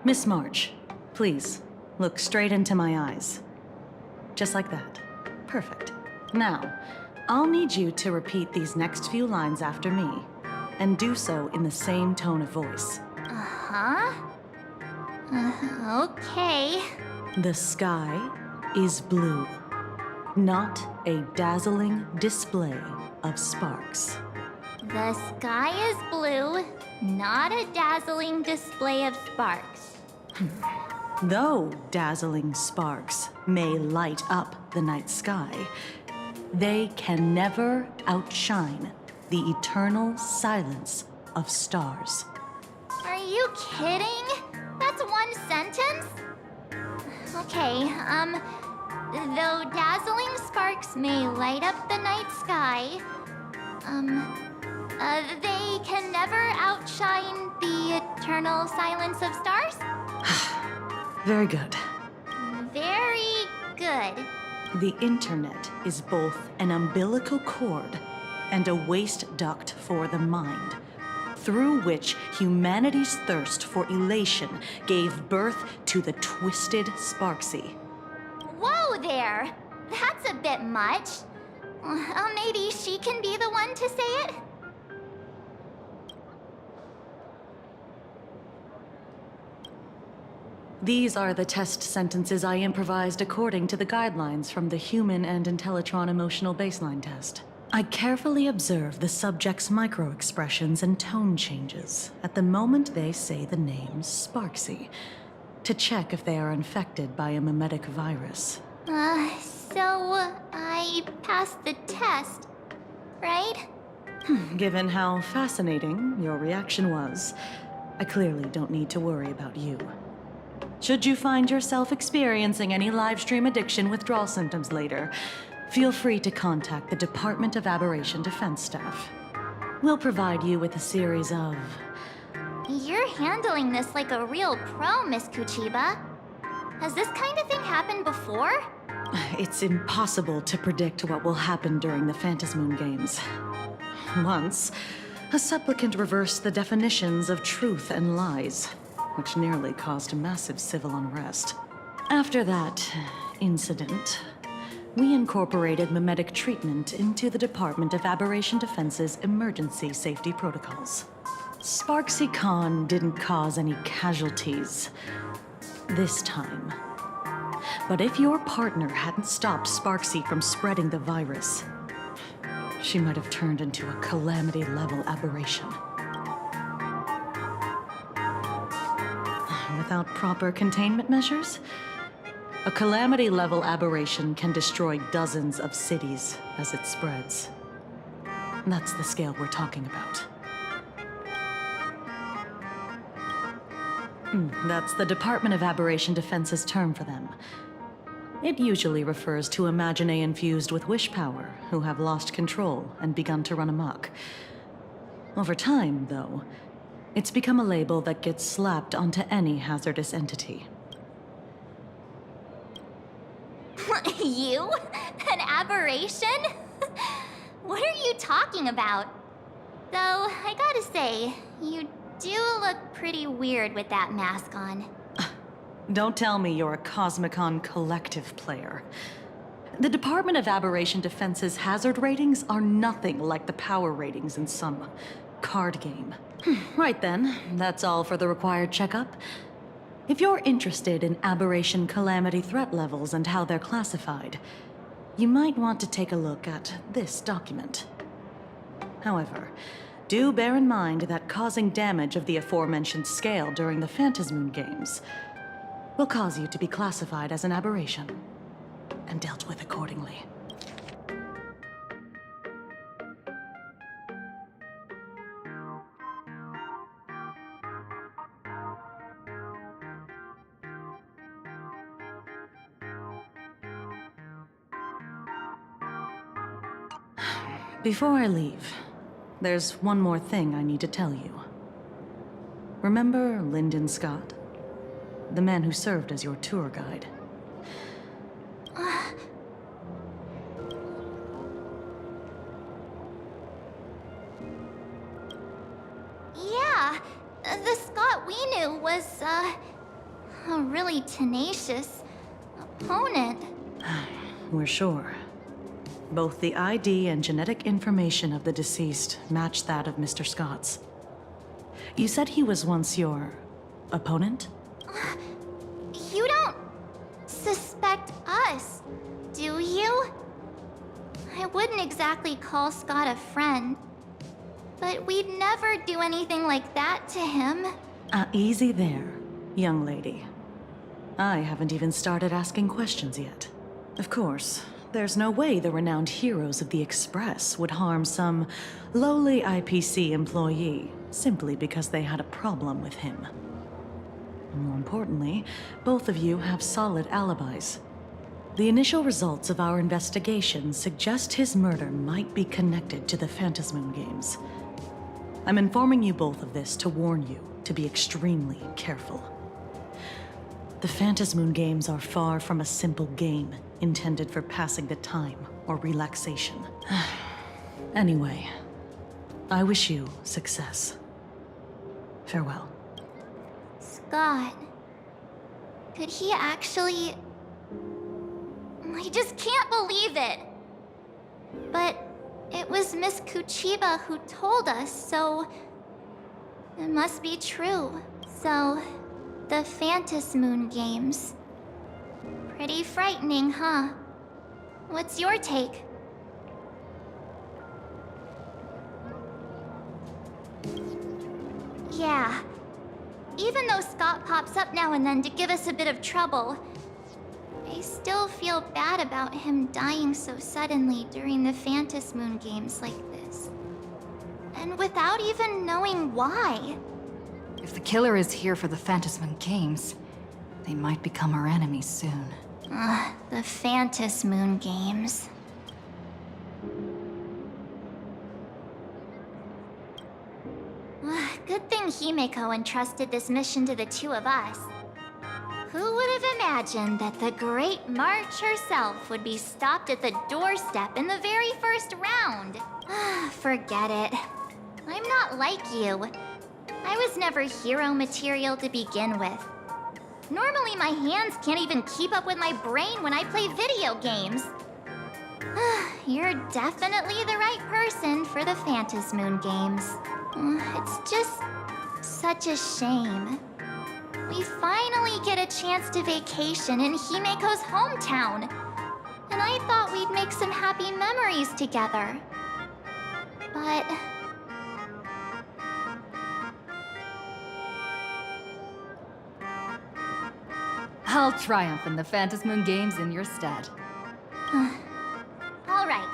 Miss March, please, look straight into my eyes. Just like that. Perfect. Now, I'll need you to repeat these next few lines after me, and do so in the same tone of voice. Uh-huh. Okay. The sky is blue, not a dazzling display of sparks. The sky is blue, not a dazzling display of sparks. Though dazzling sparks may light up the night sky, they can never outshine the eternal silence of stars. Are you kidding? That's one sentence? Okay, though dazzling sparks may light up the night sky, they can never outshine the eternal silence of stars? Very good. Very good. The internet is both an umbilical cord and a waste duct for the mind, through which humanity's thirst for elation gave birth to the twisted Sparksy. Whoa there! That's a bit much. Maybe she can be the one to say it? These are the test sentences I improvised according to the guidelines from the Human and Intellitron Emotional Baseline Test. I carefully observe the subject's micro-expressions and tone changes at the moment they say the name Sparksy, to check if they are infected by a mimetic virus. So I passed the test, right? Given how fascinating your reaction was, I clearly don't need to worry about you. Should you find yourself experiencing any livestream addiction withdrawal symptoms later, feel free to contact the Department of Aberration Defense staff. We'll provide you with a series of... You're handling this like a real pro, Miss Kuchiba. Has this kind of thing happened before? It's impossible to predict what will happen during the Phantasmoon Games. Once, a supplicant reversed the definitions of truth and lies, which nearly caused massive civil unrest. After that incident, we incorporated mimetic treatment into the Department of Aberration Defense's emergency safety protocols. Sparksy Khan didn't cause any casualties this time. But if your partner hadn't stopped Sparksy from spreading the virus, she might have turned into a calamity-level aberration. Without proper containment measures, a calamity-level aberration can destroy dozens of cities as it spreads. That's the scale we're talking about. That's the Department of Aberration Defense's term for them. It usually refers to Imaginae infused with wish power who have lost control and begun to run amok. Over time, though, it's become a label that gets slapped onto any hazardous entity. You? An aberration? What are you talking about? Though, I gotta say, you do look pretty weird with that mask on. Don't tell me you're a Cosmicon Collective player. The Department of Aberration Defense's hazard ratings are nothing like the power ratings in some card game. Right then, that's all for the required checkup. If you're interested in aberration calamity threat levels and how they're classified, you might want to take a look at this document. However, do bear in mind that causing damage of the aforementioned scale during the Phantasmoon Games will cause you to be classified as an aberration and dealt with accordingly. Before I leave, there's one more thing I need to tell you. Remember Lyndon Scott? The man who served as your tour guide. Yeah, the Scott we knew was, a really tenacious opponent. We're sure. Both the ID and genetic information of the deceased match that of Mr. Scott's. You said he was once your opponent? You don't suspect us, do you? I wouldn't exactly call Scott a friend, but we'd never do anything like that to him. Easy there, young lady. I haven't even started asking questions yet. Of course, there's no way the renowned heroes of the Express would harm some lowly IPC employee simply because they had a problem with him. More importantly, both of you have solid alibis. The initial results of our investigation suggest his murder might be connected to the Phantasmoon Games. I'm informing you both of this to warn you to be extremely careful. The Phantasmoon Games are far from a simple game intended for passing the time or relaxation. Anyway, I wish you success. Farewell. Scott. Could he actually... I just can't believe it! But it was Miss Kuchiba who told us, so... it must be true. So, the Phantasmoon Games. Pretty frightening, huh? What's your take? Yeah. Even though Scott pops up now and then to give us a bit of trouble, I still feel bad about him dying so suddenly during the Phantasmoon Games like this. And without even knowing why. If the killer is here for the Phantasmoon Games, they might become our enemies soon. The Phantasmoon Games. Good thing Himeko entrusted this mission to the two of us. Who would have imagined that the Great March herself would be stopped at the doorstep in the very first round? Forget it. I'm not like you. I was never hero material to begin with. Normally my hands can't even keep up with my brain when I play video games. You're definitely the right person for the Phantasmoon Games. It's just such a shame. We finally get a chance to vacation in Himeko's hometown. And I thought we'd make some happy memories together. But... I'll triumph in the Phantasmoon Games in your stead. Alright.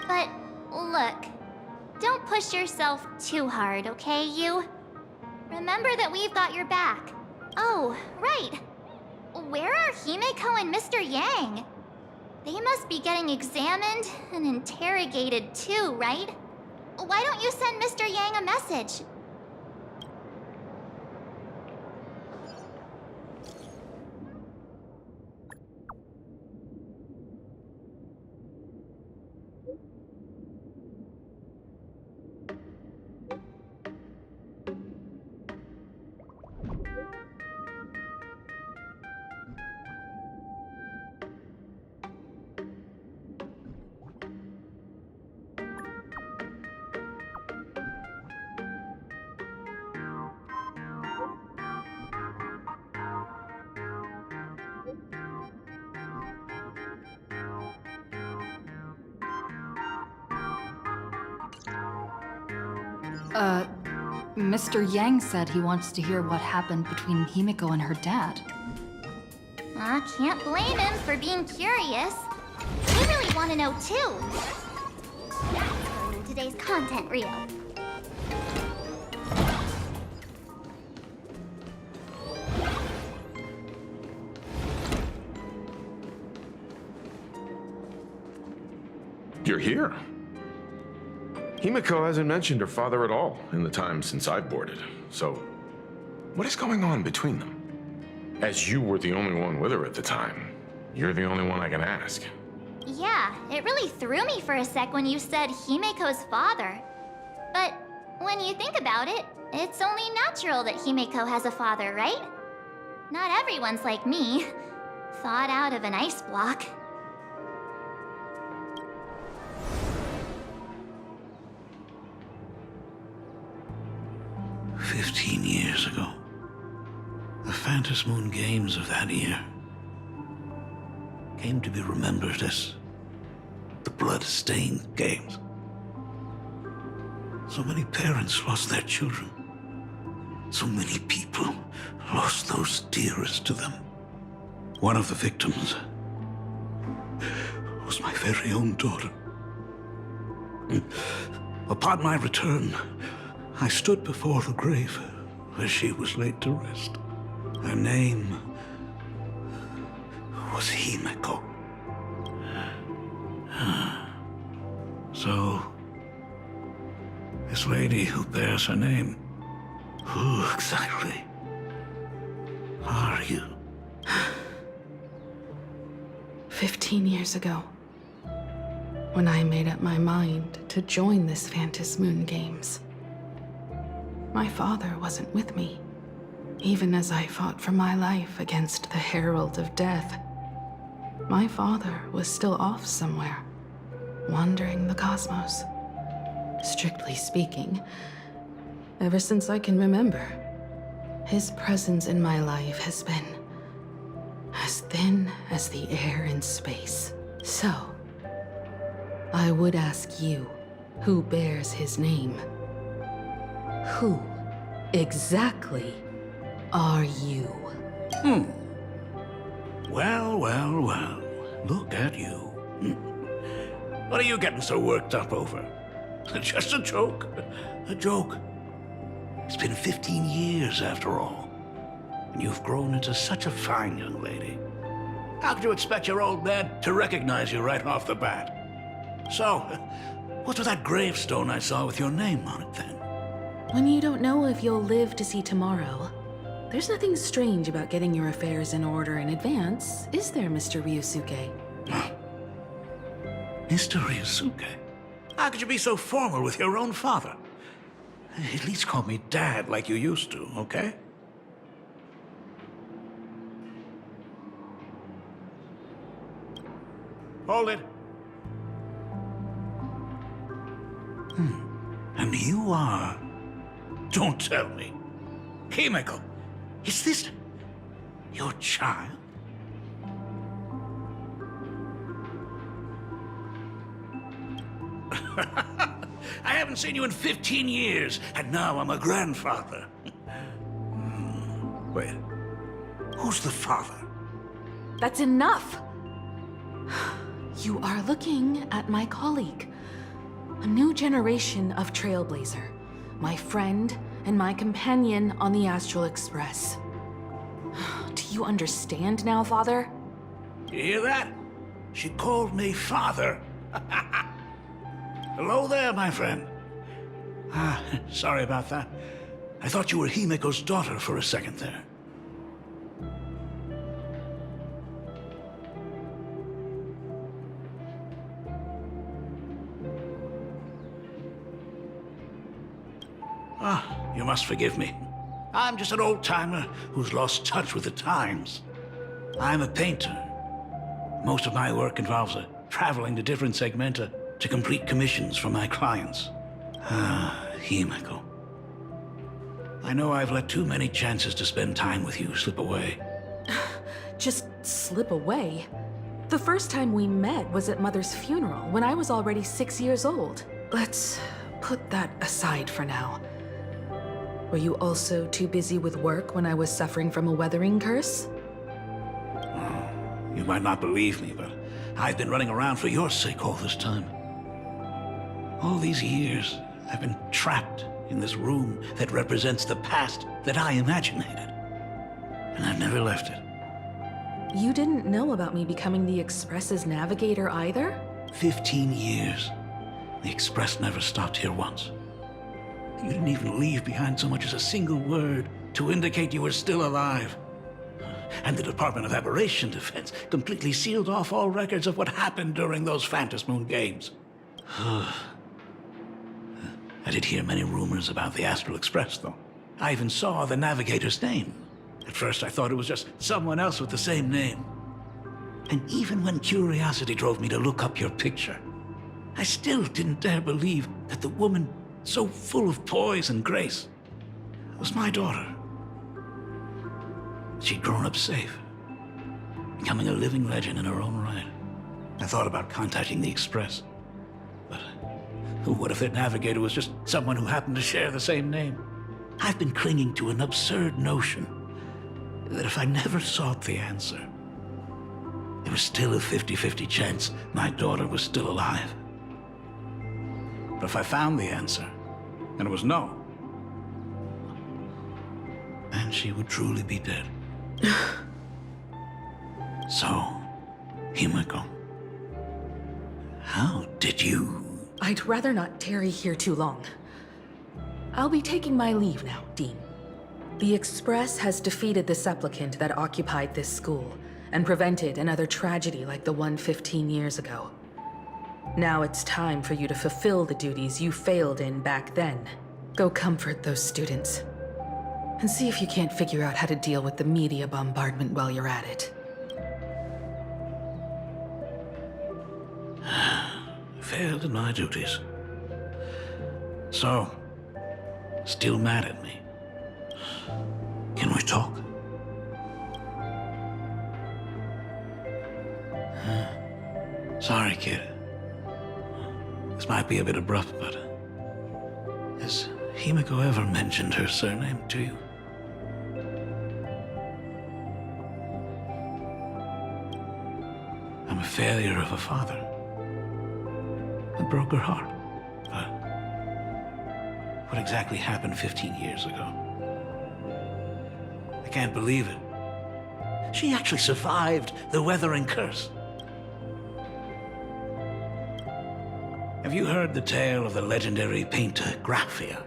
But look, don't push yourself too hard, okay, you? Remember that we've got your back. Oh, right. Where are Himeko and Mr. Yang? They must be getting examined and interrogated too, right? Why don't you send Mr. Yang a message? Mr. Yang said he wants to hear what happened between Himeko and her dad. I can't blame him for being curious. I really want to know too. That's going in today's content reel. You're here. Himeko hasn't mentioned her father at all in the time since I've boarded. So, what is going on between them? As you were the only one with her at the time, you're the only one I can ask. Yeah, it really threw me for a sec when you said Himeko's father. But when you think about it, it's only natural that Himeko has a father, right? Not everyone's like me. Thawed out of an ice block. "15 years ago. The Phantasmoon Games of that year came to be remembered as the Blood-Stained Games. So many parents lost their children. So many people lost those dearest to them. One of the victims was my very own daughter. Upon my return, I stood before the grave where she was laid to rest. Her name was Himeko. So, this lady who bears her name, who exactly are you? 15 years ago, when I made up my mind to join this Phantasmoon Games, my father wasn't with me, even as I fought for my life against the Herald of Death. My father was still off somewhere, wandering the cosmos. Strictly speaking, ever since I can remember, his presence in my life has been as thin as the air in space. So, I would ask you, who bears his name? Who exactly are you? Well. Look at you. What are you getting so worked up over? Just a joke. A joke. It's been 15 years after all. And you've grown into such a fine young lady. How could you expect your old man to recognize you right off the bat? So, what's with that gravestone I saw with your name on it then? When you don't know if you'll live to see tomorrow, there's nothing strange about getting your affairs in order in advance, is there, Mr. Ryusuke? Mr. Ryusuke? How could you be so formal with your own father? At least call me Dad like you used to, okay? Hold it. And you are... Don't tell me. Himeko, is this your child? I haven't seen you in 15 years, and now I'm a grandfather. Wait, who's the father? That's enough! You are looking at my colleague. A new generation of Trailblazer. My friend and my companion on the Astral Express. Do you understand now, Father? You hear that? She called me father. Hello there, my friend. Sorry about that. I thought you were Himeko's daughter for a second there. You must forgive me. I'm just an old-timer who's lost touch with the times. I'm a painter. Most of my work involves traveling to different segmenta to complete commissions for my clients. Himeko. I know I've let too many chances to spend time with you slip away. Just slip away? The first time we met was at Mother's funeral, when I was already 6 years old. Let's put that aside for now. Were you also too busy with work when I was suffering from a weathering curse? You might not believe me, but I've been running around for your sake all this time. All these years, I've been trapped in this room that represents the past that I imaginated. And I've never left it. You didn't know about me becoming the Express's navigator either? 15 years. The Express never stopped here once. You didn't even leave behind so much as a single word to indicate you were still alive. And the Department of Aberration Defense completely sealed off all records of what happened during those Phantasmoon Games. I did hear many rumors about the Astral Express, though. I even saw the navigator's name. At first I thought it was just someone else with the same name. And even when curiosity drove me to look up your picture, I still didn't dare believe that the woman so full of poise and grace was my daughter. She'd grown up safe, becoming a living legend in her own right. I thought about contacting the Express, but what if their navigator was just someone who happened to share the same name? I've been clinging to an absurd notion that if I never sought the answer, there was still a 50-50 chance my daughter was still alive. But if I found the answer, and it was no, then she would truly be dead. So, Himiko, how did you... I'd rather not tarry here too long. I'll be taking my leave now, Dean. The Express has defeated the supplicant that occupied this school and prevented another tragedy like the one 15 years ago. Now it's time for you to fulfill the duties you failed in back then. Go comfort those students. And see if you can't figure out how to deal with the media bombardment while you're at it. Failed in my duties. So, still mad at me. Can we talk? Sorry, kid. This might be a bit abrupt, but... has Himiko ever mentioned her surname to you? I'm a failure of a father. It broke her heart. But what exactly happened 15 years ago? I can't believe it. She actually survived the weathering curse. Have you heard the tale of the legendary painter Graphia,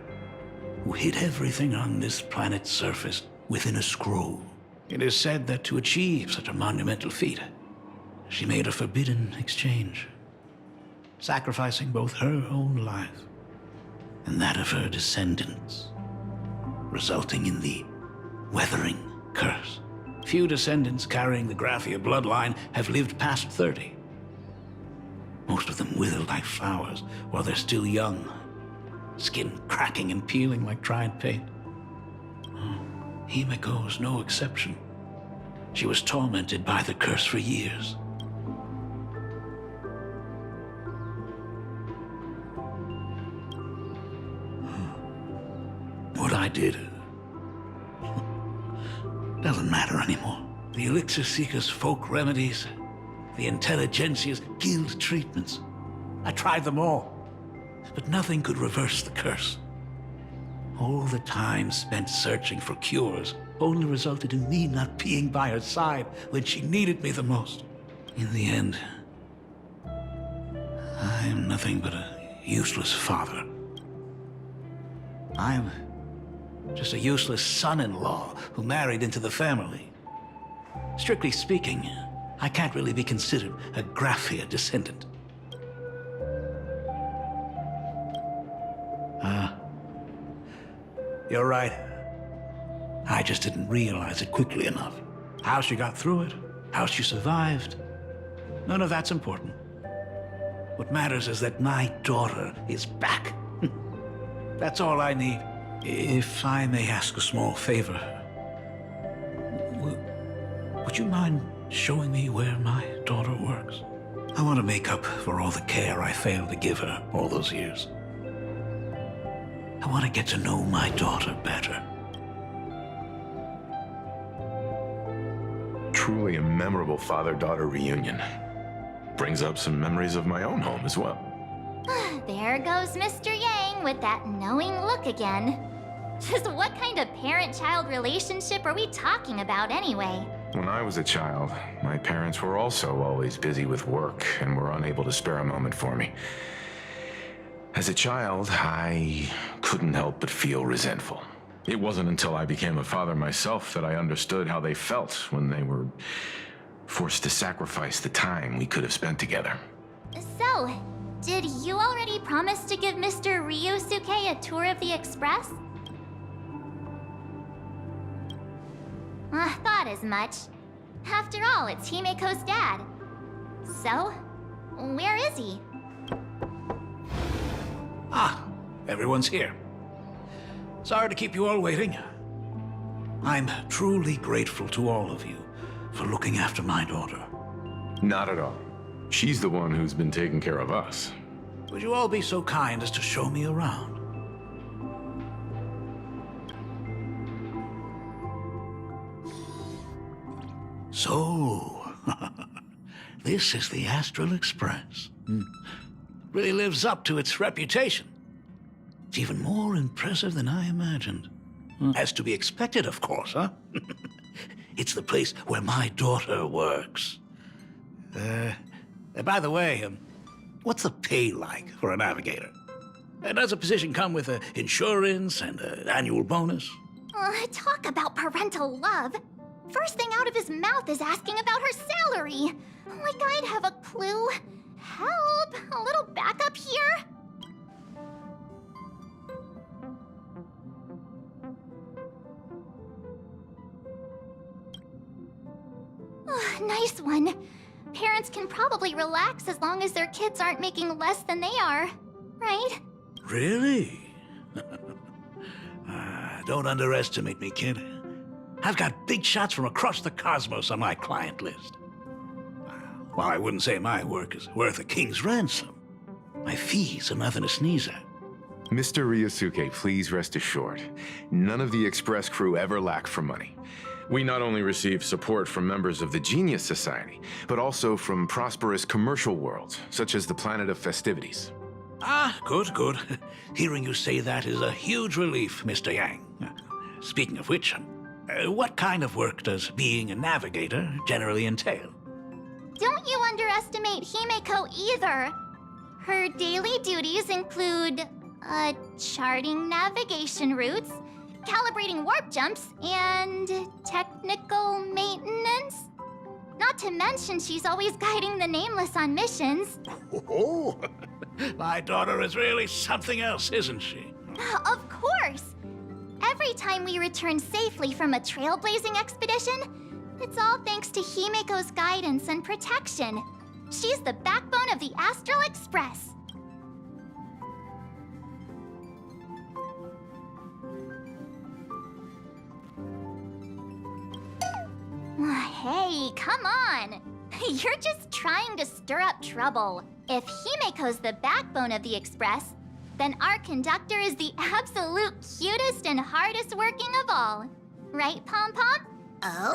who hid everything on this planet's surface within a scroll? It is said that to achieve such a monumental feat, she made a forbidden exchange, sacrificing both her own life and that of her descendants, resulting in the weathering curse. Few descendants carrying the Graphia bloodline have lived past 30. Most of them wither like flowers while they're still young, skin cracking and peeling like dried paint. Himiko was no exception. She was tormented by the curse for years. What I did doesn't matter anymore. The elixir seekers' folk remedies, the intelligentsia's guild treatments. I tried them all, but nothing could reverse the curse. All the time spent searching for cures only resulted in me not being by her side when she needed me the most. In the end, I'm nothing but a useless father. I'm just a useless son-in-law who married into the family. Strictly speaking, I can't really be considered a Graphia descendant. You're right. I just didn't realize it quickly enough. How she got through it, how she survived, none of that's important. What matters is that my daughter is back. That's all I need. If I may ask a small favor, would you mind showing me where my daughter works? I want to make up for all the care I failed to give her all those years. I want to get to know my daughter better. Truly a memorable father-daughter reunion. Brings up some memories of my own home as well. There goes Mr. Yang with that knowing look again. Just what kind of parent-child relationship are we talking about anyway? When I was a child, my parents were also always busy with work and were unable to spare a moment for me. As a child, I couldn't help but feel resentful. It wasn't until I became a father myself that I understood how they felt when they were forced to sacrifice the time we could have spent together. So, did you already promise to give Mr. Ryusuke a tour of the Express? Thought as much. After all, it's Himeko's dad. So, where is he? Ah, everyone's here. Sorry to keep you all waiting. I'm truly grateful to all of you for looking after my daughter. Not at all. She's the one who's been taking care of us. Would you all be so kind as to show me around? So, this is the Astral Express. Really lives up to its reputation. It's even more impressive than I imagined. As to be expected, of course, huh? It's the place where my daughter works. By the way, what's the pay like for a navigator? Does a position come with insurance and an annual bonus? Talk about parental love. First thing out of his mouth is asking about her salary. Like I'd have a clue. Help! A little backup here? Nice one. Parents can probably relax as long as their kids aren't making less than they are, right? Really? Don't underestimate me, kid. I've got big shots from across the cosmos on my client list. While I wouldn't say my work is worth a king's ransom, my fees are nothing to sneeze at. Mr. Ryosuke, please rest assured. None of the Express crew ever lack for money. We not only receive support from members of the Genius Society, but also from prosperous commercial worlds, such as the Planet of Festivities. Ah, good, good. Hearing you say that is a huge relief, Mr. Yang. Speaking of which, what kind of work does being a navigator generally entail? Don't you underestimate Himeko either. Her daily duties include, charting navigation routes, calibrating warp jumps, and technical maintenance. Not to mention she's always guiding the Nameless on missions. Oh, my daughter is really something else, isn't she? Of course! Every time we return safely from a trailblazing expedition, it's all thanks to Himeko's guidance and protection. She's the backbone of the Astral Express. Hey, come on! You're just trying to stir up trouble. If Himeko's the backbone of the Express, then our conductor is the absolute cutest and hardest working of all. Right, Pom Pom? Oh?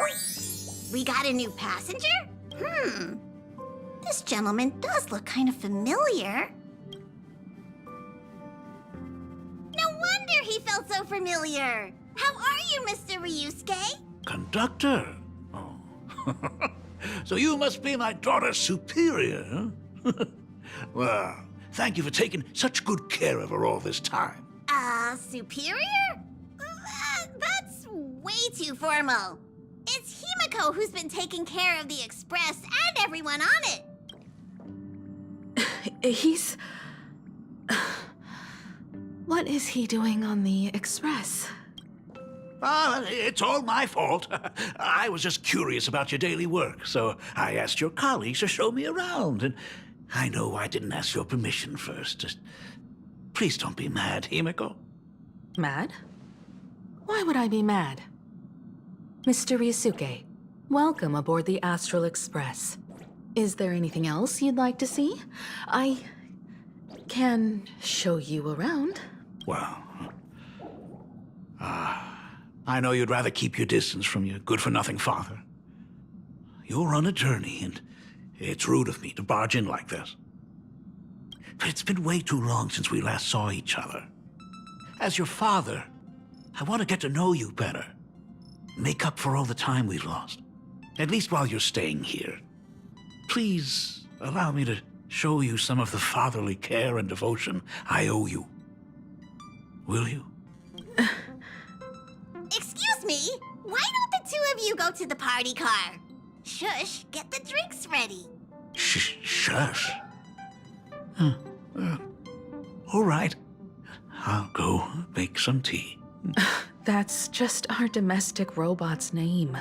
We got a new passenger? This gentleman does look kind of familiar. No wonder he felt so familiar. How are you, Mr. Ryusuke? Conductor? Oh. So you must be my daughter's superior, huh? Well, thank you for taking such good care of her all this time. Superior? That's way too formal. It's Himeko who's been taking care of the Express and everyone on it. He's... What is he doing on the Express? It's all my fault. I was just curious about your daily work, so I asked your colleagues to show me around. And I know I didn't ask your permission first. Just please don't be mad, Himeko. Mad? Why would I be mad? Mr. Ryusuke, welcome aboard the Astral Express. Is there anything else you'd like to see? I can show you around. Well, I know you'd rather keep your distance from your good-for-nothing father. You're on a journey, and it's rude of me to barge in like this. But it's been way too long since we last saw each other. As your father, I want to get to know you better. Make up for all the time we've lost. At least while you're staying here. Please allow me to show you some of the fatherly care and devotion I owe you. Will you? Excuse me? Why don't the two of you go to the party car? Shush, get the drinks ready. Shush. All right. I'll go make some tea. That's just our domestic robot's name.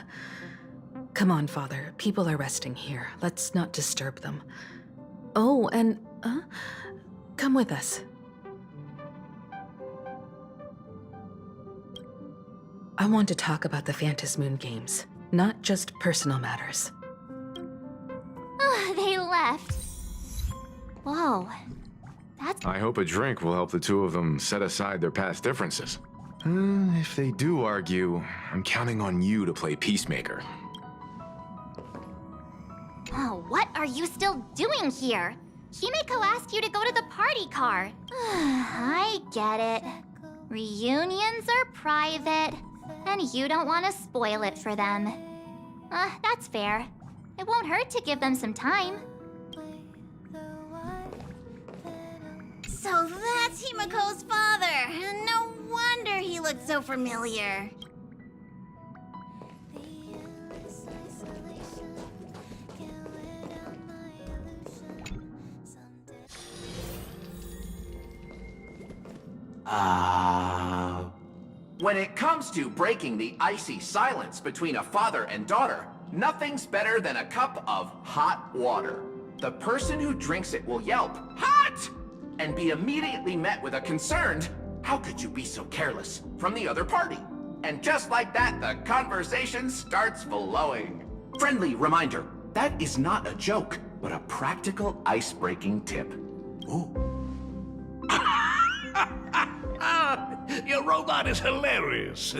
Come on, Father. People are resting here. Let's not disturb them. Oh, and, come with us. I want to talk about the Phantasmoon Games, not just personal matters. They left. Whoa. That's... I hope a drink will help the two of them set aside their past differences. If they do argue, I'm counting on you to play peacemaker. Oh, what are you still doing here? Himeko asked you to go to the party car. I get it. Reunions are private, and you don't want to spoil it for them. That's fair. It won't hurt to give them some time. So that's Himeko's father. No wonder he looked so familiar. When it comes to breaking the icy silence between a father and daughter, nothing's better than a cup of hot water. The person who drinks it will yelp, "Hot!" and be immediately met with a concerned, "How could you be so careless?" from the other party. And just like that, the conversation starts flowing. Friendly reminder, that is not a joke, but a practical ice-breaking tip. Ooh. Your robot is hilarious.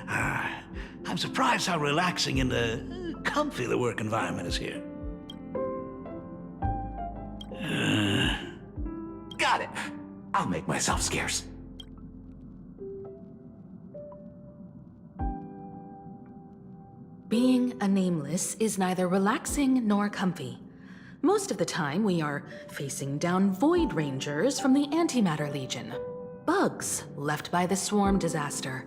I'm surprised how relaxing and comfy the work environment is here. Got it. I'll make myself scarce. Being a nameless is neither relaxing nor comfy. Most of the time, we are facing down Void Rangers from the Antimatter Legion, bugs left by the Swarm disaster,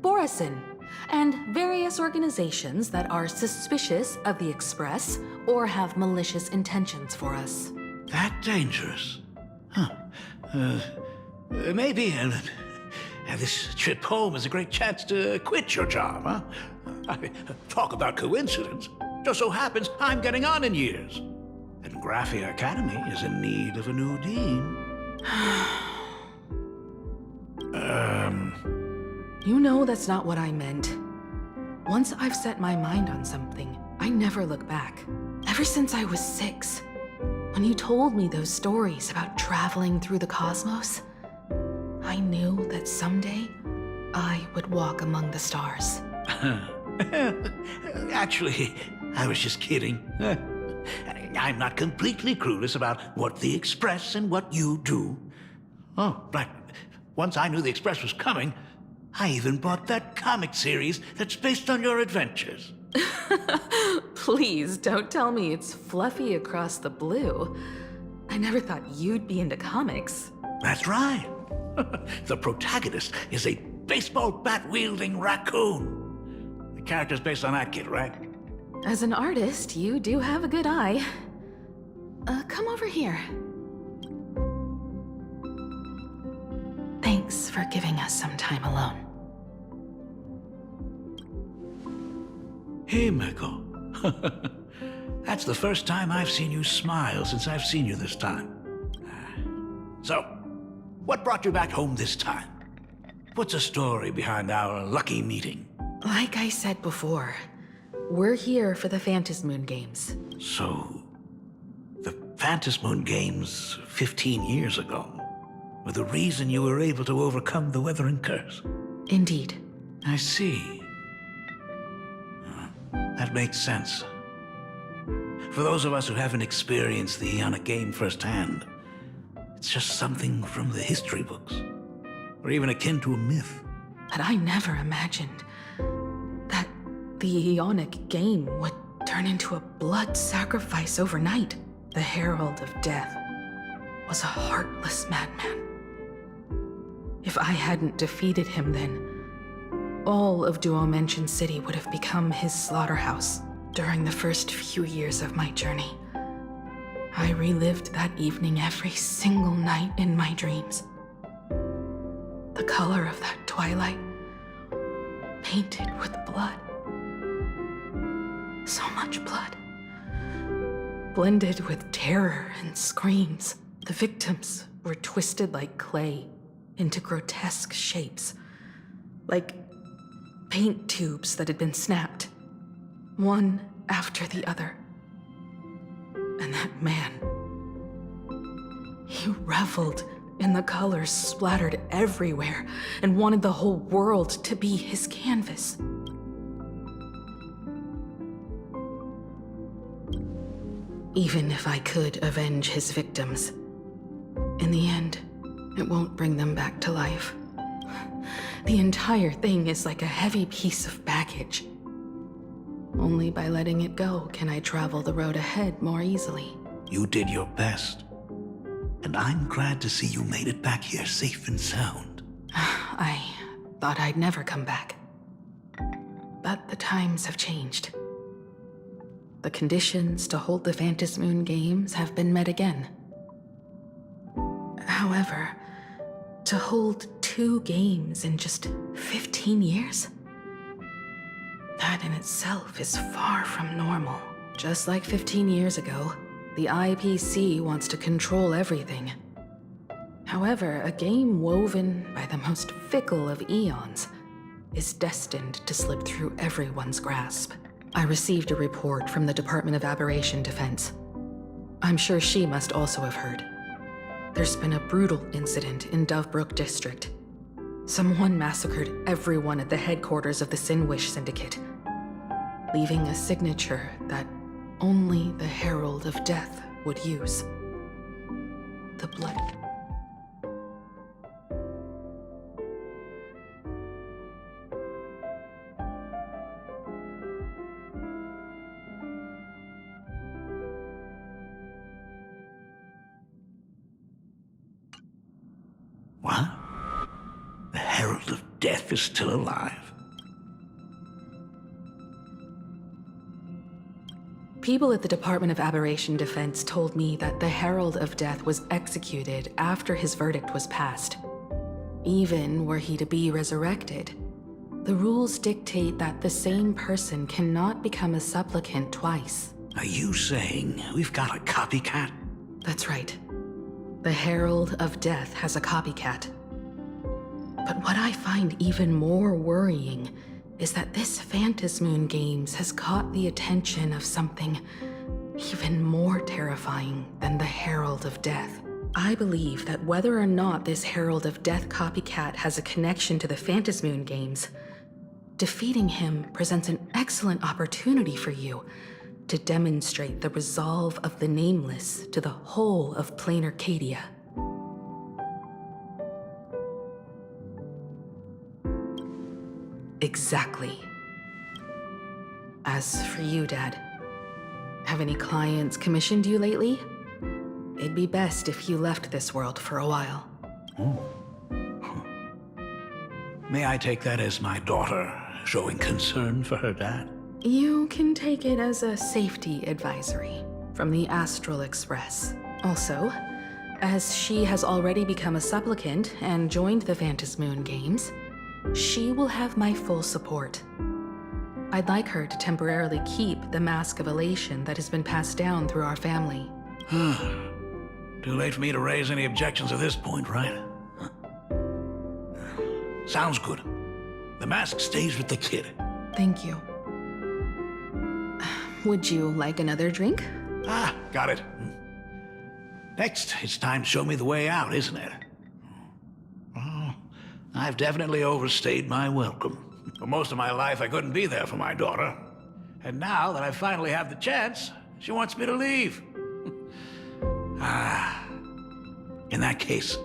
Borisin, and various organizations that are suspicious of the Express or have malicious intentions for us. That dangerous? Huh. Maybe this trip home is a great chance to quit your job, huh? Talk about coincidence. Just so happens I'm getting on in years. And Graphia Academy is in need of a new dean. You know that's not what I meant. Once I've set my mind on something, I never look back. Ever since I was 6, when you told me those stories about traveling through the cosmos, I knew that someday I would walk among the stars. Actually, I was just kidding. I'm not completely clueless about what the Express and what you do. Oh, right. Once I knew the Express was coming, I even bought that comic series that's based on your adventures. Please don't tell me it's fluffy across the blue. I never thought you'd be into comics. That's right. The protagonist is a baseball bat-wielding raccoon. The character's based on that kid, right? As an artist, you do have a good eye. Come over here. Thanks for giving us some time alone. Hey, Meko. That's the first time I've seen you smile since I've seen you this time. So, what brought you back home this time? What's the story behind our lucky meeting? Like I said before, we're here for the Phantasmoon Games. So, the Phantasmoon Games 15 years ago were the reason you were able to overcome the Weathering Curse? Indeed. I see. That makes sense. For those of us who haven't experienced the Ionic game firsthand, it's just something from the history books, or even akin to a myth. But I never imagined that the Ionic game would turn into a blood sacrifice overnight. The Herald of Death was a heartless madman. If I hadn't defeated him then, all of Duomension City would have become his slaughterhouse. During the first few years of my journey, I relived that evening every single night in my dreams. The color of that twilight painted with blood. So much blood. Blended with terror and screams. The victims were twisted like clay into grotesque shapes. Like paint tubes that had been snapped, one after the other. And that man, he reveled in the colors splattered everywhere and wanted the whole world to be his canvas. Even if I could avenge his victims, in the end, it won't bring them back to life. The entire thing is like a heavy piece of baggage. Only by letting it go can I travel the road ahead more easily. You did your best. And I'm glad to see you made it back here safe and sound. I thought I'd never come back. But the times have changed. The conditions to hold the Phantasmoon Games have been met again. However, to hold 2 games in just 15 years? That in itself is far from normal. Just like 15 years ago, the IPC wants to control everything. However, a game woven by the most fickle of eons is destined to slip through everyone's grasp. I received a report from the Department of Aberration Defense. I'm sure she must also have heard. There's been a brutal incident in Dovebrook District. Someone massacred everyone at the headquarters of the Sinwish Syndicate, leaving a signature that only the Herald of Death would use. The blood. What? The Herald of Death is still alive? People at the Department of Aberration Defense told me that the Herald of Death was executed after his verdict was passed. Even were he to be resurrected, the rules dictate that the same person cannot become a supplicant twice. Are you saying we've got a copycat? That's right. The Herald of Death has a copycat. But what I find even more worrying is that this Phantasmoon Games has caught the attention of something even more terrifying than the Herald of Death. I believe that whether or not this Herald of Death copycat has a connection to the Phantasmoon Games, defeating him presents an excellent opportunity for you to demonstrate the resolve of the Nameless to the whole of Plain Arcadia. Exactly. As for you, Dad, have any clients commissioned you lately? It'd be best if you left this world for a while. Oh. May I take that as my daughter showing concern for her dad? You can take it as a safety advisory from the Astral Express. Also, as she has already become a supplicant and joined the Phantasmoon Games, she will have my full support. I'd like her to temporarily keep the Mask of Elation that has been passed down through our family. Too late for me to raise any objections at this point, right? Sounds good. The mask stays with the kid. Thank you. Would you like another drink? Got it. Next, it's time to show me the way out, isn't it? Oh, I've definitely overstayed my welcome. For most of my life, I couldn't be there for my daughter. And now that I finally have the chance, she wants me to leave. In that case,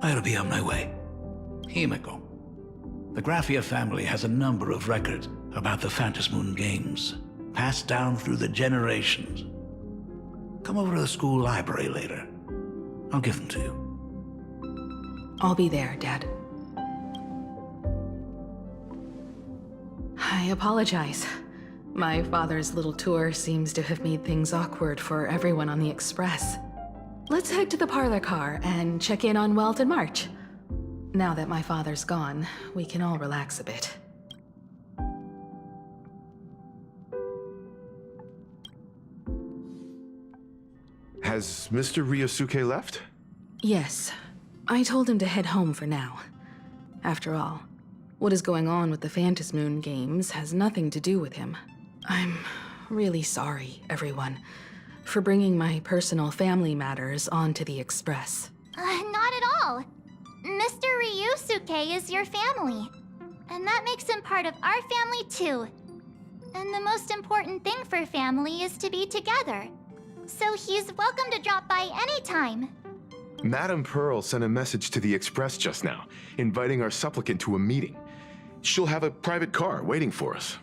I ought to be on my way. Himiko. The Graphia family has a number of records about the Phantasmoon Games, passed down through the generations. Come over to the school library later. I'll give them to you. I'll be there, Dad. I apologize. My father's little tour seems to have made things awkward for everyone on the Express. Let's head to the parlor car and check in on Welt and March. Now that my father's gone, we can all relax a bit. Has Mr. Ryosuke left? Yes. I told him to head home for now. After all, what is going on with the Phantasmoon games has nothing to do with him. I'm really sorry, everyone, for bringing my personal family matters onto the Express. Not at all. Mr. Ryosuke is your family. And that makes him part of our family too. And the most important thing for family is to be together. So he's welcome to drop by anytime. Madame Pearl sent a message to the Express just now, inviting our supplicant to a meeting. She'll have a private car waiting for us.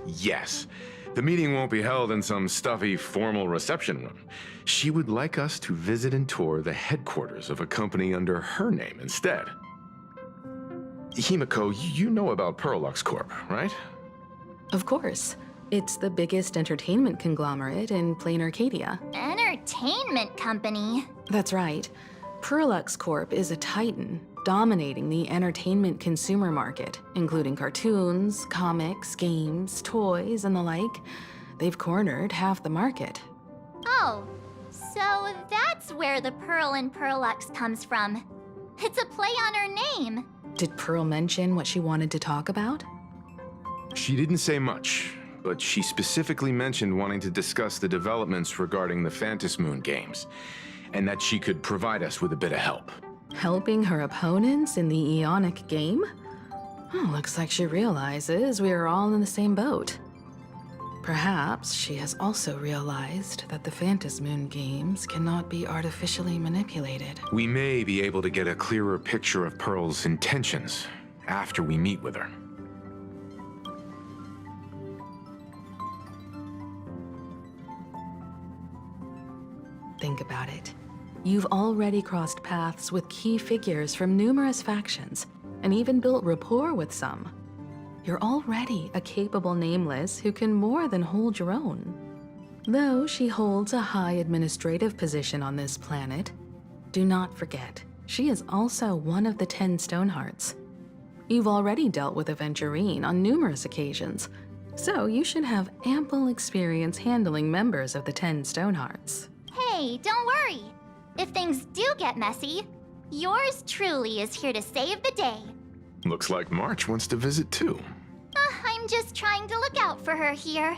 Yes. The meeting won't be held in some stuffy, formal reception room. She would like us to visit and tour the headquarters of a company under her name instead. Himiko, you know about Pearlux Corp, right? Of course. It's the biggest entertainment conglomerate in plain Arcadia. Entertainment company? That's right. Pearlux Corp is a titan, dominating the entertainment consumer market, including cartoons, comics, games, toys, and the like. They've cornered half the market. Oh, so that's where the Pearl in Pearlux comes from. It's a play on her name. Did Pearl mention what she wanted to talk about? She didn't say much, but she specifically mentioned wanting to discuss the developments regarding the Phantasmoon games, and that she could provide us with a bit of help. Helping her opponents in the Eonic game? Oh, looks like she realizes we are all in the same boat. Perhaps she has also realized that the Phantasmoon games cannot be artificially manipulated. We may be able to get a clearer picture of Pearl's intentions after we meet with her. Think about it. You've already crossed paths with key figures from numerous factions, and even built rapport with some. You're already a capable Nameless who can more than hold your own. Though she holds a high administrative position on this planet, do not forget, she is also one of the 10 Stonehearts. You've already dealt with Aventurine on numerous occasions, so you should have ample experience handling members of the 10 Stonehearts. Hey, don't worry. If things do get messy, yours truly is here to save the day. Looks like March wants to visit too. I'm just trying to look out for her here.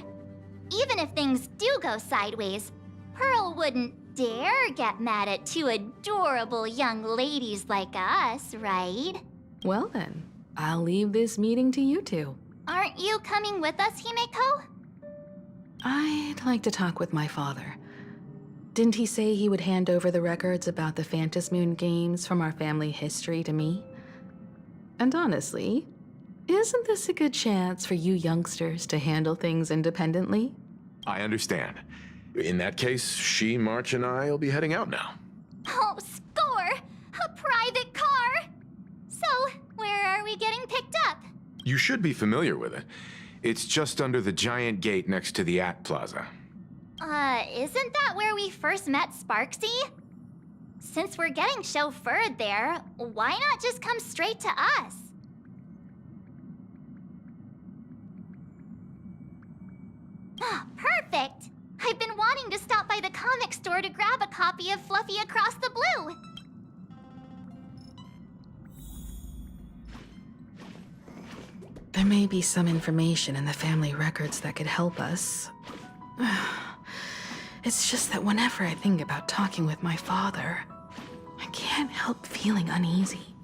Even if things do go sideways, Pearl wouldn't dare get mad at two adorable young ladies like us, right? Well then, I'll leave this meeting to you two. Aren't you coming with us, Himeko? I'd like to talk with my father. Didn't he say he would hand over the records about the Phantasmoon games from our family history to me? And honestly, isn't this a good chance for you youngsters to handle things independently? I understand. In that case, she, March, and I will be heading out now. Oh, score! A private car! So, where are we getting picked up? You should be familiar with it. It's just under the giant gate next to the At Plaza. Isn't that where we first met Sparksy? Since we're getting chauffeured there, why not just come straight to us? Perfect! I've been wanting to stop by the comic store to grab a copy of Fluffy Across the Blue. There may be some information in the family records that could help us. It's just that whenever I think about talking with my father, I can't help feeling uneasy.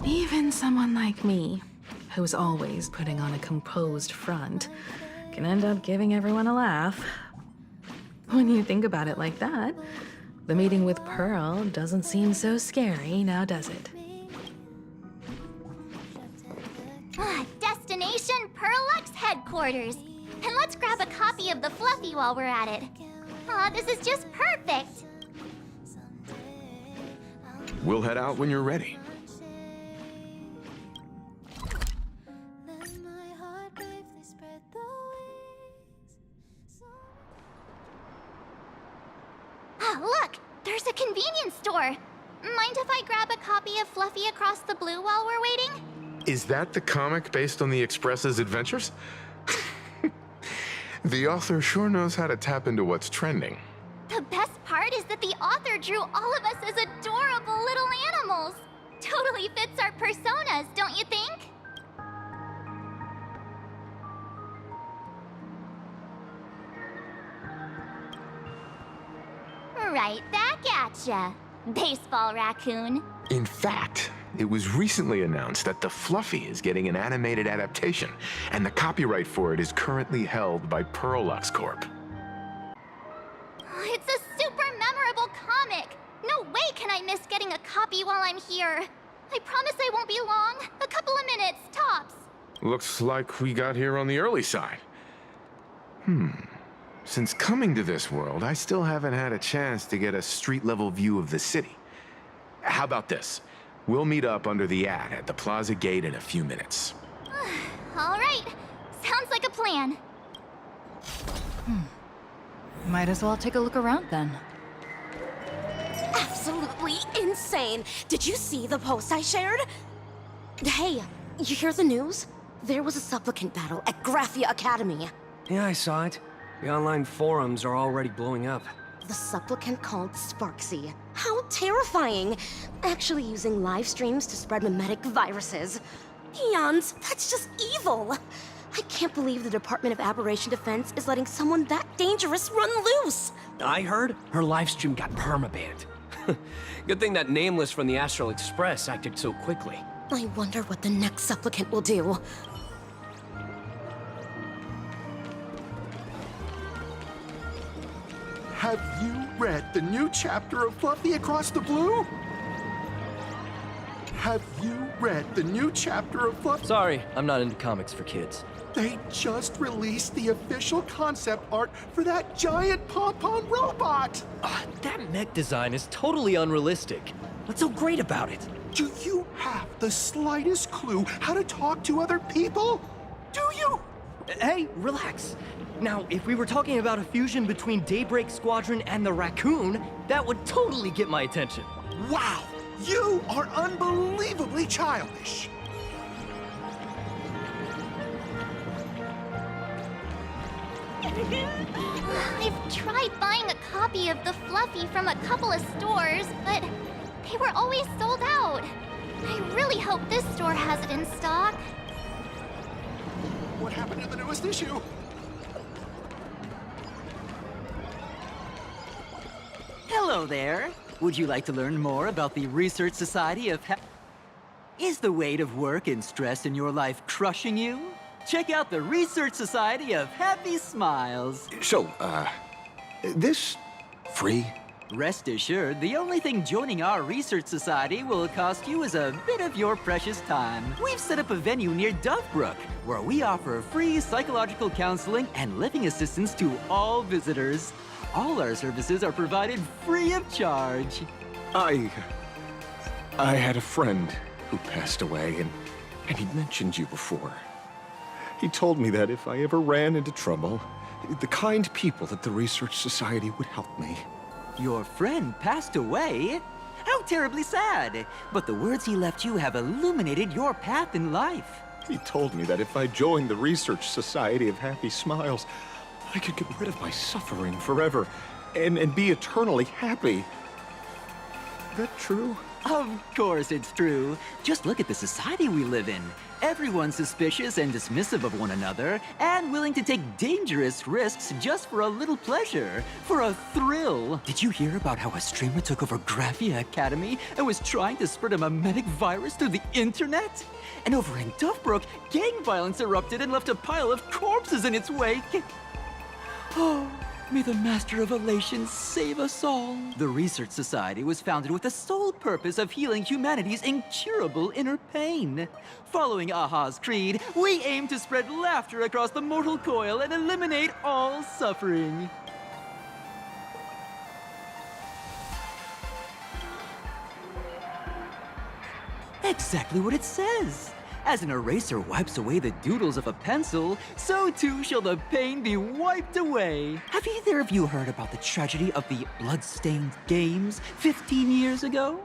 Even someone like me, who's always putting on a composed front, can end up giving everyone a laugh. When you think about it like that, the meeting with Pearl doesn't seem so scary, now does it? Destination Pearlux headquarters. And let's grab a copy of the Fluffy while we're at it. Aw, this is just perfect. We'll head out when you're ready. Look, there's a convenience store. mind if I grab a copy of Fluffy Across the Blue while we're waiting? Is that the comic based on the Express's adventures? The author sure knows how to tap into what's trending. The best part is that the author drew all of us as adorable little animals. Totally fits our personas, don't you think? Right back at ya, baseball raccoon. In fact, it was recently announced that the Fluffy is getting an animated adaptation, and the copyright for it is currently held by Pearlux Corp. It's a super memorable comic. No way can I miss getting a copy while I'm here. I promise I won't be long. A couple of minutes, tops. Looks like we got here on the early side. Since coming to this world, I still haven't had a chance to get a street-level view of the city. How about this? We'll meet up under the ad at the Plaza Gate in a few minutes. All right. Sounds like a plan. Might as well take a look around then. Absolutely insane. Did you see the post I shared? Hey, you hear the news? There was a supplicant battle at Graphia Academy. Yeah, I saw it. The online forums are already blowing up. The supplicant called Sparksy. How terrifying! Actually using live streams to spread mimetic viruses. Eons, that's just evil! I can't believe the Department of Aberration Defense is letting someone that dangerous run loose! I heard her livestream got permabanned. Good thing that Nameless from the Astral Express acted so quickly. I wonder what the next supplicant will do. Have you read the new chapter of Fluffy Across the Blue? Have you read the new chapter of Fluffy? Sorry, I'm not into comics for kids. They just released the official concept art for that giant pom-pom robot! That mech design is totally unrealistic. What's so great about it? Do you have the slightest clue how to talk to other people? Do you? Hey, relax. Now, if we were talking about a fusion between Daybreak Squadron and the Raccoon, that would totally get my attention. Wow! You are unbelievably childish! I've tried buying a copy of the Fluffy from a couple of stores, but they were always sold out. I really hope this store has it in stock. What happened to the newest issue? Hello there. Would you like to learn more about the Research Society of Is the weight of work and stress in your life crushing you? Check out the Research Society of Happy Smiles. So, this free? Rest assured, the only thing joining our Research Society will cost you is a bit of your precious time. We've set up a venue near Dovebrook, where we offer free psychological counseling and living assistance to all visitors. All our services are provided free of charge. I had a friend who passed away, and he'd mentioned you before. He told me that if I ever ran into trouble, the kind people at the Research Society would help me. Your friend passed away? How terribly sad. But the words he left you have illuminated your path in life. He told me that if I joined the Research Society of Happy Smiles, I could get rid of my suffering forever and be eternally happy. That true? Of course it's true. Just look at the society we live in. Everyone's suspicious and dismissive of one another, and willing to take dangerous risks just for a little pleasure, for a thrill. Did you hear about how a streamer took over Graphia Academy and was trying to spread a mimetic virus through the internet? And over in Dovebrook, gang violence erupted and left a pile of corpses in its wake. Oh, may the Master of Elation save us all. The Research Society was founded with the sole purpose of healing humanity's incurable inner pain. Following Aha's creed, we aim to spread laughter across the mortal coil and eliminate all suffering. Exactly what it says. As an eraser wipes away the doodles of a pencil, so too shall the pain be wiped away. Have either of you heard about the tragedy of the blood-stained games 15 years ago?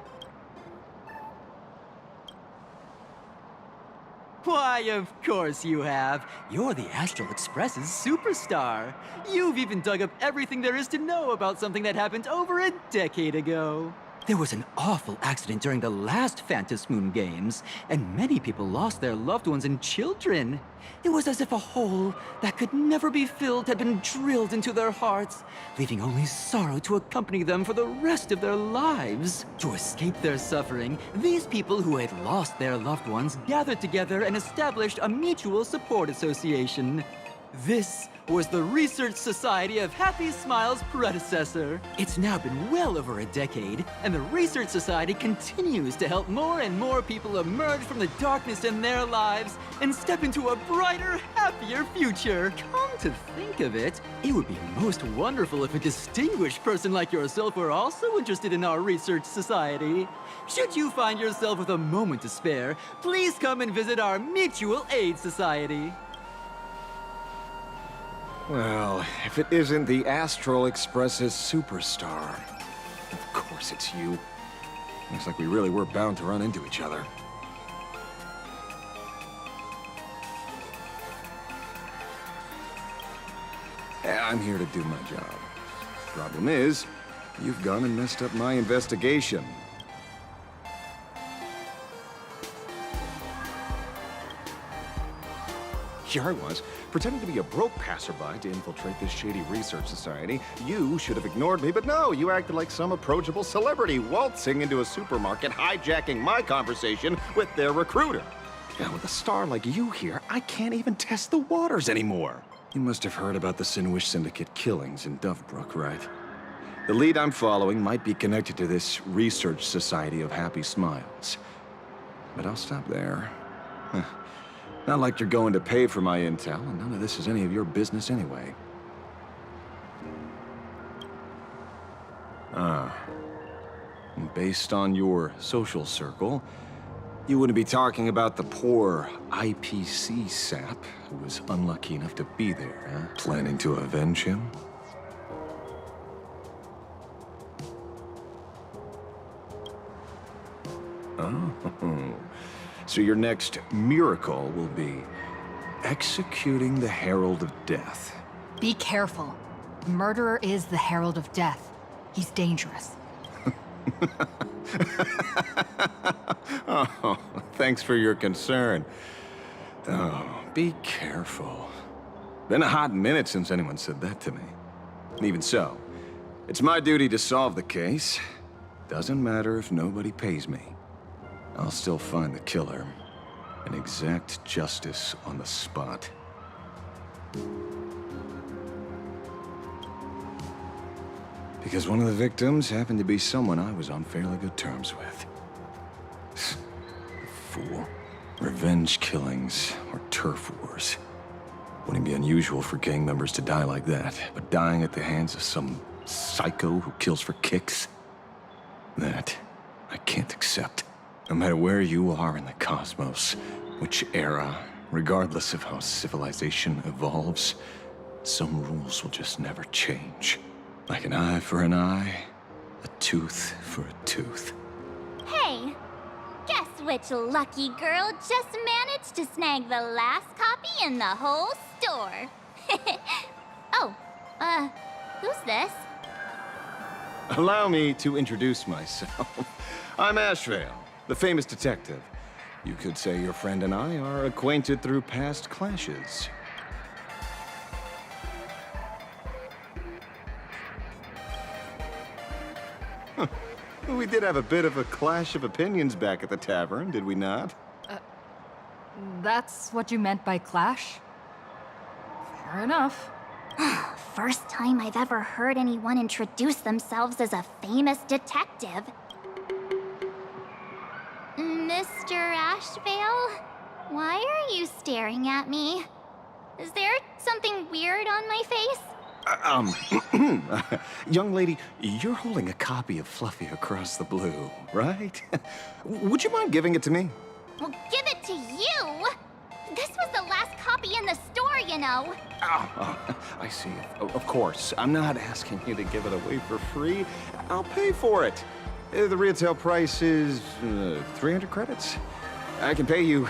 Why, of course you have. You're the Astral Express's superstar. You've even dug up everything there is to know about something that happened over a decade ago. There was an awful accident during the last Moon Games, and many people lost their loved ones and children. It was as if a hole that could never be filled had been drilled into their hearts, leaving only sorrow to accompany them for the rest of their lives. To escape their suffering, these people who had lost their loved ones gathered together and established a mutual support association. This was the Research Society of Happy Smile's predecessor. It's now been well over a decade, and the Research Society continues to help more and more people emerge from the darkness in their lives and step into a brighter, happier future. Come to think of it, it would be most wonderful if a distinguished person like yourself were also interested in our Research Society. Should you find yourself with a moment to spare, please come and visit our Mutual Aid Society. Well, if it isn't the Astral Express's superstar. Of course it's you. Looks like we really were bound to run into each other. I'm here to do my job. Problem is, you've gone and messed up my investigation. Here I was, pretending to be a broke passerby to infiltrate this shady research society. You should have ignored me, but no, you acted like some approachable celebrity waltzing into a supermarket, hijacking my conversation with their recruiter. Now, with a star like you here, I can't even test the waters anymore. You must have heard about the Sinwish Syndicate killings in Dovebrook, right? The lead I'm following might be connected to this Research Society of Happy Smiles. But I'll stop there. Not like you're going to pay for my intel, and none of this is any of your business anyway. Based on your social circle, you wouldn't be talking about the poor IPC sap who was unlucky enough to be there, huh? Planning to avenge him? Oh. So your next miracle will be executing the Herald of Death. Be careful. The murderer is the Herald of Death. He's dangerous. Oh, thanks for your concern. Oh, be careful. Been a hot minute since anyone said that to me. Even so, it's my duty to solve the case. Doesn't matter if nobody pays me. I'll still find the killer and exact justice on the spot. Because one of the victims happened to be someone I was on fairly good terms with. Fool. Revenge killings or turf wars. Wouldn't be unusual for gang members to die like that, but dying at the hands of some psycho who kills for kicks? That I can't accept. No matter where you are in the cosmos, which era, regardless of how civilization evolves, some rules will just never change. Like an eye for an eye, a tooth for a tooth. Hey, guess which lucky girl just managed to snag the last copy in the whole store? Oh, who's this? Allow me to introduce myself. I'm Ashvale, the famous detective. You could say your friend and I are acquainted through past clashes. Huh. We did have a bit of a clash of opinions back at the tavern, did we not? That's what you meant by clash? Fair enough. First time I've ever heard anyone introduce themselves as a famous detective. Mr. Ashvale? Why are you staring at me? Is there something weird on my face? Young lady, you're holding a copy of Fluffy Across the Blue, right? Would you mind giving it to me? Well, give it to you! This was the last copy in the store, you know. Oh, I see. Of course. I'm not asking you to give it away for free. I'll pay for it. The retail price is 300 credits. I can pay you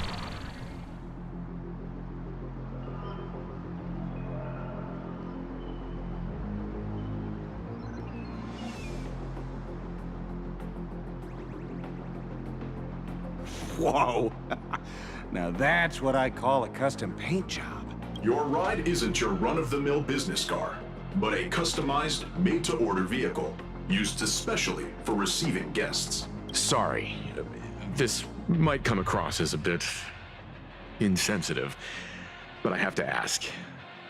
Whoa! Now that's what I call a custom paint job. Your ride isn't your run-of-the-mill business car, but a customized, made-to-order vehicle, used especially for receiving guests. Sorry, this might come across as a bit insensitive, but I have to ask,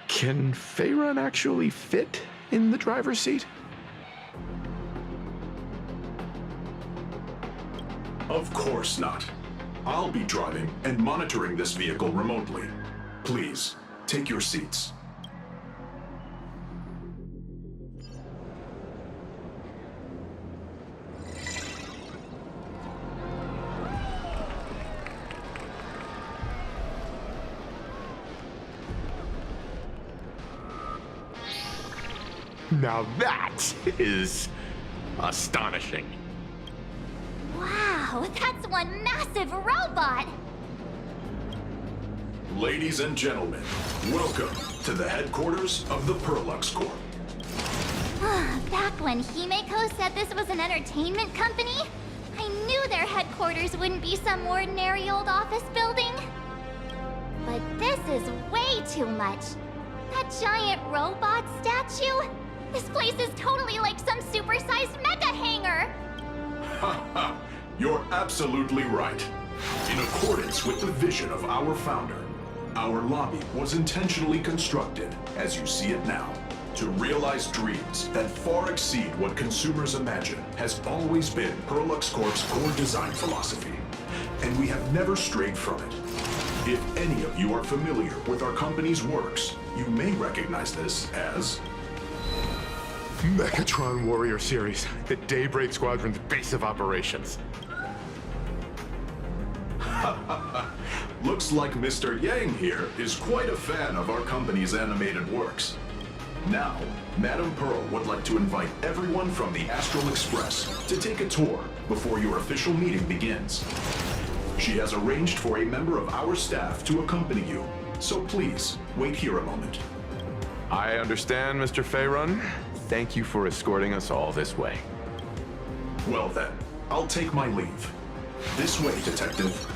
can Faerun actually fit in the driver's seat? Of course not. I'll be driving and monitoring this vehicle remotely. Please, take your seats. Now that is astonishing. Wow, that's one massive robot! Ladies and gentlemen, welcome to the headquarters of the Perlux Corp. Back when Himeko said this was an entertainment company, I knew their headquarters wouldn't be some ordinary old office building. But this is way too much. That giant robot statue? This place is totally like some supersized mega hangar! Ha ha! You're absolutely right. In accordance with the vision of our founder, our lobby was intentionally constructed, as you see it now, to realize dreams that far exceed what consumers imagine has always been Perlux Corp's core design philosophy, and we have never strayed from it. If any of you are familiar with our company's works, you may recognize this as Mechatron Warrior Series, the Daybreak Squadron's base of operations. Looks like Mr. Yang here is quite a fan of our company's animated works. Now, Madame Pearl would like to invite everyone from the Astral Express to take a tour before your official meeting begins. She has arranged for a member of our staff to accompany you, so please, wait here a moment. I understand, Mr. Faerun. Thank you for escorting us all this way. Well then, I'll take my leave. This way, Detective.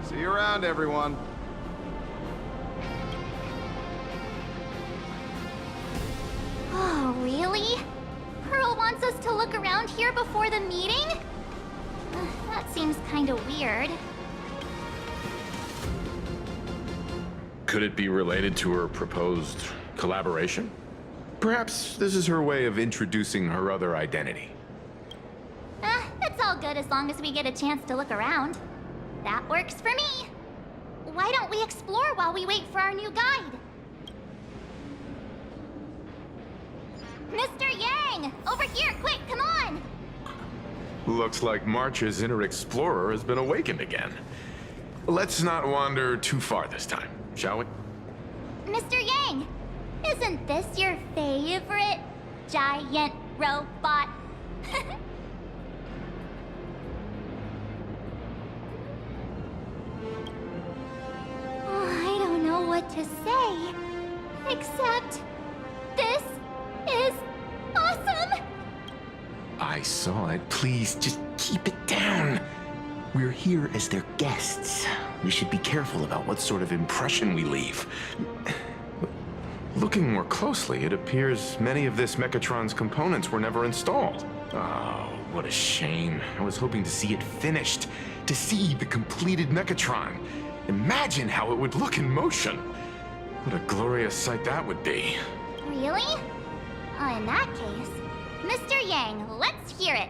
See you around, everyone. Oh, really? Pearl wants us to look around here before the meeting? That seems kinda weird. Could it be related to her proposed collaboration? Perhaps this is her way of introducing her other identity. It's all good as long as we get a chance to look around. That works for me. Why don't we explore while we wait for our new guide? Mr. Yang! Over here, quick, come on! Looks like March's inner explorer has been awakened again. Let's not wander too far this time, shall we? Mr. Yang, isn't this your favorite giant robot? I don't know what to say, except this is awesome! I saw it. Please, just keep it down. We're here as their guests. We should be careful about what sort of impression we leave. Looking more closely, it appears many of this Mechatron's components were never installed. Oh, what a shame. I was hoping to see it finished, to see the completed Mechatron. Imagine how it would look in motion. What a glorious sight that would be. Really? In that case, Mr. Yang, let's hear it.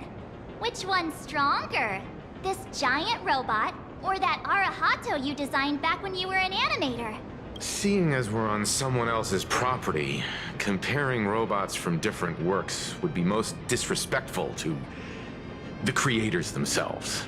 Which one's stronger? This giant robot, or that Arahato you designed back when you were an animator? Seeing as we're on someone else's property, comparing robots from different works would be most disrespectful to the creators themselves.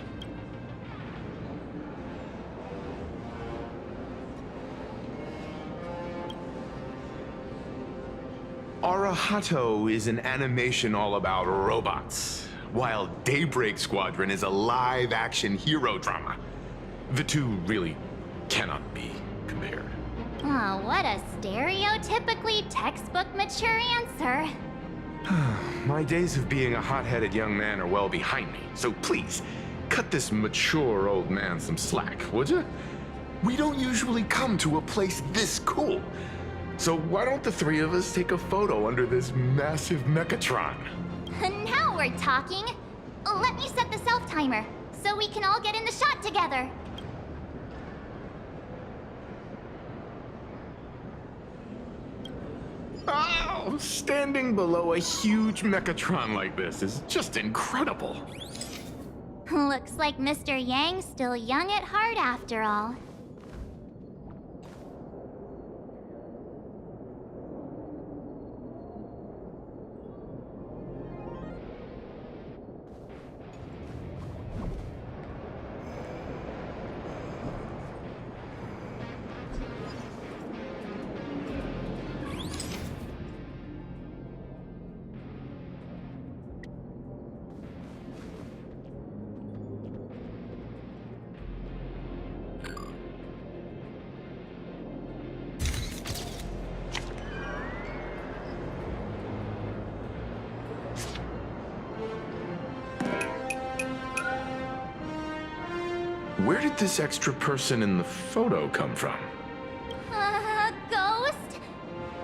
Arahato is an animation all about robots, while Daybreak Squadron is a live-action hero drama. The two really cannot be compared. Oh, what a stereotypically textbook mature answer. My days of being a hot-headed young man are well behind me, so please, cut this mature old man some slack, would you? We don't usually come to a place this cool. So why don't the three of us take a photo under this massive Mechatron? Now we're talking. Let me set the self-timer, so we can all get in the shot together. Oh, standing below a huge Mechatron like this is just incredible. Looks like Mr. Yang's still young at heart after all. Where did this extra person in the photo come from? Ghost?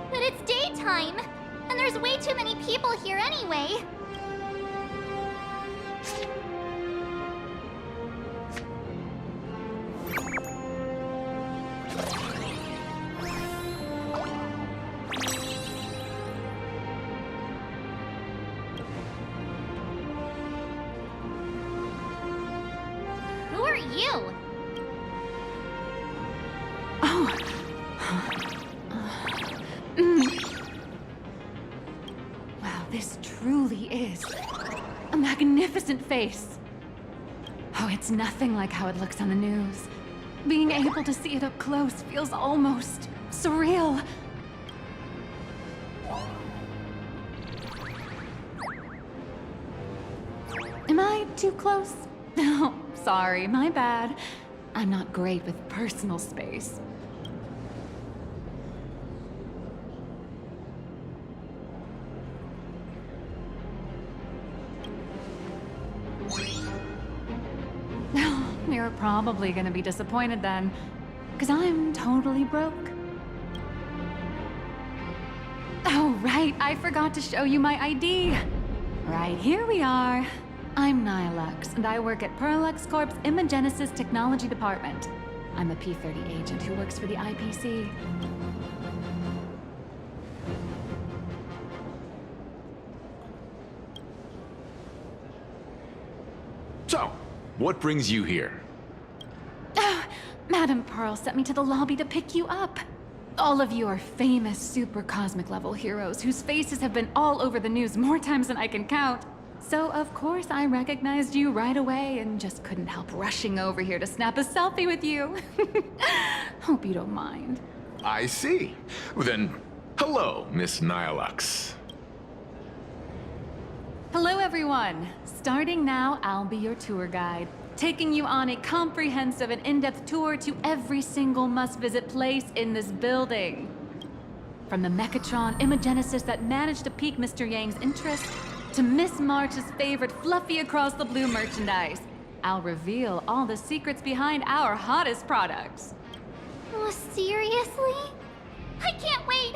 But it's daytime, and there's way too many people here anyway. Who are you? Wow, this truly is a magnificent face. Oh, it's nothing like how it looks on the news. Being able to see it up close feels almost surreal. Am I too close? Oh, sorry, my bad. I'm not great with personal space. You're probably gonna be disappointed then, because I'm totally broke. Oh, right, I forgot to show you my ID. Right, here we are. I'm Nihilux, and I work at Perlex Corp's Imagenesis Technology Department. I'm a P-30 agent who works for the IPC. So, what brings you here? Madam Pearl sent me to the lobby to pick you up. All of you are famous super cosmic level heroes whose faces have been all over the news more times than I can count. So of course I recognized you right away and just couldn't help rushing over here to snap a selfie with you. Hope you don't mind. I see. Then, hello, Miss Nihilux. Hello everyone. Starting now, I'll be your tour guide, taking you on a comprehensive and in-depth tour to every single must-visit place in this building. From the Mechatron Imagenesis that managed to pique Mr. Yang's interest, to Miss March's favorite fluffy across the blue merchandise, I'll reveal all the secrets behind our hottest products. Oh, seriously? I can't wait!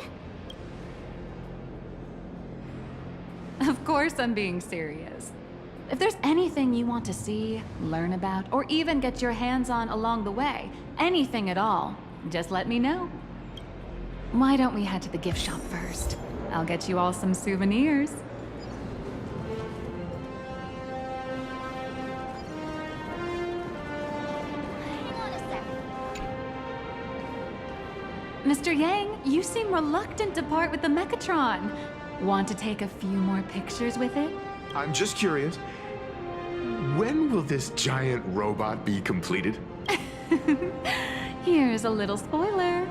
Of course I'm being serious. If there's anything you want to see, learn about, or even get your hands on along the way, anything at all, just let me know. Why don't we head to the gift shop first? I'll get you all some souvenirs. Mr. Yang, you seem reluctant to part with the Mechatron. Want to take a few more pictures with it? I'm just curious. When will this giant robot be completed? Here's a little spoiler.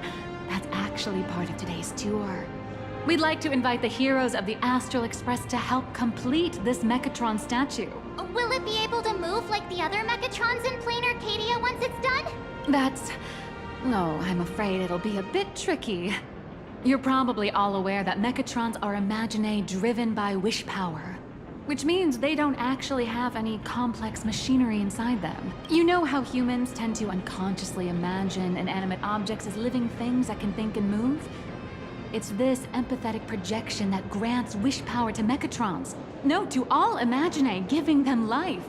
That's actually part of today's tour. We'd like to invite the heroes of the Astral Express to help complete this Mechatron statue. Will it be able to move like the other Mechatrons in Plain once it's done? That's... No, I'm afraid it'll be a bit tricky. You're probably all aware that Mechatrons are Imaginae driven by wish power, which means they don't actually have any complex machinery inside them. You know how humans tend to unconsciously imagine inanimate objects as living things that can think and move? It's this empathetic projection that grants wish power to Mechatrons. No, to all Imaginae, giving them life.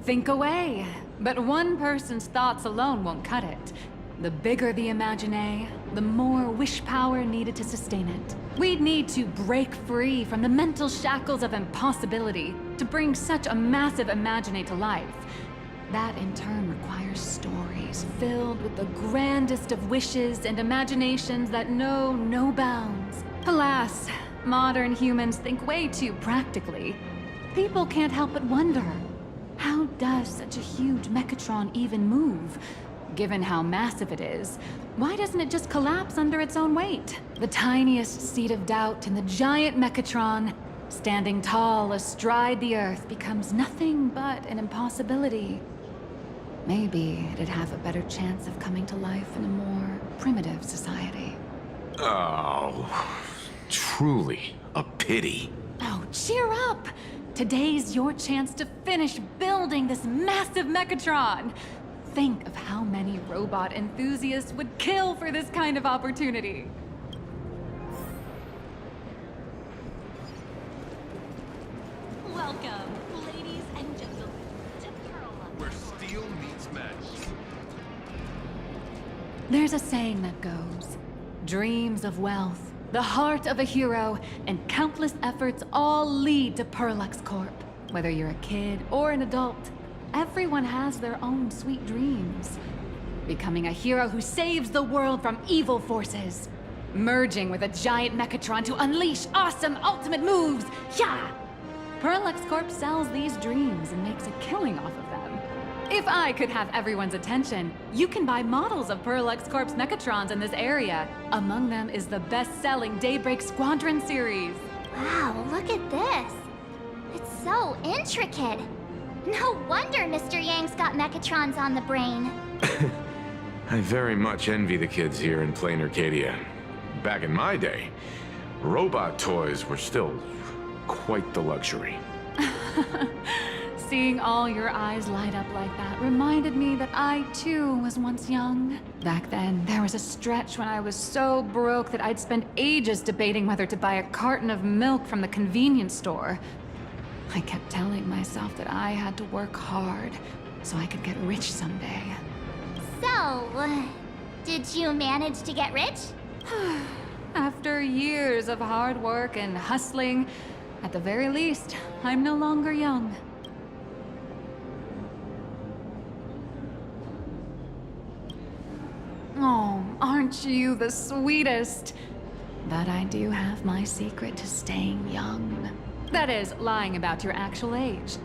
Think away. But one person's thoughts alone won't cut it. The bigger the Imaginae, the more wish power needed to sustain it. We'd need to break free from the mental shackles of impossibility to bring such a massive Imaginae to life. That in turn requires stories filled with the grandest of wishes and imaginations that know no bounds. Alas, modern humans think way too practically. People can't help but wonder, how does such a huge Mechatron even move? Given how massive it is, why doesn't it just collapse under its own weight? The tiniest seed of doubt in the giant Mechatron, standing tall astride the Earth, becomes nothing but an impossibility. Maybe it'd have a better chance of coming to life in a more primitive society. Oh, truly a pity. Oh, cheer up! Today's your chance to finish building this massive Mechatron! Think of how many robot enthusiasts would kill for this kind of opportunity. Welcome, ladies and gentlemen, to Pearl, where steel meets magic. There's a saying that goes, dreams of wealth, the heart of a hero, and countless efforts all lead to Perlux Corp. Whether you're a kid or an adult, everyone has their own sweet dreams. Becoming a hero who saves the world from evil forces. Merging with a giant Mechatron to unleash awesome ultimate moves. Yeah! Perlux Corp sells these dreams and makes a killing off of them. If I could have everyone's attention, you can buy models of Perlux Corp's Mechatrons in this area. Among them is the best-selling Daybreak Squadron series. Wow, look at this. It's so intricate. No wonder Mr. Yang's got Mechatrons on the brain. I very much envy the kids here in Plain Arcadia. Back in my day, robot toys were still quite the luxury. Seeing all your eyes light up like that reminded me that I, too, was once young. Back then, there was a stretch when I was so broke that I'd spend ages debating whether to buy a carton of milk from the convenience store. I kept telling myself that I had to work hard so I could get rich someday. So, did you manage to get rich? After years of hard work and hustling, at the very least, I'm no longer young. Oh, aren't you the sweetest? But I do have my secret to staying young. That is, lying about your actual age.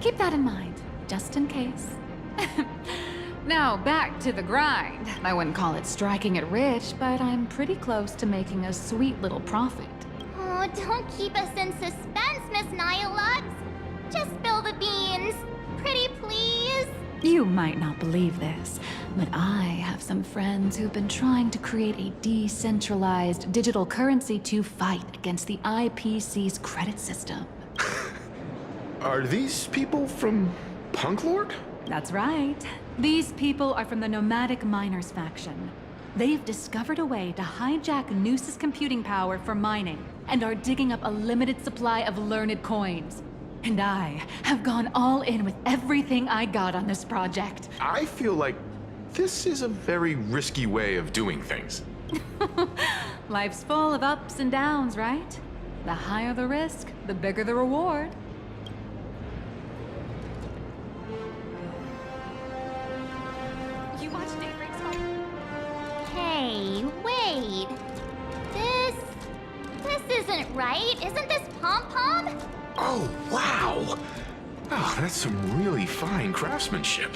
Keep that in mind, just in case. Now, back to the grind. I wouldn't call it striking it rich, but I'm pretty close to making a sweet little profit. Oh, don't keep us in suspense, Miss Nihilux. Just spill the beans. Pretty please. You might not believe this, but I have some friends who've been trying to create a decentralized digital currency to fight against the IPC's credit system. Are these people from Punk Lord? That's right. These people are from the Nomadic Miners faction. They've discovered a way to hijack Noose's computing power for mining, and are digging up a limited supply of learned coins. And I have gone all in with everything I got on this project. I feel like this is a very risky way of doing things. Life's full of ups and downs, right? The higher the risk, the bigger the reward. You watch Daybreak Squadron? Hey, wait. This isn't right. Isn't this Pom-Pom? Oh, wow! Oh, that's some really fine craftsmanship.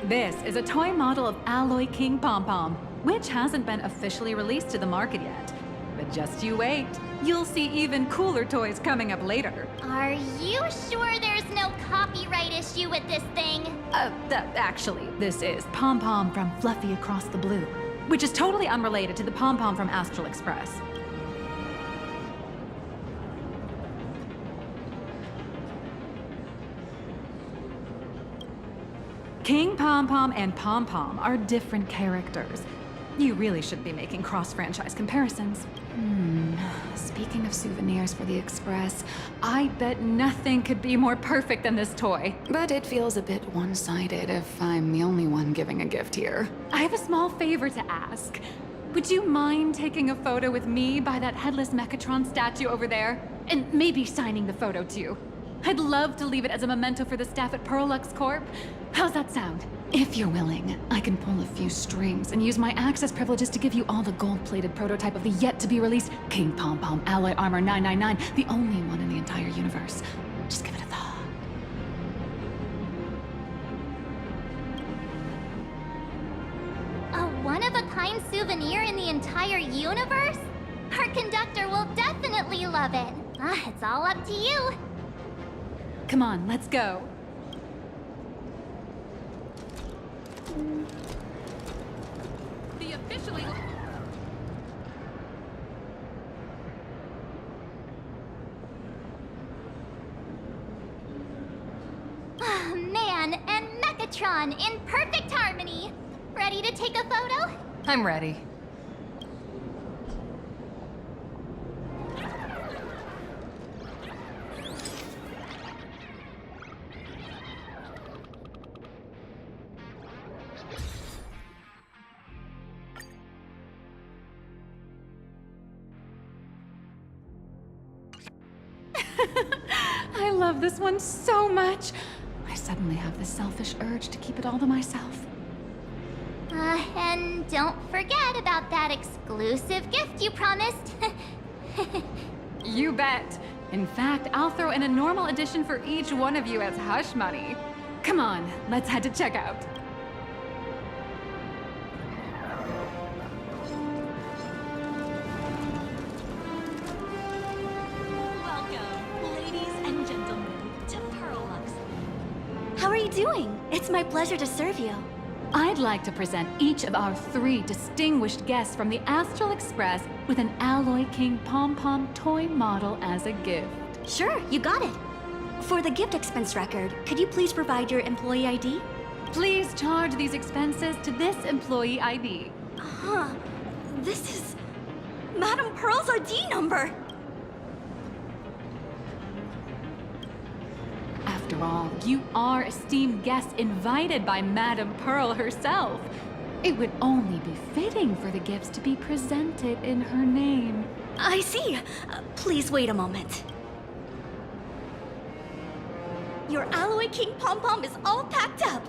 This is a toy model of Alloy King Pom-Pom, which hasn't been officially released to the market yet. But just you wait. You'll see even cooler toys coming up later. Are you sure there's no copyright issue with this thing? Actually, this is Pom Pom from Fluffy Across the Blue, which is totally unrelated to the Pom Pom from Astral Express. King Pom Pom and Pom Pom are different characters. You really should be making cross-franchise comparisons. Speaking of souvenirs for the Express, I bet nothing could be more perfect than this toy. But it feels a bit one-sided if I'm the only one giving a gift here. I have a small favor to ask. Would you mind taking a photo with me by that headless Mechatron statue over there? And maybe signing the photo too. I'd love to leave it as a memento for the staff at Perlux Corp. How's that sound? If you're willing, I can pull a few strings and use my access privileges to give you all the gold-plated prototype of the yet-to-be-released King Pom Pom Alloy Armor 999, the only one in the entire universe. Just give it a thought. A one-of-a-kind souvenir in the entire universe? Our conductor will definitely love it. It's all up to you. Come on, let's go. The officially... Man and Mechatron in perfect harmony. Ready to take a photo? I'm ready. I love this one so much. I suddenly have this selfish urge to keep it all to myself. And don't forget about that exclusive gift you promised. You bet. In fact, I'll throw in a normal edition for each one of you as hush money. Come on, let's head to checkout. Welcome, ladies and gentlemen, to Perlux. How are you doing? It's my pleasure to serve you. I'd like to present each of our 3 distinguished guests from the Astral Express with an Alloy King Pom Pom toy model as a gift. Sure, you got it. For the gift expense record, could you please provide your employee ID? Please charge these expenses to this employee ID. Huh. This is Madame Pearl's ID number. After all, you are esteemed guests invited by Madame Pearl herself. It would only be fitting for the gifts to be presented in her name. I see. Please wait a moment. Your Alloy King Pom Pom is all packed up.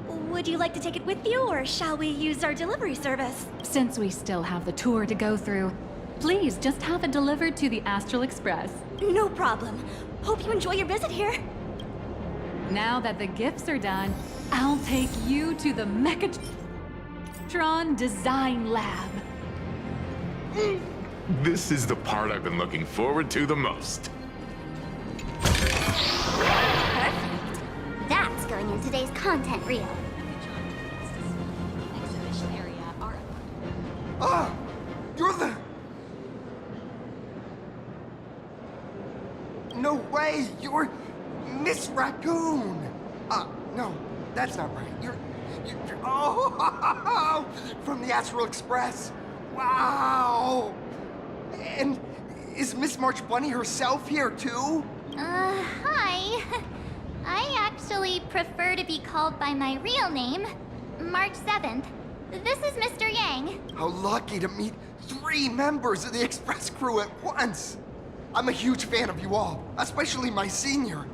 Would you like to take it with you, or shall we use our delivery service? Since we still have the tour to go through, please just have it delivered to the Astral Express. No problem. Hope you enjoy your visit here. Now that the gifts are done, I'll take you to the Mechatron Design Lab. This is the part I've been looking forward to the most. Perfect. That's going in today's content reel. Exhibition area are... Ah! You're the... No way! You're Miss Raccoon! No, that's not right. You're oh! From the Astral Express! Wow! And is Miss March Bunny herself here, too? Hi. I actually prefer to be called by my real name, March 7th. This is Mr. Yang. How lucky to meet 3 members of the Express crew at once! I'm a huge fan of you all, especially my senior.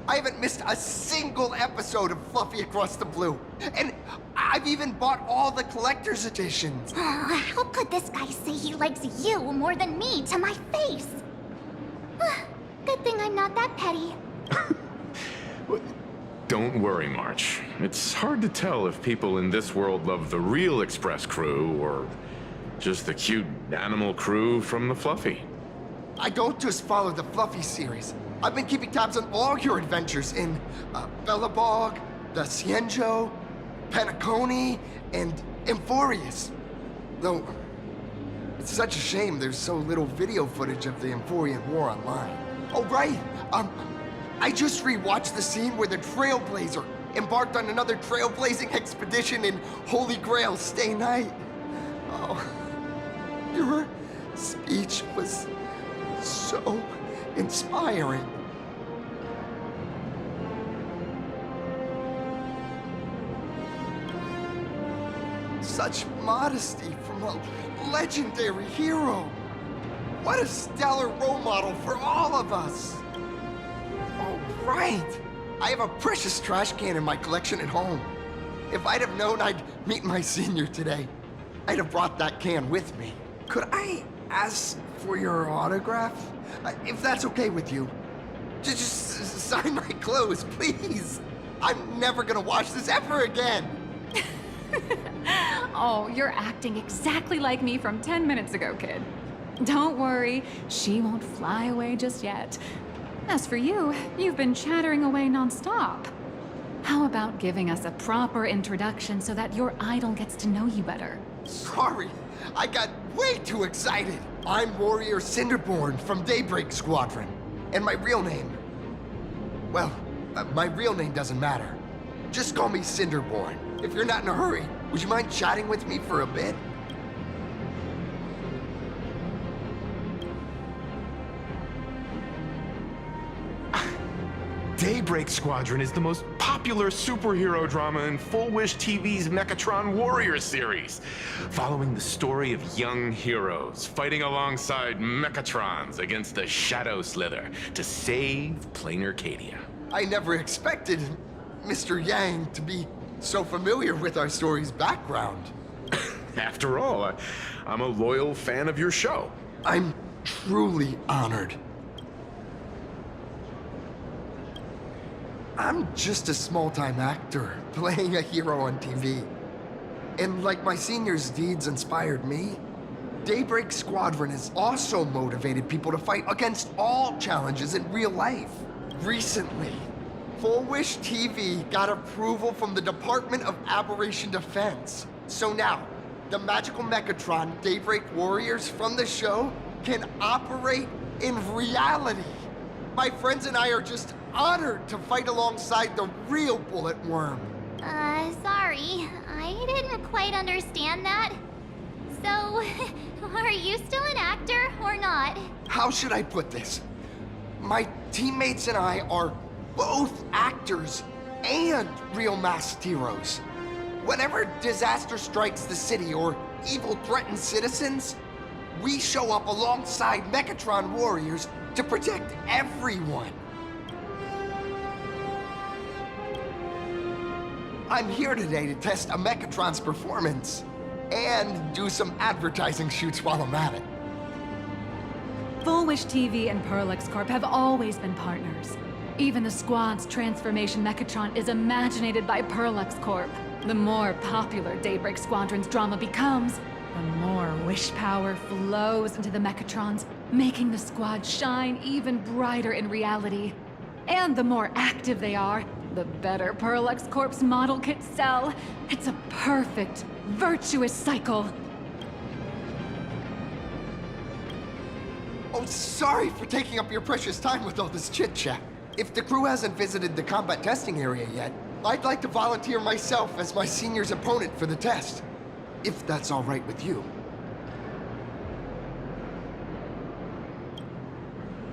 I haven't missed a single episode of Fluffy Across the Blue. And I've even bought all the collector's editions. Oh, how could this guy say he likes you more than me to my face? Good thing I'm not that petty. Don't worry, March. It's hard to tell if people in this world love the real Express crew or Just the cute animal crew from the Fluffy. I don't just follow the Fluffy series. I've been keeping tabs on all your adventures in Bellabog, the Cienjo, Penacony, and Emphorius. Though, it's such a shame there's so little video footage of the Emphorian War online. Oh, right! I just rewatched the scene where the Trailblazer embarked on another trailblazing expedition in Holy Grail Stay Night. Oh, your speech was so inspiring. Such modesty from a legendary hero. What a stellar role model for all of us. Oh, right. I have a precious trash can in my collection at home. If I'd have known I'd meet my senior today, I'd have brought that can with me. Could I ask for your autograph? If that's okay with you. Just sign my clothes, please. I'm never gonna wash this ever again. Oh, you're acting exactly like me from 10 minutes ago, kid. Don't worry, she won't fly away just yet. As for you, you've been chattering away nonstop. How about giving us a proper introduction so that your idol gets to know you better? Sorry, I got way too excited. I'm Warrior Cinderborn from Daybreak Squadron. And my real name... well, my real name doesn't matter. Just call me Cinderborn. If you're not in a hurry, would you mind chatting with me for a bit? Daybreak Squadron is the most popular superhero drama in Full Wish TV's Mechatron Warrior series, following the story of young heroes fighting alongside Mechatrons against the Shadow Slither to save Plain Arcadia. I never expected Mr. Yang to be so familiar with our story's background. After all, I'm a loyal fan of your show. I'm truly honored. I'm just a small-time actor playing a hero on TV. And like my senior's deeds inspired me, Daybreak Squadron has also motivated people to fight against all challenges in real life. Recently, Full Wish TV got approval from the Department of Aberration Defense. So now, the magical Mechatron Daybreak Warriors from the show can operate in reality. My friends and I are just honored to fight alongside the real Bullet Worm. Sorry. I didn't quite understand that. So, are you still an actor or not? How should I put this? My teammates and I are both actors and real masked heroes. Whenever disaster strikes the city or evil threatens citizens, we show up alongside Mechatron warriors to protect everyone. I'm here today to test a Mechatron's performance and do some advertising shoots while I'm at it. Full Wish TV and Parallax Corp have always been partners. Even the squad's transformation Mechatron is imaginated by Parallax Corp. The more popular Daybreak Squadron's drama becomes, the more wish power flows into the Mechatrons, making the squad shine even brighter in reality. And the more active they are, the better Parallax Corp's model kits sell. It's a perfect, virtuous cycle. Oh, sorry for taking up your precious time with all this chit-chat. If the crew hasn't visited the combat testing area yet, I'd like to volunteer myself as my senior's opponent for the test. If that's all right with you.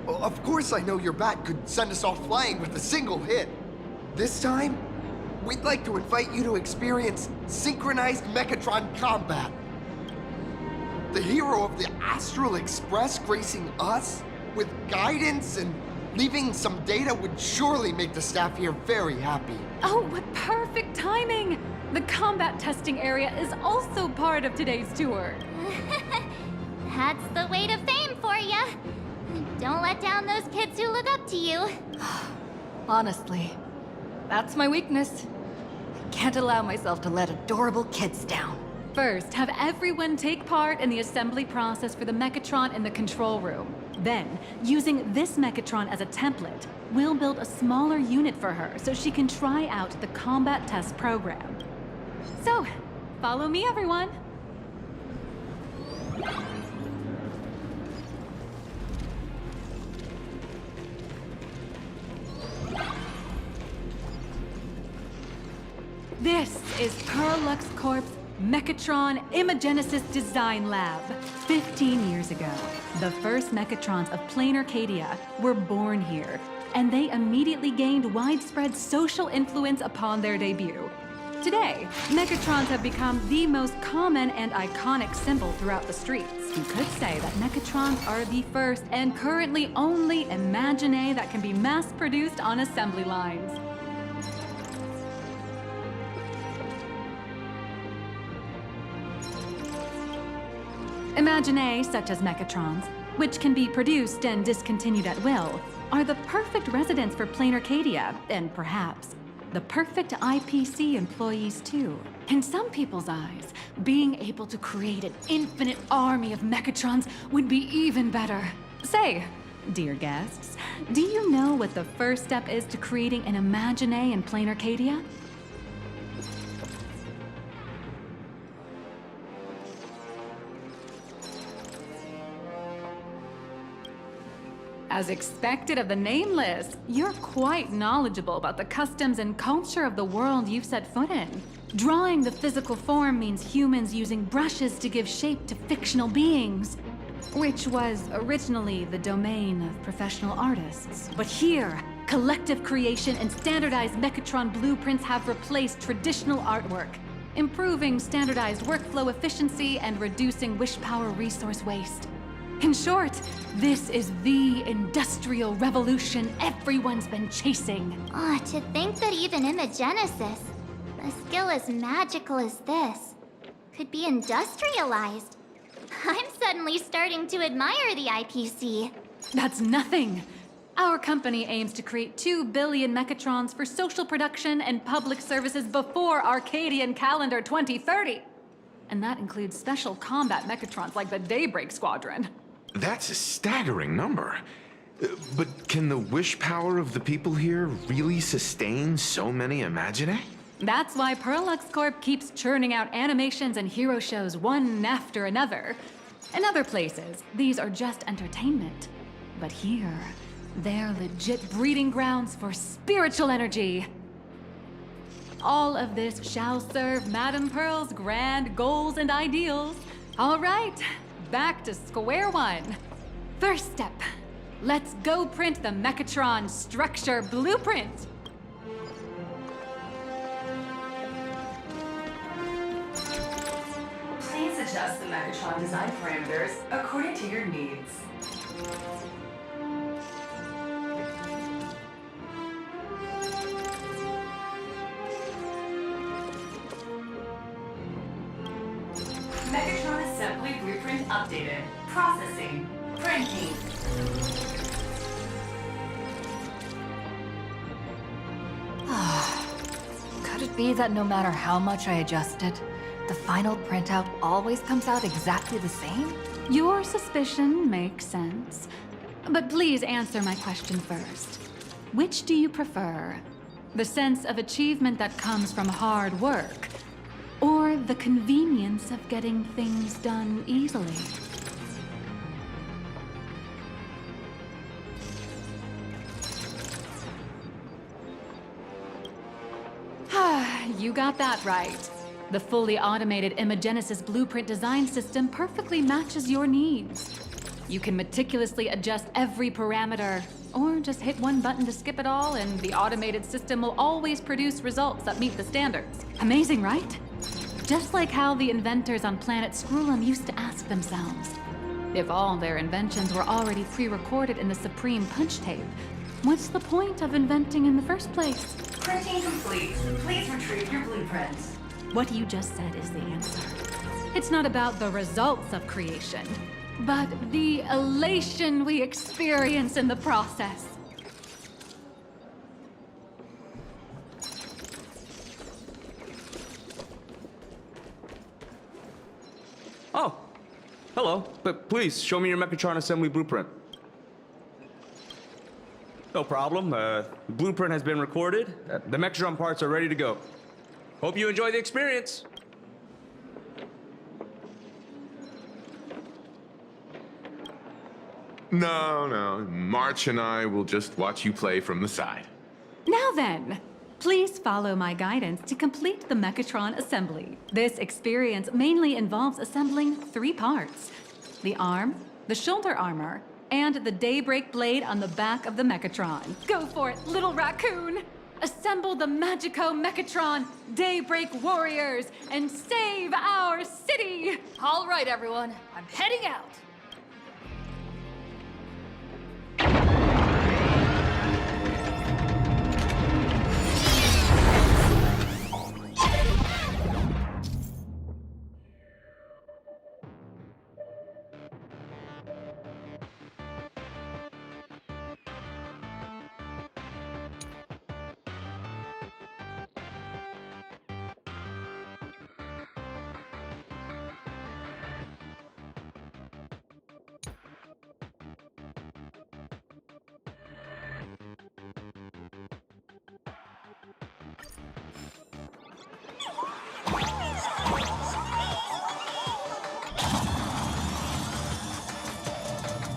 Well, of course I know your bat could send us all flying with a single hit. This time, we'd like to invite you to experience synchronized Mechatron combat. The hero of the Astral Express gracing us with guidance and leaving some data would surely make the staff here very happy. Oh, what perfect timing! The combat testing area is also part of today's tour. That's the way to fame for ya. Don't let down those kids who look up to you. Honestly, that's my weakness. I can't allow myself to let adorable kids down. First, have everyone take part in the assembly process for the Mechatron in the control room. Then, using this Mechatron as a template, we'll build a smaller unit for her so she can try out the combat test program. So, follow me, everyone. This is Perlux Corp's Mechatron Imagenesis Design Lab. 15 years ago, the first Mechatrons of Plain Arcadia were born here, and they immediately gained widespread social influence upon their debut. Today, Mechatrons have become the most common and iconic symbol throughout the streets. You could say that Mechatrons are the first and currently only Imagine that can be mass-produced on assembly lines. Imagine such as Mechatrons, which can be produced and discontinued at will, are the perfect residents for Plain Arcadia, and perhaps the perfect IPC employees too. In some people's eyes, being able to create an infinite army of Mechatrons would be even better. Say, dear guests, do you know what the first step is to creating an Imagine in Plain Arcadia? As expected of the Nameless, you're quite knowledgeable about the customs and culture of the world you've set foot in. Drawing the physical form means humans using brushes to give shape to fictional beings, which was originally the domain of professional artists. But here, collective creation and standardized Mechatron blueprints have replaced traditional artwork, improving standardized workflow efficiency and reducing wish power resource waste. In short, this is the industrial revolution everyone's been chasing. To think that even Imagenesis, a skill as magical as this, could be industrialized. I'm suddenly starting to admire the IPC. That's nothing. Our company aims to create 2 billion Mechatrons for social production and public services before Arcadian calendar 2030. And that includes special combat Mechatrons like the Daybreak Squadron. That's a staggering number. But can the wish power of the people here really sustain so many Imagine? That's why Perlux Corp keeps churning out animations and hero shows one after another. In other places, these are just entertainment. But here, they're legit breeding grounds for spiritual energy. All of this shall serve Madame Pearl's grand goals and ideals. All right, back to square one. First step, let's go print the Mechatron structure blueprint. Please adjust the Mechatron design parameters according to your needs. Mechatron assembly blueprint updated. Processing. Printing. Could it be that no matter how much I adjust it, the final printout always comes out exactly the same? Your suspicion makes sense. But please answer my question first. Which do you prefer? The sense of achievement that comes from hard work, or the convenience of getting things done easily? You got that right. The fully automated Imagenesis blueprint design system perfectly matches your needs. You can meticulously adjust every parameter, or just hit one button to skip it all, and the automated system will always produce results that meet the standards. Amazing, right? Just like how the inventors on planet Scroolum used to ask themselves, if all their inventions were already pre-recorded in the Supreme Punch Tape, what's the point of inventing in the first place? Printing complete. Please retrieve your blueprint. What you just said is the answer. It's not about the results of creation, but the elation we experience in the process. hello. But please, show me your Mechatron assembly blueprint. No problem. The blueprint has been recorded. The Mechatron parts are ready to go. Hope you enjoy the experience. No. March and I will just watch you play from the side. Now then, please follow my guidance to complete the Mechatron assembly. This experience mainly involves assembling 3 parts: the arm, the shoulder armor, and the Daybreak blade on the back of the Mechatron. Go for it, little raccoon! Assemble the Magico Mechatron Daybreak warriors and save our city! All right, everyone, I'm heading out.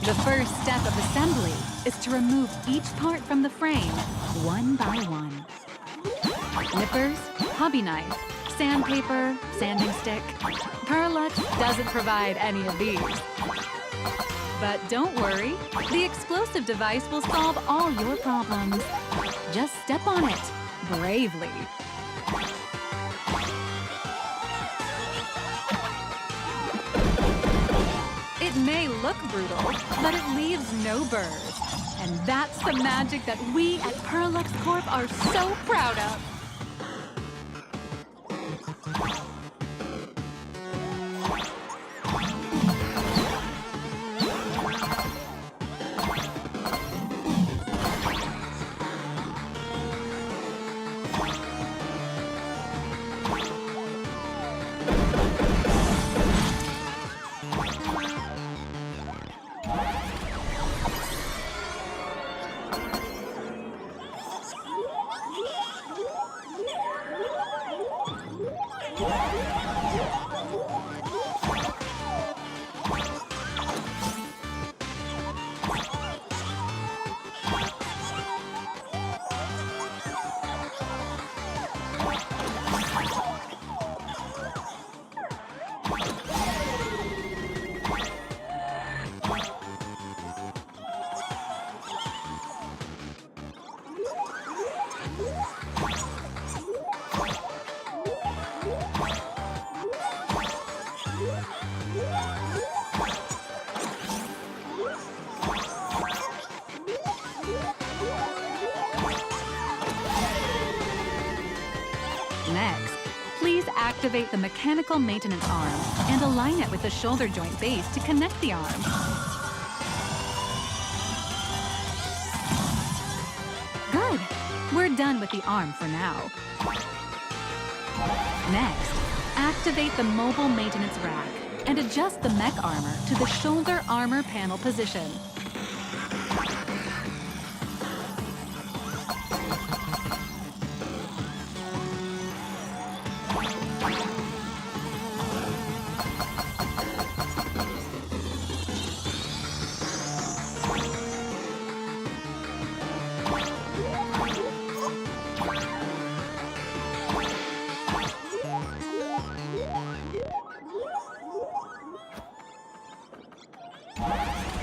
The first step of assembly is to remove each part from the frame, one by one. Nippers, hobby knife, sandpaper, sanding stick. Perlux doesn't provide any of these. But don't worry, the explosive device will solve all your problems. Just step on it, bravely. It may look brutal, but it leaves no burrs. And that's the magic that we at Perlux Corp are so proud of. Next, please activate the mechanical maintenance arm and align it with the shoulder joint base to connect the arm. Good. We're done with the arm for now. Next, activate the mobile maintenance rack and adjust the mech armor to the shoulder armor panel position.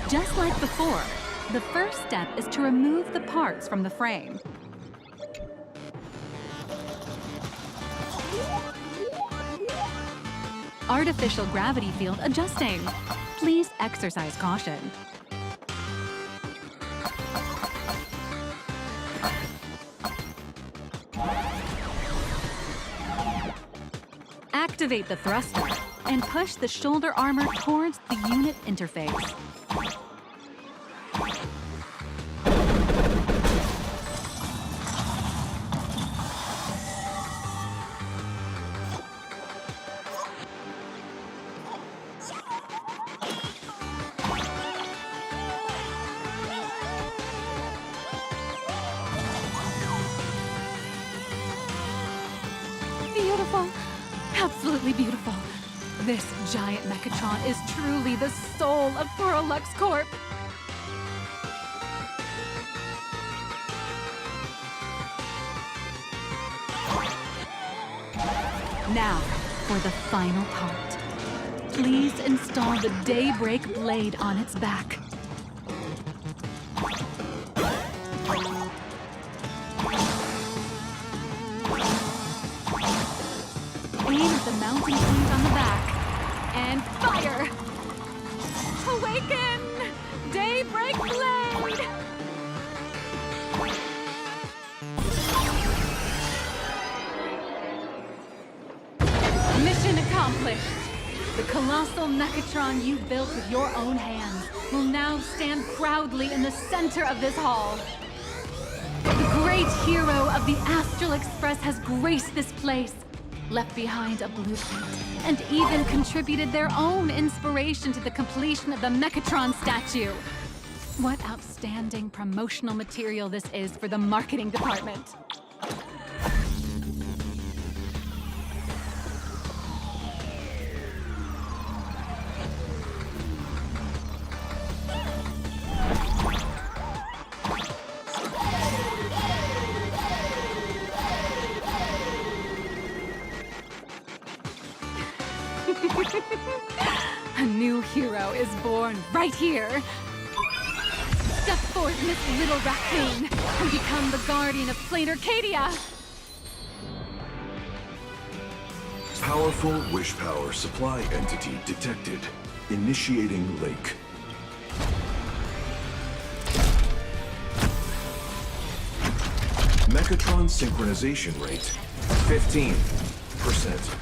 Just like before, the first step is to remove the parts from the frame. Artificial gravity field adjusting. Please exercise caution. Activate the thruster and push the shoulder armor towards the unit interface. absolutely beautiful. This giant Mechatron is truly the soul of Prolux Corp. Now, for the final part. Please install the Daybreak blade on its back. Aim at the mounting point on the back, and fire! Awaken! Daybreak blade! Mission accomplished! The colossal Mechatron you built with your own hands will now stand proudly in the center of this hall. The great hero of the Astral Express has graced this place, left behind a blueprint, and even contributed their own inspiration to the completion of the Mechatron statue. What outstanding promotional material this is for the marketing department. A new hero is born right here. Step forth, Miss Little Raccoon, and become the guardian of Plain Arcadia. Powerful wish power supply entity detected. Initiating lake. Mechatron synchronization rate, 15%.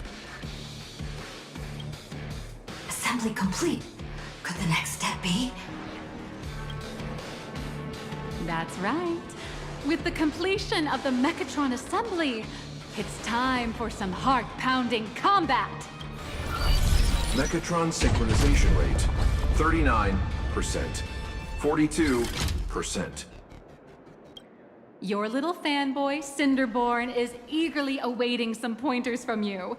Assembly complete. Could the next step be? That's right. With the completion of the Mechatron assembly, it's time for some heart-pounding combat. Mechatron synchronization rate, 39%. 42%. Your little fanboy, Cinderborn, is eagerly awaiting some pointers from you.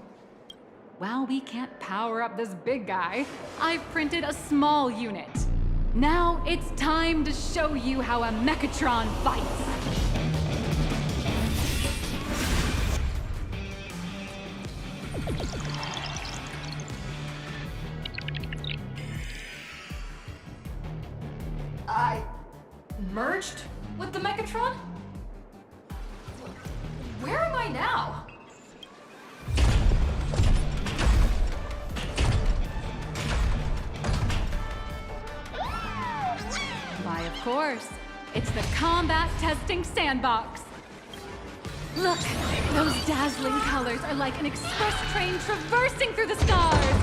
While we can't power up this big guy, I've printed a small unit. Now it's time to show you how a Mechatron fights. I merged with the Mechatron? Where am I now? Why, of course. It's the combat testing sandbox. Look, those dazzling colors are like an express train traversing through the stars.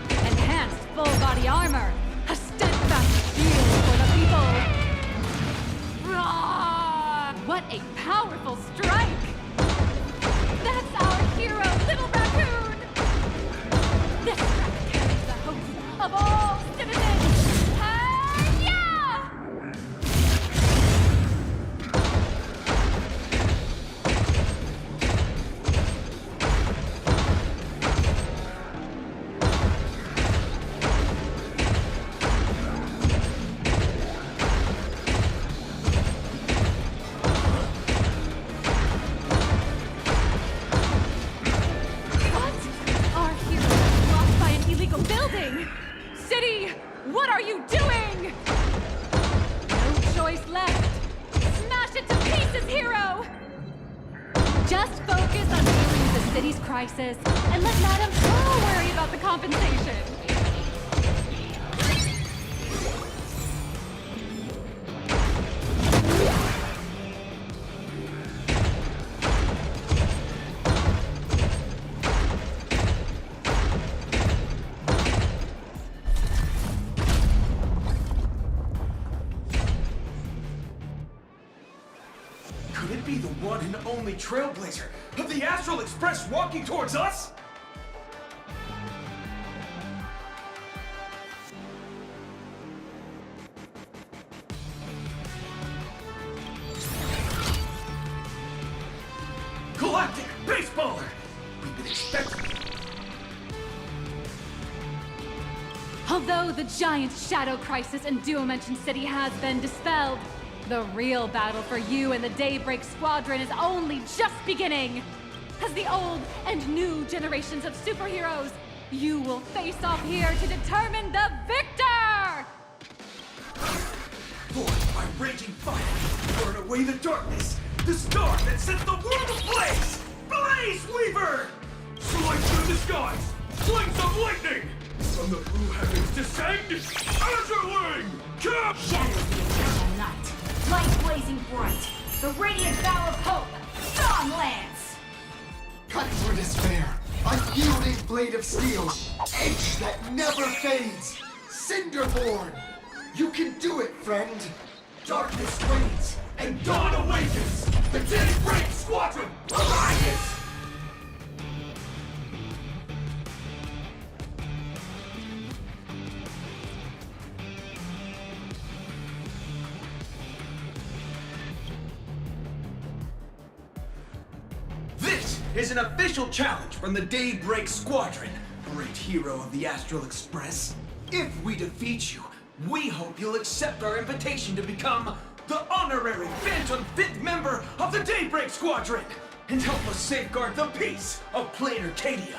Enhanced full body armor, a steadfast shield for the people. Roar! What a powerful strike! That's our hero, Little Raccoon! This track carries the hopes of all citizens! Crisis, and let Madame Pearl worry about the compensation. Could it be the one and only trailblazer of the Astral Express walking towards us? Galactic Baseballer! We've been expecting Although the giant shadow crisis in Dimension City has been dispelled, the real battle for you and the Daybreak Squadron is only just beginning. As the old and new generations of superheroes, you will face off here to determine the victor! Forged by raging fire, burn away the darkness, the star that sets the world ablaze! Blaze Weaver! Soaring through the skies, flames of lightning! From the blue heavens descend, Azurling! Cap! Shadow the eternal night, light blazing bright, the radiant bow of hope, Dawn Lance! Cutting through despair, unyielding blade of steel, edge that never fades, Cinderborn! You can do it, friend! Darkness reigns, and dawn awakens! The Daybreak Squadron arises! This is an official challenge from the Daybreak Squadron, great hero of the Astral Express. If we defeat you, we hope you'll accept our invitation to become the honorary Phantom 5th member of the Daybreak Squadron and help us safeguard the peace of Planet Arcadia.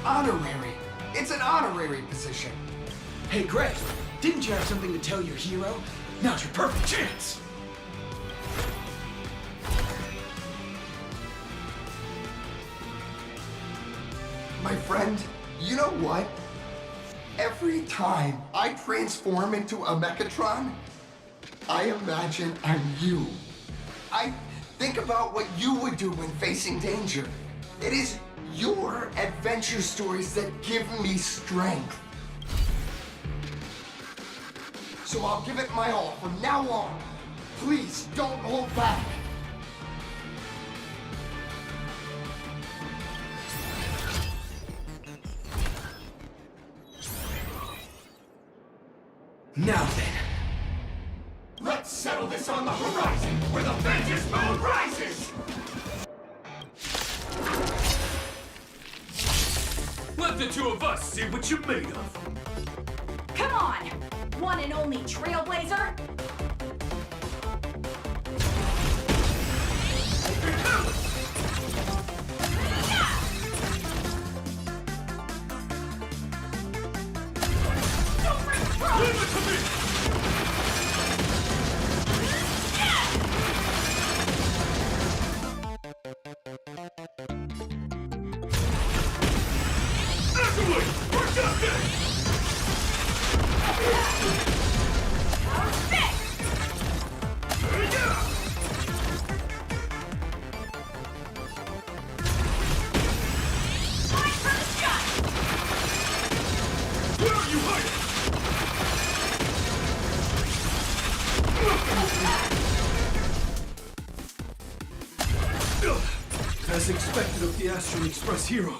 Honorary. It's an honorary position. Hey, Greg, didn't you have something to tell your hero? Now's your perfect chance! My friend, you know what? Every time I transform into a Mechatron, I imagine I'm you. I think about what you would do when facing danger. It is your adventure stories that give me strength. So I'll give it my all from now on. Please don't hold back. Now then, let's settle this on the horizon where the Vengeance Moon rises! Let the two of us see what you're made of. Come on! One and only Trailblazer! Leave it to me! Absolutely! For justice! Where are you hiding? As expected of the Astral Express hero,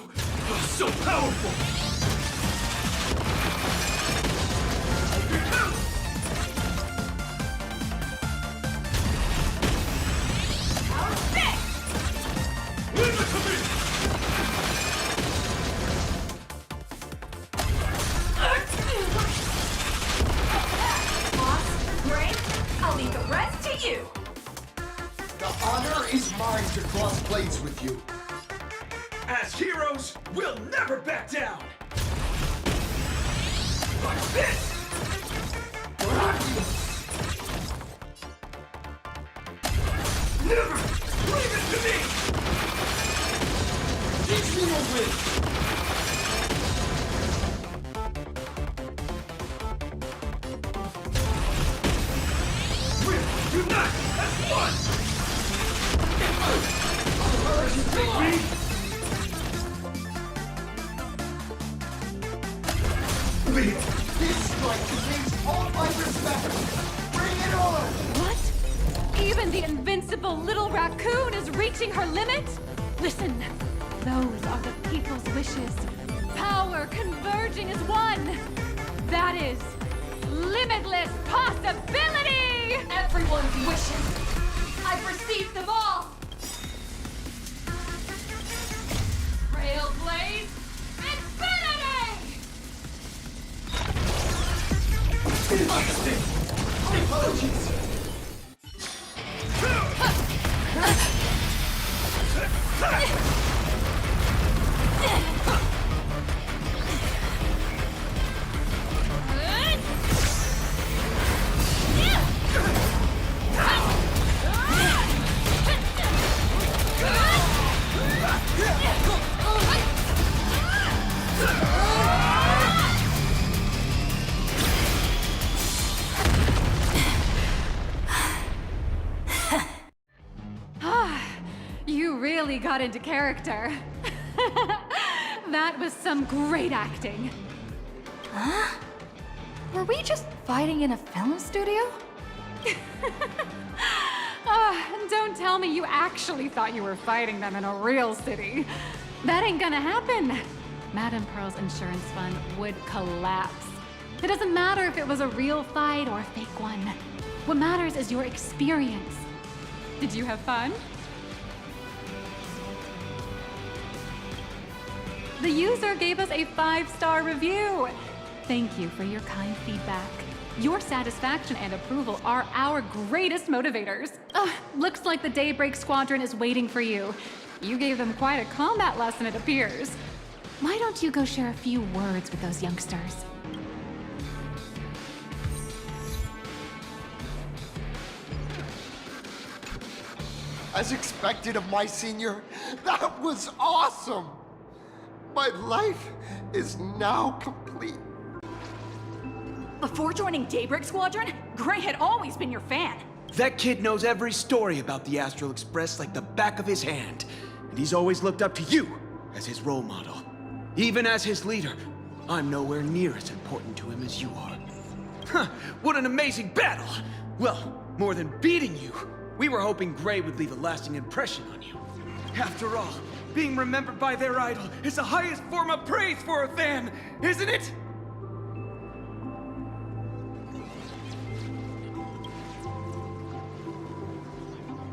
so powerful! Leave it to me! Boss, Greg, I'll leave the rest to you! The honor is mine to cross blades with you. As heroes, we'll never back down! Like this! Never! Leave it to me! Teach me your will! We'll unite as one! This strike contains all my respect. Bring it on! What? Even the invincible little raccoon is reaching her limit? Listen, those are the people's wishes. Power converging as one. That is limitless possibility! Everyone's wishes. I've received them all! Trailblaze Infinity! Interesting. My apologies. You really got into character. That was some great acting. Huh? Were we just fighting in a film studio? Don't tell me you actually thought you were fighting them in a real city. That ain't gonna happen. Madame Pearl's insurance fund would collapse. It doesn't matter if it was a real fight or a fake one. What matters is your experience. Did you have fun? The user gave us a 5-star review. Thank you for your kind feedback. Your satisfaction and approval are our greatest motivators. Looks like the Daybreak Squadron is waiting for you. You gave them quite a combat lesson, it appears. Why don't you go share a few words with those youngsters? As expected of my senior, that was awesome! My life is now complete. Before joining Daybreak Squadron, Gray had always been your fan. That kid knows every story about the Astral Express like the back of his hand. And he's always looked up to you as his role model. Even as his leader, I'm nowhere near as important to him as you are. Huh, what an amazing battle! Well, more than beating you, we were hoping Gray would leave a lasting impression on you. After all, being remembered by their idol is the highest form of praise for a fan, isn't it?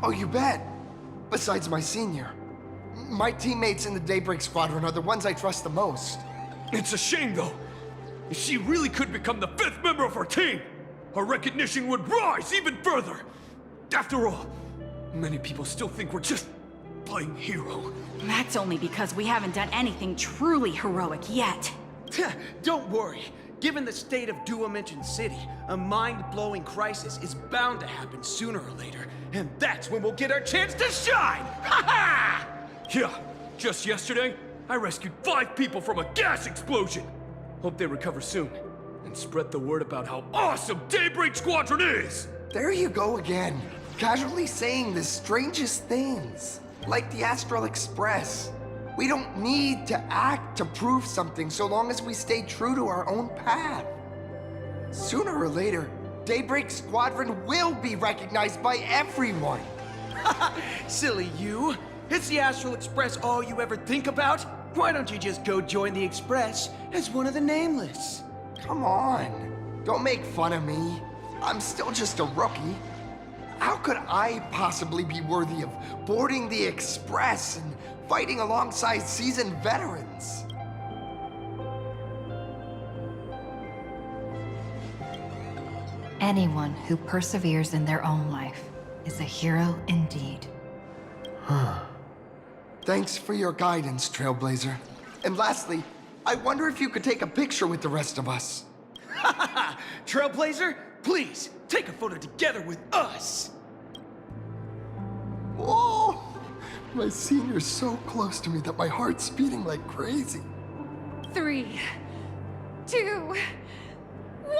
Oh, you bet. Besides my senior. My teammates in the Daybreak Squadron are the ones I trust the most. It's a shame, though. If she really could become the 5th member of our team, our recognition would rise even further. After all, many people still think we're just playing hero. That's only because we haven't done anything truly heroic yet. Don't worry. Given the state of Duo-Mention City, a mind-blowing crisis is bound to happen sooner or later, and that's when we'll get our chance to shine! Ha ha! Yeah, just yesterday, I rescued 5 people from a gas explosion. Hope they recover soon, and spread the word about how awesome Daybreak Squadron is! There you go again, casually saying the strangest things. Like the Astral Express. We don't need to act to prove something so long as we stay true to our own path. Sooner or later, Daybreak Squadron will be recognized by everyone. Silly you. Is the Astral Express all you ever think about? Why don't you just go join the Express as one of the Nameless? Come on. Don't make fun of me. I'm still just a rookie. How could I possibly be worthy of boarding the Express and fighting alongside seasoned veterans? Anyone who perseveres in their own life is a hero indeed. Thanks for your guidance, Trailblazer. And lastly, I wonder if you could take a picture with the rest of us. Trailblazer, please, take a photo together with us! Whoa! My senior's so close to me that my heart's beating like crazy. 3, 2, 1...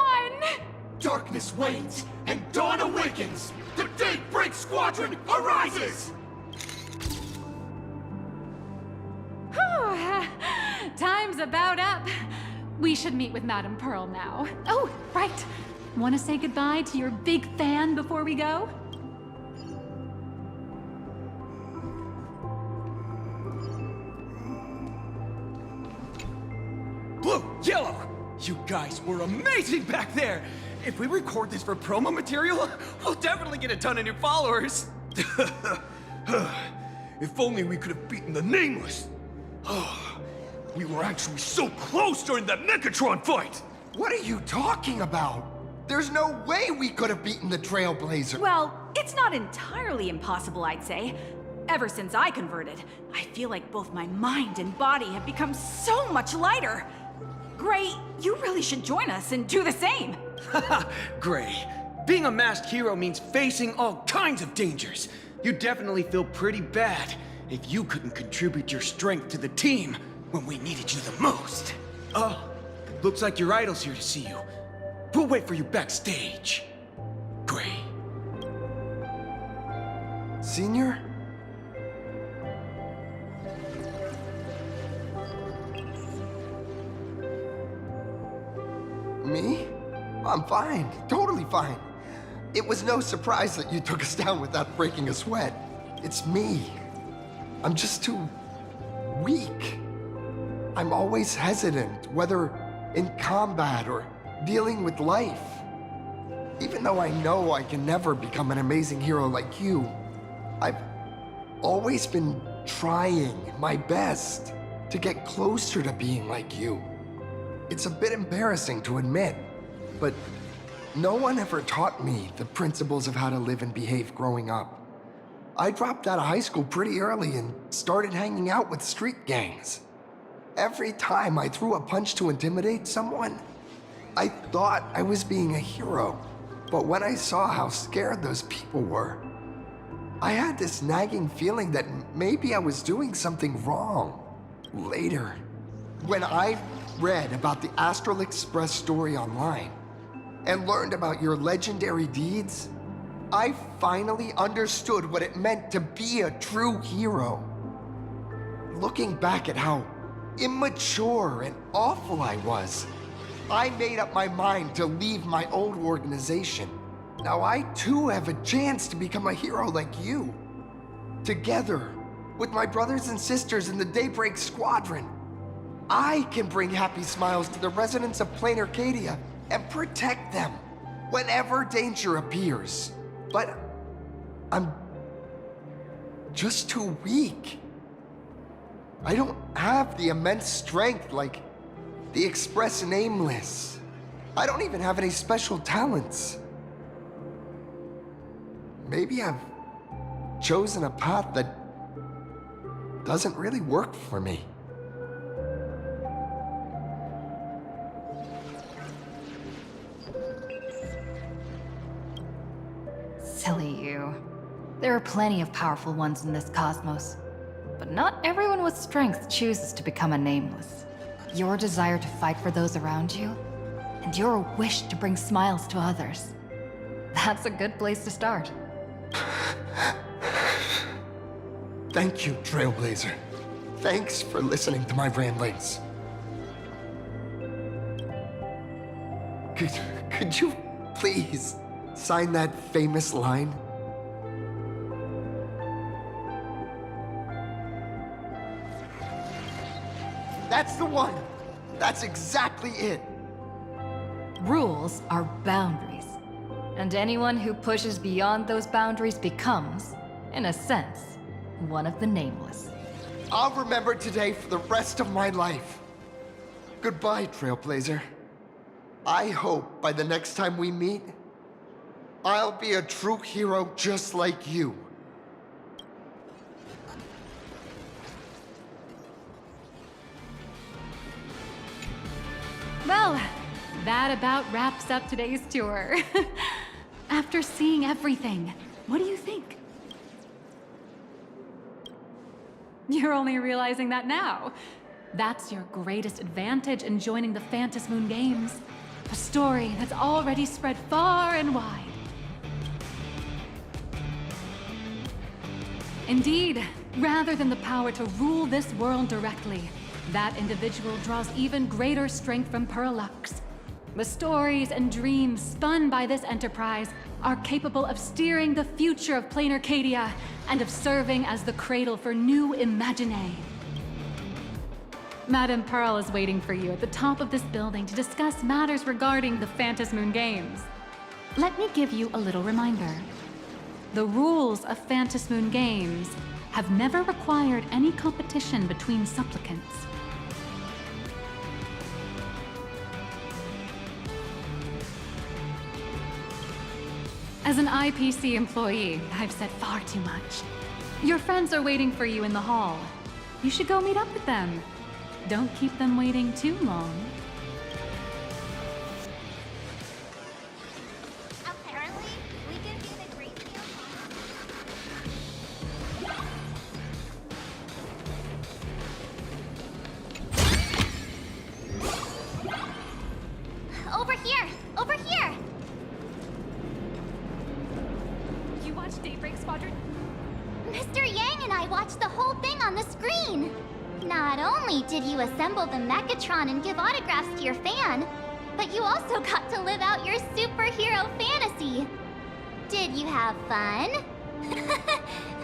Darkness wanes, and dawn awakens! The Daybreak Squadron arises! Time's about up. We should meet with Madame Pearl now. Oh, right. Want to say goodbye to your big fan before we go? Blue, yellow! You guys were amazing back there! If we record this for promo material, we'll definitely get a ton of new followers. If only we could have beaten the Nameless! We were actually so close during that Megatron fight! What are you talking about? There's no way we could have beaten the Trailblazer. Well, it's not entirely impossible, I'd say. Ever since I converted, I feel like both my mind and body have become so much lighter. Gray, you really should join us and do the same. Haha, Gray. Being a masked hero means facing all kinds of dangers. You definitely feel pretty bad if you couldn't contribute your strength to the team when we needed you the most. Looks like your idol's here to see you. We'll wait for you backstage. Gray. Senior? Me? I'm fine. Totally fine. It was no surprise that you took us down without breaking a sweat. It's me. I'm just too weak. I'm always hesitant, whether in combat or dealing with life. Even though I know I can never become an amazing hero like you, I've always been trying my best to get closer to being like you. It's a bit embarrassing to admit, but no one ever taught me the principles of how to live and behave growing up. I dropped out of high school pretty early and started hanging out with street gangs. Every time I threw a punch to intimidate someone, I thought I was being a hero. But when I saw how scared those people were, I had this nagging feeling that maybe I was doing something wrong. Later, when I read about the Astral Express story online and learned about your legendary deeds, I finally understood what it meant to be a true hero. Looking back at how immature and awful I was, I made up my mind to leave my old organization. Now I too have a chance to become a hero like you. Together with my brothers and sisters in the Daybreak Squadron, I can bring happy smiles to the residents of Plain Arcadia and protect them whenever danger appears. But I'm just too weak. I don't have the immense strength like the Express Nameless. I don't even have any special talents. Maybe I've chosen a path that doesn't really work for me. Silly you. There are plenty of powerful ones in this cosmos. But not everyone with strength chooses to become a Nameless. Your desire to fight for those around you, and your wish to bring smiles to others. That's a good place to start. Thank you, Trailblazer. Thanks for listening to my ramblings. Could you please sign that famous line? That's the one! That's exactly it! Rules are boundaries. And anyone who pushes beyond those boundaries becomes, in a sense, one of the Nameless. I'll remember today for the rest of my life. Goodbye, Trailblazer. I hope by the next time we meet, I'll be a true hero just like you. Well, that about wraps up today's tour. After seeing everything, what do you think? You're only realizing that now. That's your greatest advantage in joining the Phantasmoon Games. A story that's already spread far and wide. Indeed, rather than the power to rule this world directly, that individual draws even greater strength from Parallax. The stories and dreams spun by this enterprise are capable of steering the future of Plain Arcadia and of serving as the cradle for new imaginae. Madame Pearl is waiting for you at the top of this building to discuss matters regarding the Phantasmoon Games. Let me give you a little reminder. The rules of Phantom Moon Games have never required any competition between supplicants. As an IPC employee, I've said far too much. Your friends are waiting for you in the hall. You should go meet up with them. Don't keep them waiting too long. Apparently, we can do the great deal. Over here! Over here! You watched Daybreak Squadron? Mr. Yang and I watched the whole thing on the screen. Not only did you assemble the Mechatron and give autographs to your fan, but you also got to live out your superhero fantasy. Did you have fun?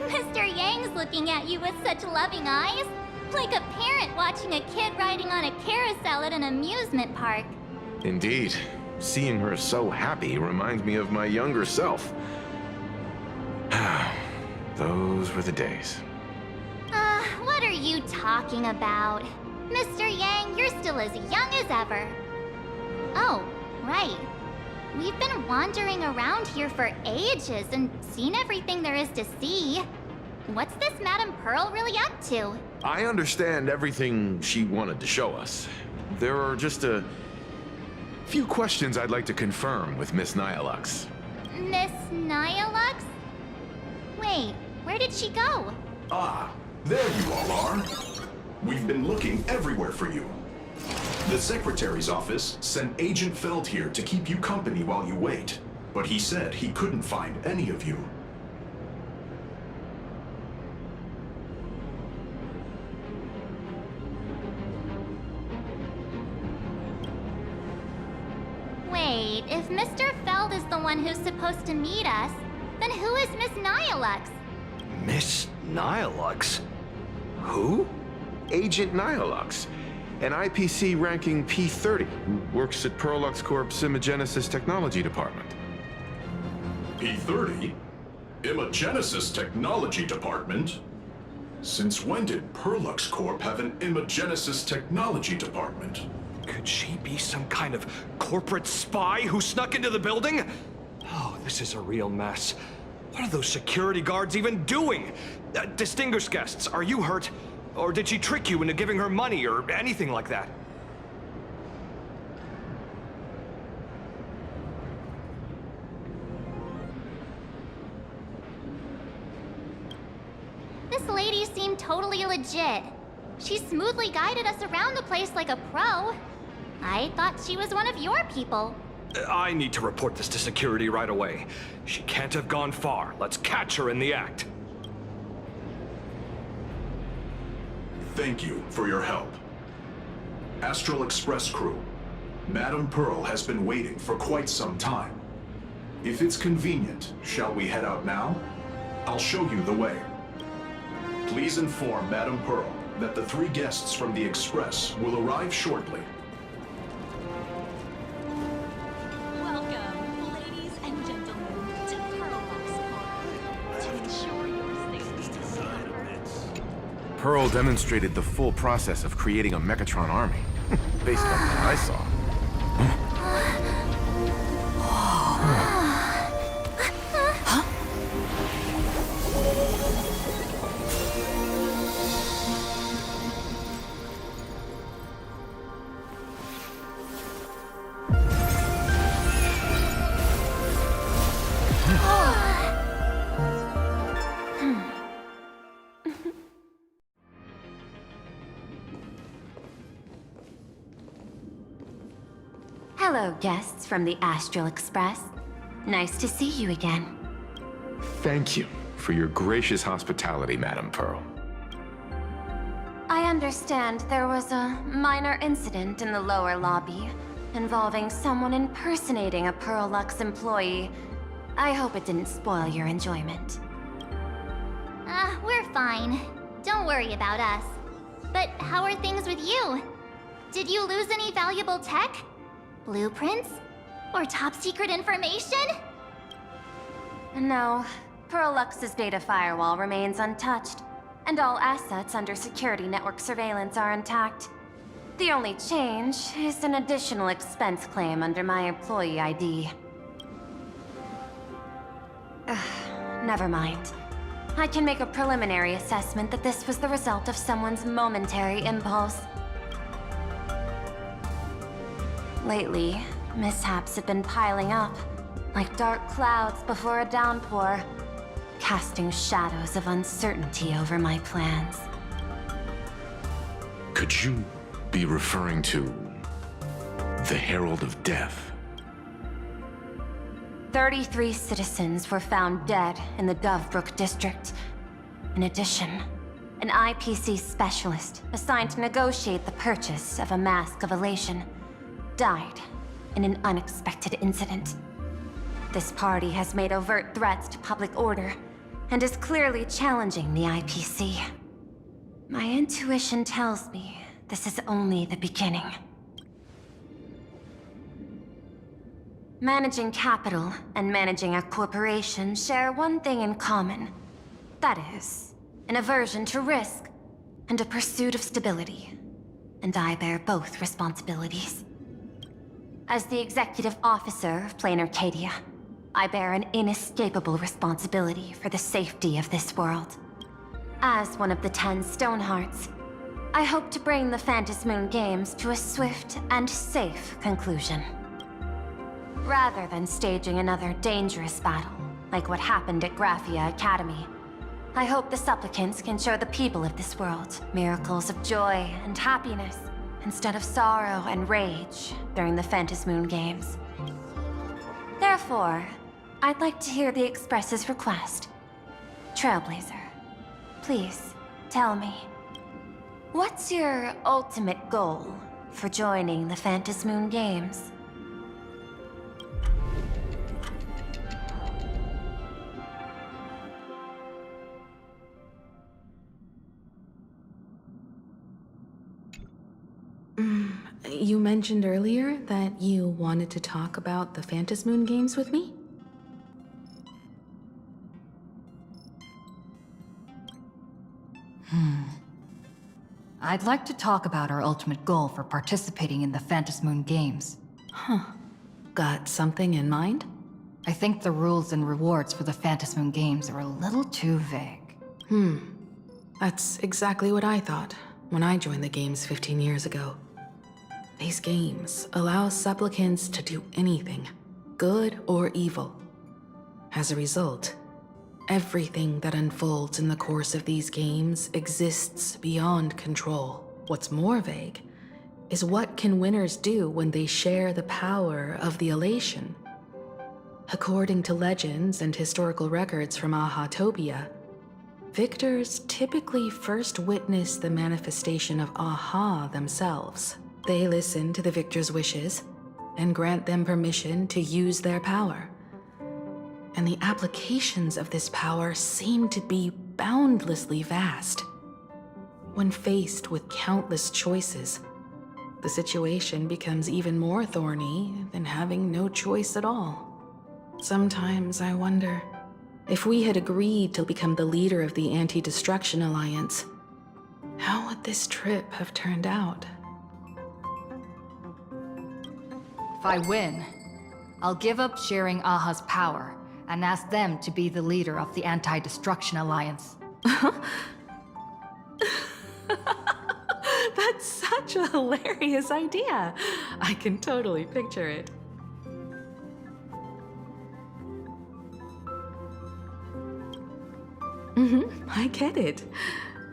Mr. Yang's looking at you with such loving eyes, like a parent watching a kid riding on a carousel at an amusement park. Indeed. Seeing her so happy reminds me of my younger self. Those were the days. What are you talking about? Mr. Yang, you're still as young as ever. Oh, right. We've been wandering around here for ages and seen everything there is to see. What's this Madame Pearl really up to? I understand everything she wanted to show us. There are just a few questions I'd like to confirm with Miss Nihilux. Miss Nihilux? Wait, where did she go? Ah, there you all are. We've been looking everywhere for you. The Secretary's office sent Agent Feld here to keep you company while you wait, but he said he couldn't find any of you. Wait, if Mr. Feld is the one who's supposed to meet us, then who is Miss Nihilux? Miss Nihilux? Who? Agent Nihilux, an IPC ranking P30 who works at Perlux Corp's Imagenesis Technology Department. P30? Imagenesis Technology Department? Since when did Perlux Corp have an Imagenesis Technology Department? Could she be some kind of corporate spy who snuck into the building? Oh, this is a real mess. What are those security guards even doing? Distinguished guests, are you hurt? Or did she trick you into giving her money or anything like that? This lady seemed totally legit. She smoothly guided us around the place like a pro. I thought she was one of your people. I need to report this to security right away. She can't have gone far. Let's catch her in the act. Thank you for your help. Astral Express crew, Madame Pearl has been waiting for quite some time. If it's convenient, shall we head out now? I'll show you the way. Please inform Madame Pearl that the 3 guests from the Express will arrive shortly. Welcome, ladies and gentlemen, to Perlux Corp. To ensure your safety. Pearl demonstrated the full process of creating a Mechatron army, based on what I saw. Hello, guests from the Astral Express. Nice to see you again. Thank you for your gracious hospitality, Madame Pearl. I understand there was a minor incident in the lower lobby involving someone impersonating a Perlux employee. I hope it didn't spoil your enjoyment. We're fine. Don't worry about us. But how are things with you? Did you lose any valuable tech? Blueprints? Or top secret information? No, Perlux's data firewall remains untouched, and all assets under security network surveillance are intact. The only change is an additional expense claim under my employee ID. Never mind. I can make a preliminary assessment that this was the result of someone's momentary impulse. Lately, mishaps have been piling up, like dark clouds before a downpour, casting shadows of uncertainty over my plans. Could you be referring to the Herald of Death? 33 citizens were found dead in the Dovebrook district. In addition, an IPC specialist assigned to negotiate the purchase of a mask of elation died in an unexpected incident. This party has made overt threats to public order and is clearly challenging the IPC. My intuition tells me this is only the beginning. Managing capital and managing a corporation share one thing in common. That is, an aversion to risk and a pursuit of stability. And I bear both responsibilities. As the executive officer of Plain Arcadia, I bear an inescapable responsibility for the safety of this world. As one of the 10 Stonehearts, I hope to bring the Phantasmoon Games to a swift and safe conclusion. Rather than staging another dangerous battle, like what happened at Graphia Academy, I hope the supplicants can show the people of this world miracles of joy and happiness, instead of sorrow and rage during the Phantasmoon Games. Therefore, I'd like to hear the Express's request. Trailblazer, please, tell me, what's your ultimate goal for joining the Phantasmoon Games? You mentioned earlier that you wanted to talk about the Phantasmoon Games with me? I'd like to talk about our ultimate goal for participating in the Phantasmoon Games. Huh. Got something in mind? I think the rules and rewards for the Phantasmoon Games are a little too vague. That's exactly what I thought when I joined the games 15 years ago. These games allow supplicants to do anything, good or evil. As a result, everything that unfolds in the course of these games exists beyond control. What's more vague is what can winners do when they share the power of the elation. According to legends and historical records from Ahatopia, victors typically first witness the manifestation of Aha themselves. They listen to the victor's wishes and grant them permission to use their power. And the applications of this power seem to be boundlessly vast. When faced with countless choices, the situation becomes even more thorny than having no choice at all. Sometimes I wonder, if we had agreed to become the leader of the Anti-Destruction Alliance, how would this trip have turned out? If I win, I'll give up sharing Aha's power and ask them to be the leader of the Anti-Destruction Alliance. That's such a hilarious idea. I can totally picture it. I get it.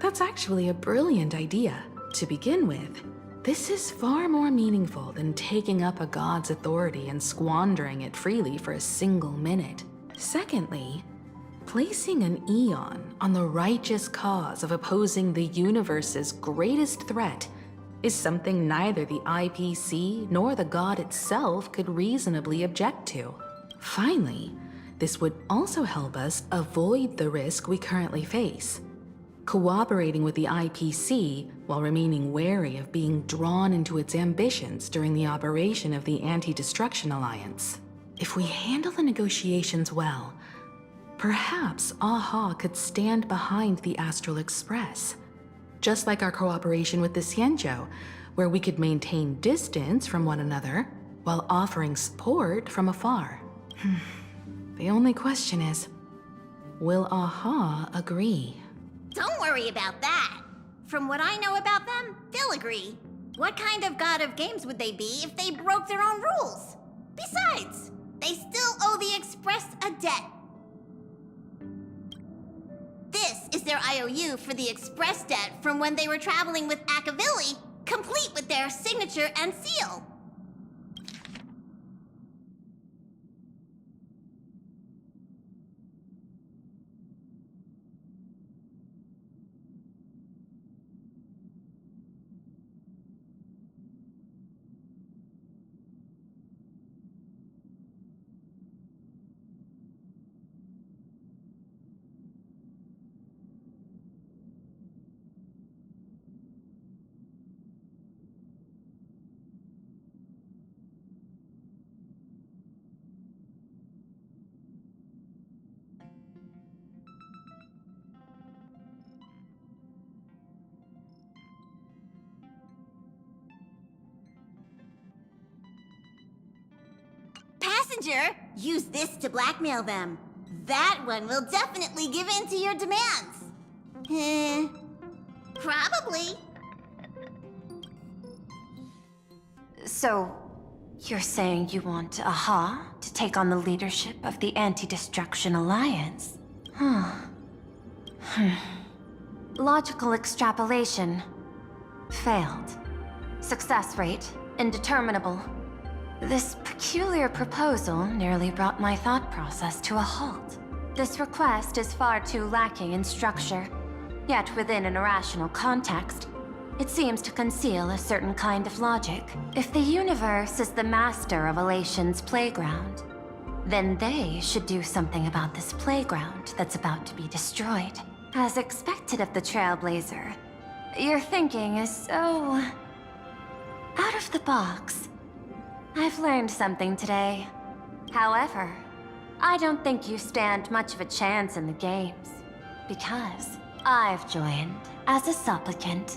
That's actually a brilliant idea. To begin with, this is far more meaningful than taking up a god's authority and squandering it freely for a single minute. Secondly, placing an Eon on the righteous cause of opposing the universe's greatest threat is something neither the IPC nor the god itself could reasonably object to. Finally, this would also help us avoid the risk we currently face. Cooperating with the IPC while remaining wary of being drawn into its ambitions during the operation of the Anti-Destruction Alliance. If we handle the negotiations well, Perhaps Aha could stand behind the Astral Express. Just like our cooperation with the Xianzhou, where we could maintain distance from one another while offering support from afar. The only question is, will Aha agree? Don't worry about that. From what I know about them, they'll agree. What kind of god of games would they be if they broke their own rules? Besides, they still owe the Express a debt. This is their IOU for the Express debt from when they were traveling with Akavilli, complete with their signature and seal. Passenger, use this to blackmail them. That one will definitely give in to your demands. Probably. So, you're saying you want Aha to take on the leadership of the Anti-Destruction Alliance? Logical extrapolation. Failed. Success rate indeterminable. This peculiar proposal nearly brought my thought process to a halt. This request is far too lacking in structure, yet within an irrational context, it seems to conceal a certain kind of logic. If the universe is the master of Elation's playground, then they should do something about this playground that's about to be destroyed. As expected of the Trailblazer, your thinking is so out of the box. I've learned something today. However, I don't think you stand much of a chance in the games, because I've joined as a supplicant.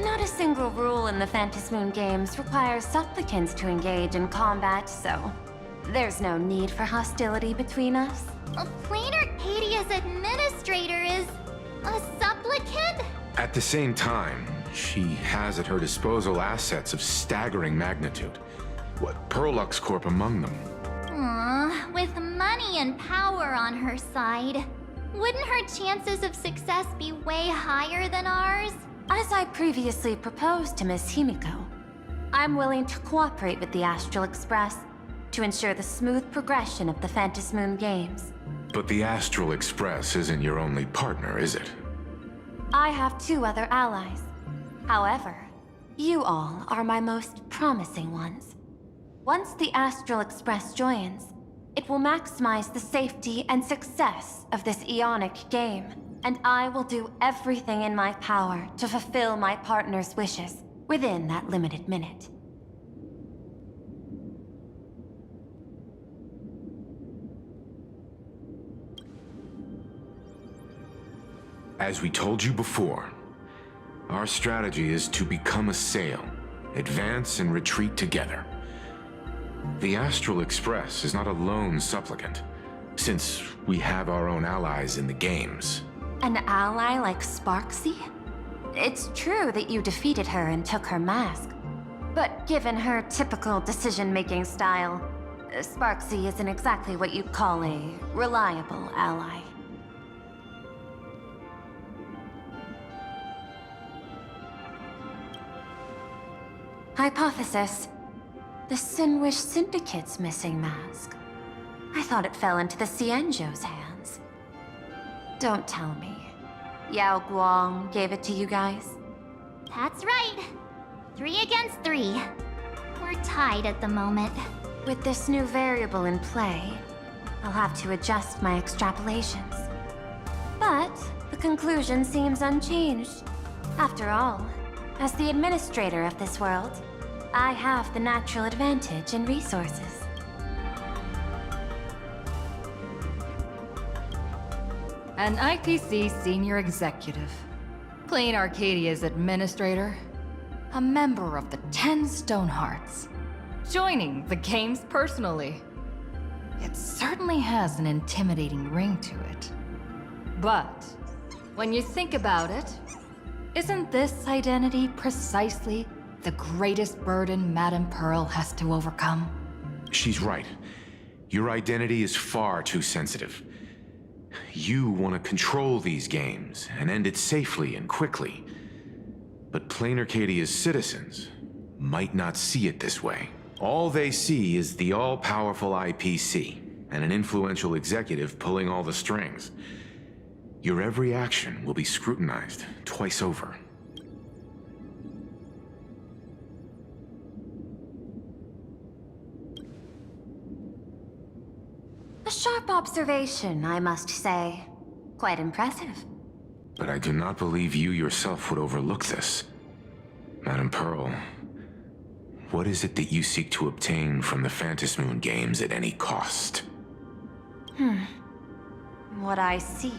Not a single rule in the Phantasmoon games requires supplicants to engage in combat, so there's no need for hostility between us. A Plain Arcadia's administrator is a supplicant? At the same time, she has at her disposal assets of staggering magnitude. What, Perlux Corp among them? Aww, with money and power on her side, wouldn't her chances of success be way higher than ours? As I previously proposed to Miss Himiko, I'm willing to cooperate with the Astral Express to ensure the smooth progression of the Phantasmoon games. But the Astral Express isn't your only partner, is it? I have 2 other allies. However, you all are my most promising ones. Once the Astral Express joins, it will maximize the safety and success of this Ionic game, and I will do everything in my power to fulfill my partner's wishes within that limited minute. As we told you before, our strategy is to become a sail, advance and retreat together. The Astral Express is not a lone supplicant, since we have our own allies in the games. An ally like Sparksy? It's true that you defeated her and took her mask, but given her typical decision-making style, Sparksy isn't exactly what you'd call a reliable ally. Hypothesis. The Sinwish Syndicate's missing mask. I thought it fell into the Xianzhou's hands. Don't tell me. Yao Guang gave it to you guys? That's right. 3 against 3. We're tied at the moment. With this new variable in play, I'll have to adjust my extrapolations. But the conclusion seems unchanged. After all, as the administrator of this world, I have the natural advantage in resources. An IPC senior executive, Plain Arcadia's administrator, a member of the 10 Stonehearts, joining the games personally. It certainly has an intimidating ring to it. But when you think about it, isn't this identity precisely the greatest burden Madame Pearl has to overcome? She's right. Your identity is far too sensitive. You want to control these games and end it safely and quickly. But Plain Arcadia's citizens might not see it this way. All they see is the all-powerful IPC and an influential executive pulling all the strings. Your every action will be scrutinized twice over. A sharp observation, I must say. Quite impressive. But I do not believe you yourself would overlook this. Madame Pearl, what is it that you seek to obtain from the Phantasmoon games at any cost? What I seek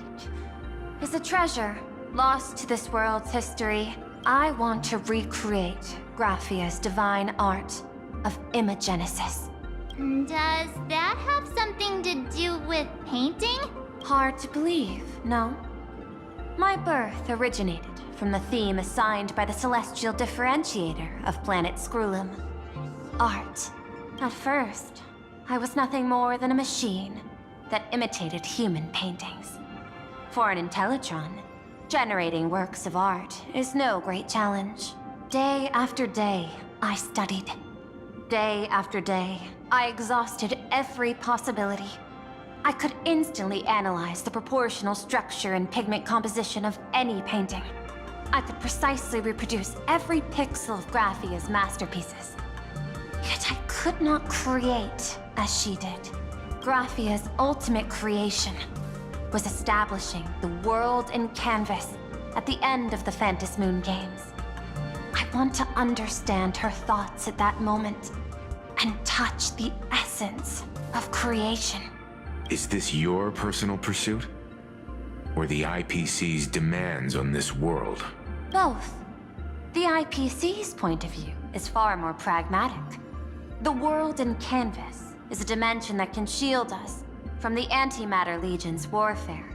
is a treasure lost to this world's history. I want to recreate Graphia's divine art of imagenesis. Does that have something to do with painting? Hard to believe, no? My birth originated from the theme assigned by the celestial differentiator of planet Scrulum. Art. At first, I was nothing more than a machine that imitated human paintings. For an Intellitron, generating works of art is no great challenge. Day after day, I studied. Day after day, I exhausted every possibility. I could instantly analyze the proportional structure and pigment composition of any painting. I could precisely reproduce every pixel of Graphia's masterpieces. Yet I could not create as she did. Graphia's ultimate creation was establishing the world in canvas at the end of the Phantasmoon games. I want to understand her thoughts at that moment and touch the essence of creation. Is this your personal pursuit? Or the IPC's demands on this world? Both. The IPC's point of view is far more pragmatic. The world in canvas is a dimension that can shield us from the Antimatter Legion's warfare.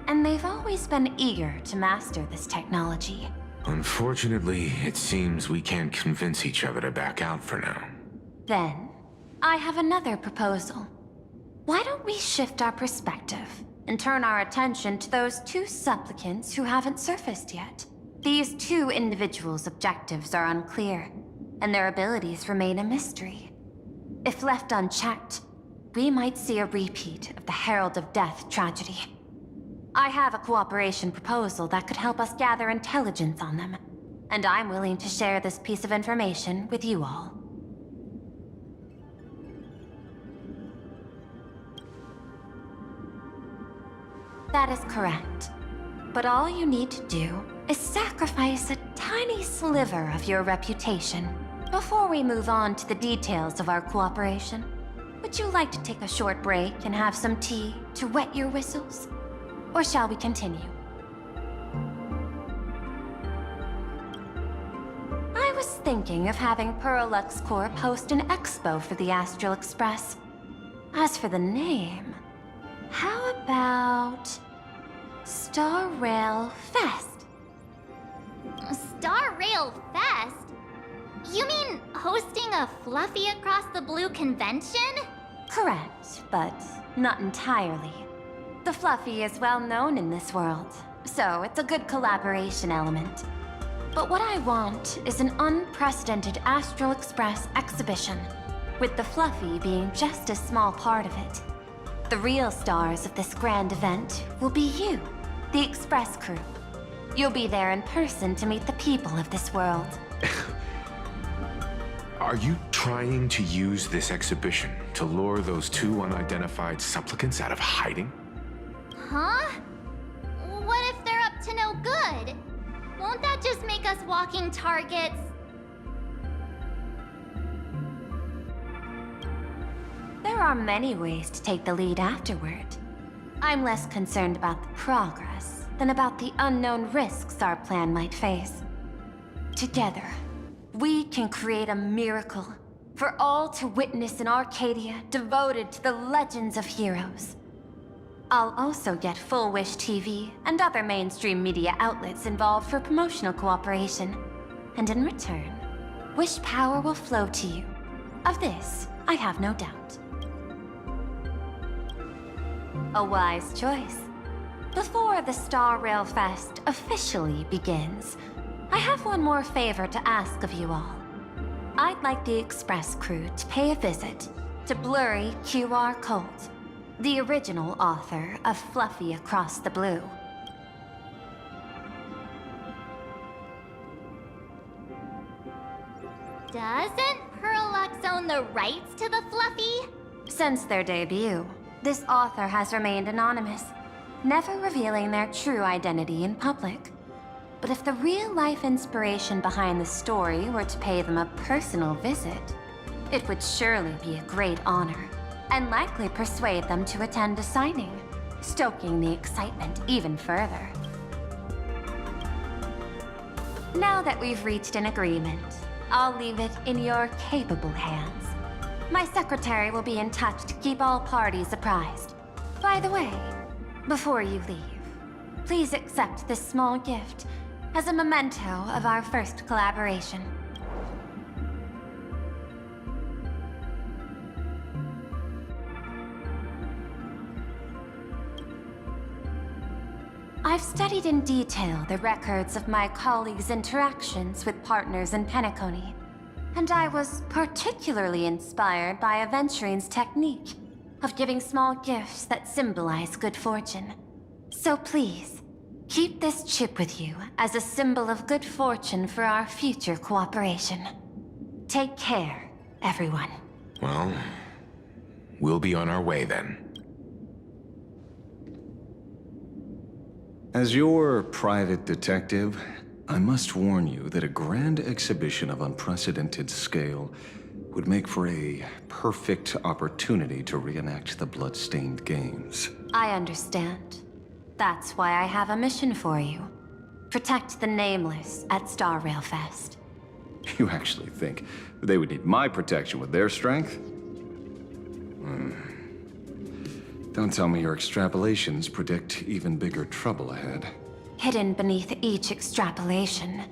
And they've always been eager to master this technology. Unfortunately, it seems we can't convince each other to back out for now. Then, I have another proposal. Why don't we shift our perspective and turn our attention to those two supplicants who haven't surfaced yet? These two individuals' objectives are unclear, and their abilities remain a mystery. If left unchecked, we might see a repeat of the Herald of Death tragedy. I have a cooperation proposal that could help us gather intelligence on them, and I'm willing to share this piece of information with you all. That is correct. But all you need to do is sacrifice a tiny sliver of your reputation. Before we move on to the details of our cooperation, would you like to take a short break and have some tea to wet your whistles? Or shall we continue? I was thinking of having Perlux Corp host an expo for the Astral Express. As for the name, how about Star Rail Fest? Star Rail Fest? You mean hosting a Fluffy Across the Blue convention? Correct, but not entirely. The Fluffy is well known in this world, so it's a good collaboration element. But what I want is an unprecedented Astral Express exhibition, with the Fluffy being just a small part of it. The real stars of this grand event will be you, the Express crew. You'll be there in person to meet the people of this world. Are you trying to use this exhibition to lure those two unidentified supplicants out of hiding? Huh? What if they're up to no good? Won't that just make us walking targets? There are many ways to take the lead afterward. I'm less concerned about the progress than about the unknown risks our plan might face. Together, we can create a miracle for all to witness in Arcadia devoted to the legends of heroes. I'll also get Full Wish TV and other mainstream media outlets involved for promotional cooperation. And in return, Wish power will flow to you. Of this, I have no doubt. A wise choice. Before the Star Rail Fest officially begins, I have one more favor to ask of you all. I'd like the Express crew to pay a visit to Blurry QR Colt, the original author of Fluffy Across the Blue. Doesn't Perlux own the rights to the Fluffy? Since their debut, this author has remained anonymous, never revealing their true identity in public. But if the real-life inspiration behind the story were to pay them a personal visit, it would surely be a great honor, and likely persuade them to attend a signing, stoking the excitement even further. Now that we've reached an agreement, I'll leave it in your capable hands. My secretary will be in touch to keep all parties apprised. By the way, before you leave, please accept this small gift as a memento of our first collaboration. I've studied in detail the records of my colleagues' interactions with partners in Penacony, and I was particularly inspired by Aventurine's technique of giving small gifts that symbolize good fortune. So please, keep this chip with you as a symbol of good fortune for our future cooperation. Take care, everyone. Well, we'll be on our way then. As your private detective, I must warn you that a grand exhibition of unprecedented scale would make for a perfect opportunity to reenact the blood-stained games. I understand. That's why I have a mission for you. Protect the Nameless at Star Rail Fest. You actually think they would need my protection with their strength? Don't tell me your extrapolations predict even bigger trouble ahead. Hidden beneath each extrapolation,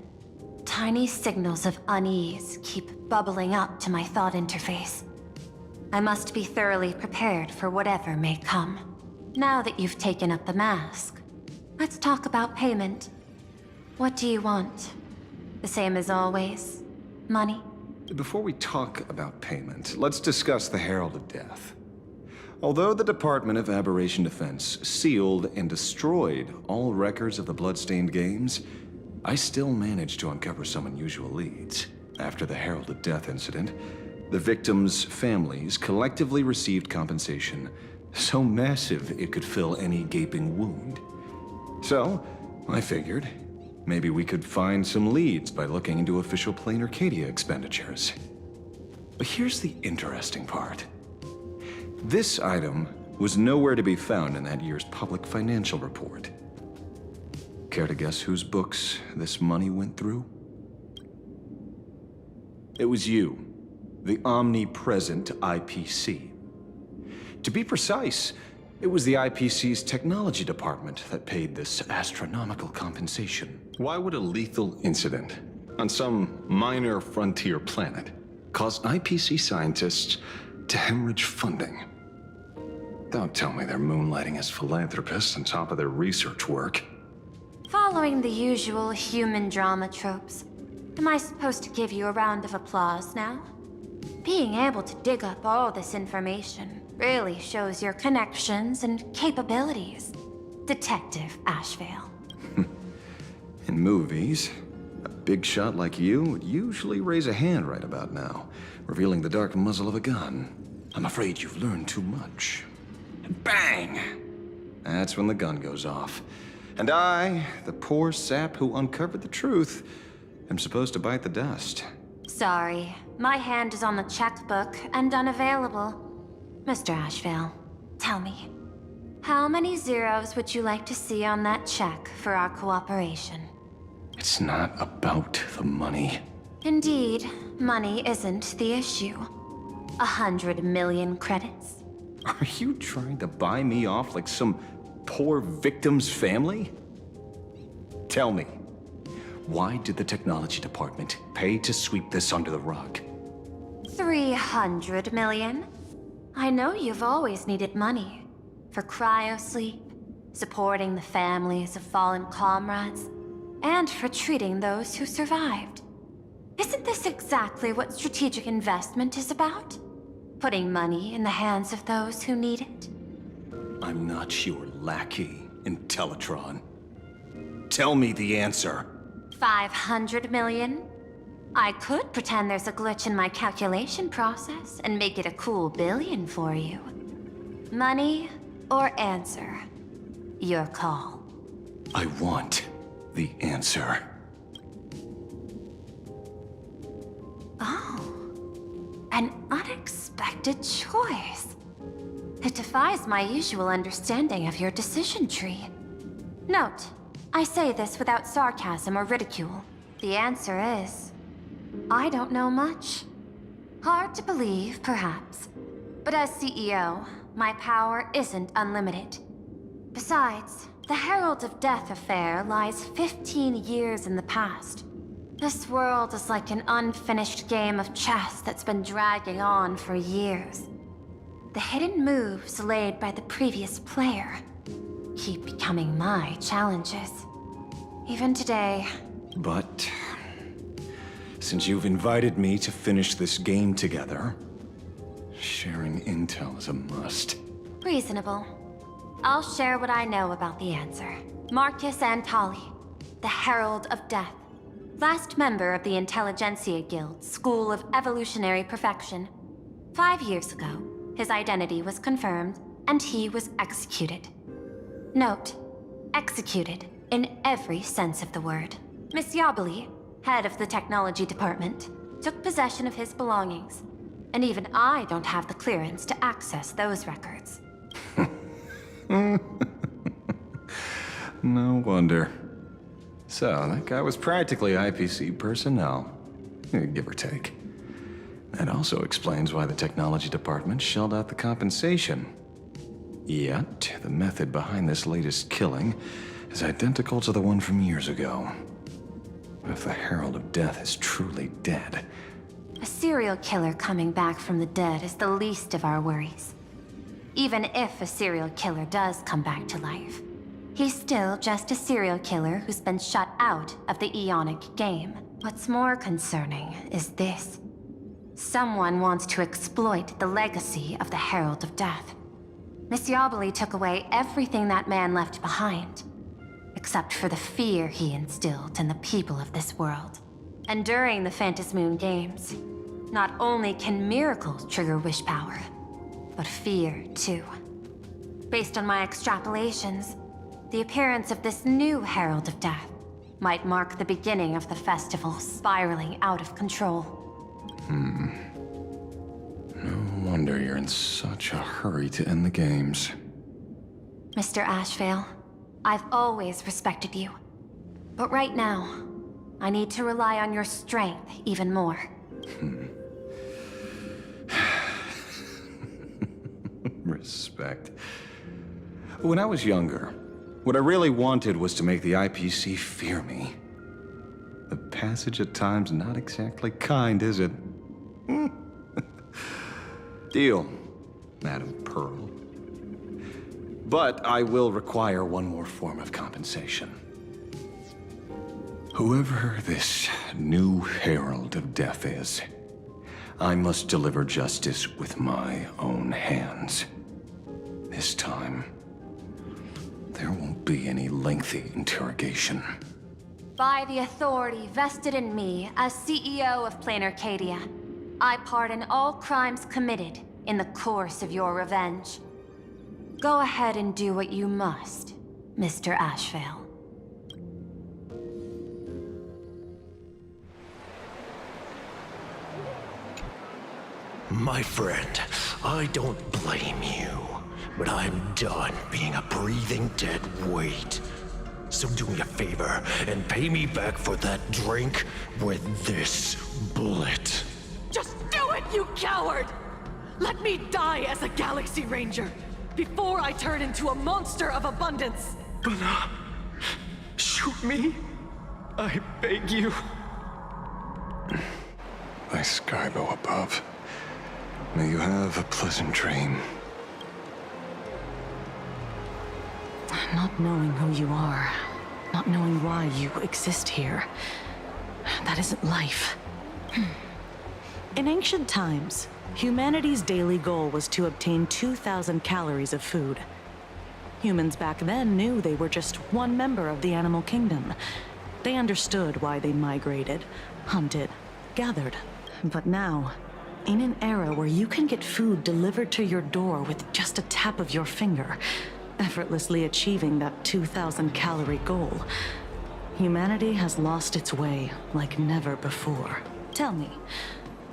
tiny signals of unease keep bubbling up to my thought interface. I must be thoroughly prepared for whatever may come. Now that you've taken up the mask, let's talk about payment. What do you want? The same as always? Money? Before we talk about payment, let's discuss the Herald of Death. Although the Department of Aberration Defense sealed and destroyed all records of the Bloodstained Games, I still managed to uncover some unusual leads. After the Herald of Death incident, the victims' families collectively received compensation so massive it could fill any gaping wound. So, I figured, maybe we could find some leads by looking into official Plain Arcadia expenditures. But here's the interesting part. This item was nowhere to be found in that year's public financial report. Care to guess whose books this money went through? It was you, the omnipresent IPC. To be precise, it was the IPC's technology department that paid this astronomical compensation. Why would a lethal incident on some minor frontier planet cause IPC scientists to hemorrhage funding? Don't tell me they're moonlighting as philanthropists on top of their research work. Following the usual human drama tropes, am I supposed to give you a round of applause now? Being able to dig up all this information really shows your connections and capabilities, Detective Ashvale. In movies, a big shot like you would usually raise a hand right about now, revealing the dark muzzle of a gun. I'm afraid you've learned too much. And bang! That's when the gun goes off. And I, the poor sap who uncovered the truth, am supposed to bite the dust. Sorry, my hand is on the checkbook and unavailable. Mr. Ashvale, tell me, how many zeros would you like to see on that check for our cooperation? It's not about the money. Indeed, money isn't the issue. 100 million credits? Are you trying to buy me off like some poor victim's family? Tell me, why did the technology department pay to sweep this under the rug? 300 million? I know you've always needed money. For cryosleep, supporting the families of fallen comrades, and for treating those who survived. Isn't this exactly what strategic investment is about? Putting money in the hands of those who need it? I'm not your lackey, Intellitron. Tell me the answer. 500 million? I could pretend there's a glitch in my calculation process and make it a cool billion for you. Money or answer? Your call. I want the answer. Oh, an unexpected choice. It defies my usual understanding of your decision tree. Note, I say this without sarcasm or ridicule. The answer is, I don't know much. Hard to believe, perhaps. But as CEO, my power isn't unlimited. Besides, the Herald of Death affair lies 15 years in the past. This world is like an unfinished game of chess that's been dragging on for years. The hidden moves laid by the previous player keep becoming my challenges. Even today. But since you've invited me to finish this game together, sharing intel is a must. Reasonable. I'll share what I know about the answer. Marcus Antali, the Herald of Death. Last member of the Intelligentsia Guild, School of Evolutionary Perfection. 5 years ago, his identity was confirmed, and he was executed. Note, executed in every sense of the word. Miss Yabali, head of the technology department, took possession of his belongings, and even I don't have the clearance to access those records. No wonder. So, that guy was practically IPC personnel, give or take. That also explains why the technology department shelled out the compensation. Yet, the method behind this latest killing is identical to the one from years ago. If the Herald of Death is truly dead... A serial killer coming back from the dead is the least of our worries. Even if a serial killer does come back to life, he's still just a serial killer who's been shut out of the Ionic game. What's more concerning is this. Someone wants to exploit the legacy of the Herald of Death. Miss Yabali took away everything that man left behind, except for the fear he instilled in the people of this world. And during the Phantasmoon Games, not only can miracles trigger wish power, but fear too. Based on my extrapolations, the appearance of this new Herald of Death might mark the beginning of the festival spiraling out of control. No wonder you're in such a hurry to end the games. Mr. Ashvale, I've always respected you. But right now, I need to rely on your strength even more. Respect. When I was younger, what I really wanted was to make the IPC fear me. The passage at times not exactly kind, is it? Deal, Madam Pearl. But I will require one more form of compensation. Whoever this new Herald of Death is, I must deliver justice with my own hands. This time, there won't be any lengthy interrogation. By the authority vested in me as CEO of Plain Arcadia, I pardon all crimes committed in the course of your revenge. Go ahead and do what you must, Mr. Ashvale. My friend, I don't blame you, but I'm done being a breathing dead weight. So do me a favor and pay me back for that drink with this bullet. Just do it, you coward! Let me die as a Galaxy Ranger before I turn into a monster of abundance. Shoot me. I beg you. My Skybo above. May you have a pleasant dream. Not knowing who you are, not knowing why you exist here, that isn't life. In ancient times, humanity's daily goal was to obtain 2,000 calories of food. Humans back then knew they were just one member of the animal kingdom. They understood why they migrated, hunted, gathered. But now, in an era where you can get food delivered to your door with just a tap of your finger, effortlessly achieving that 2,000 calorie goal, humanity has lost its way like never before. Tell me,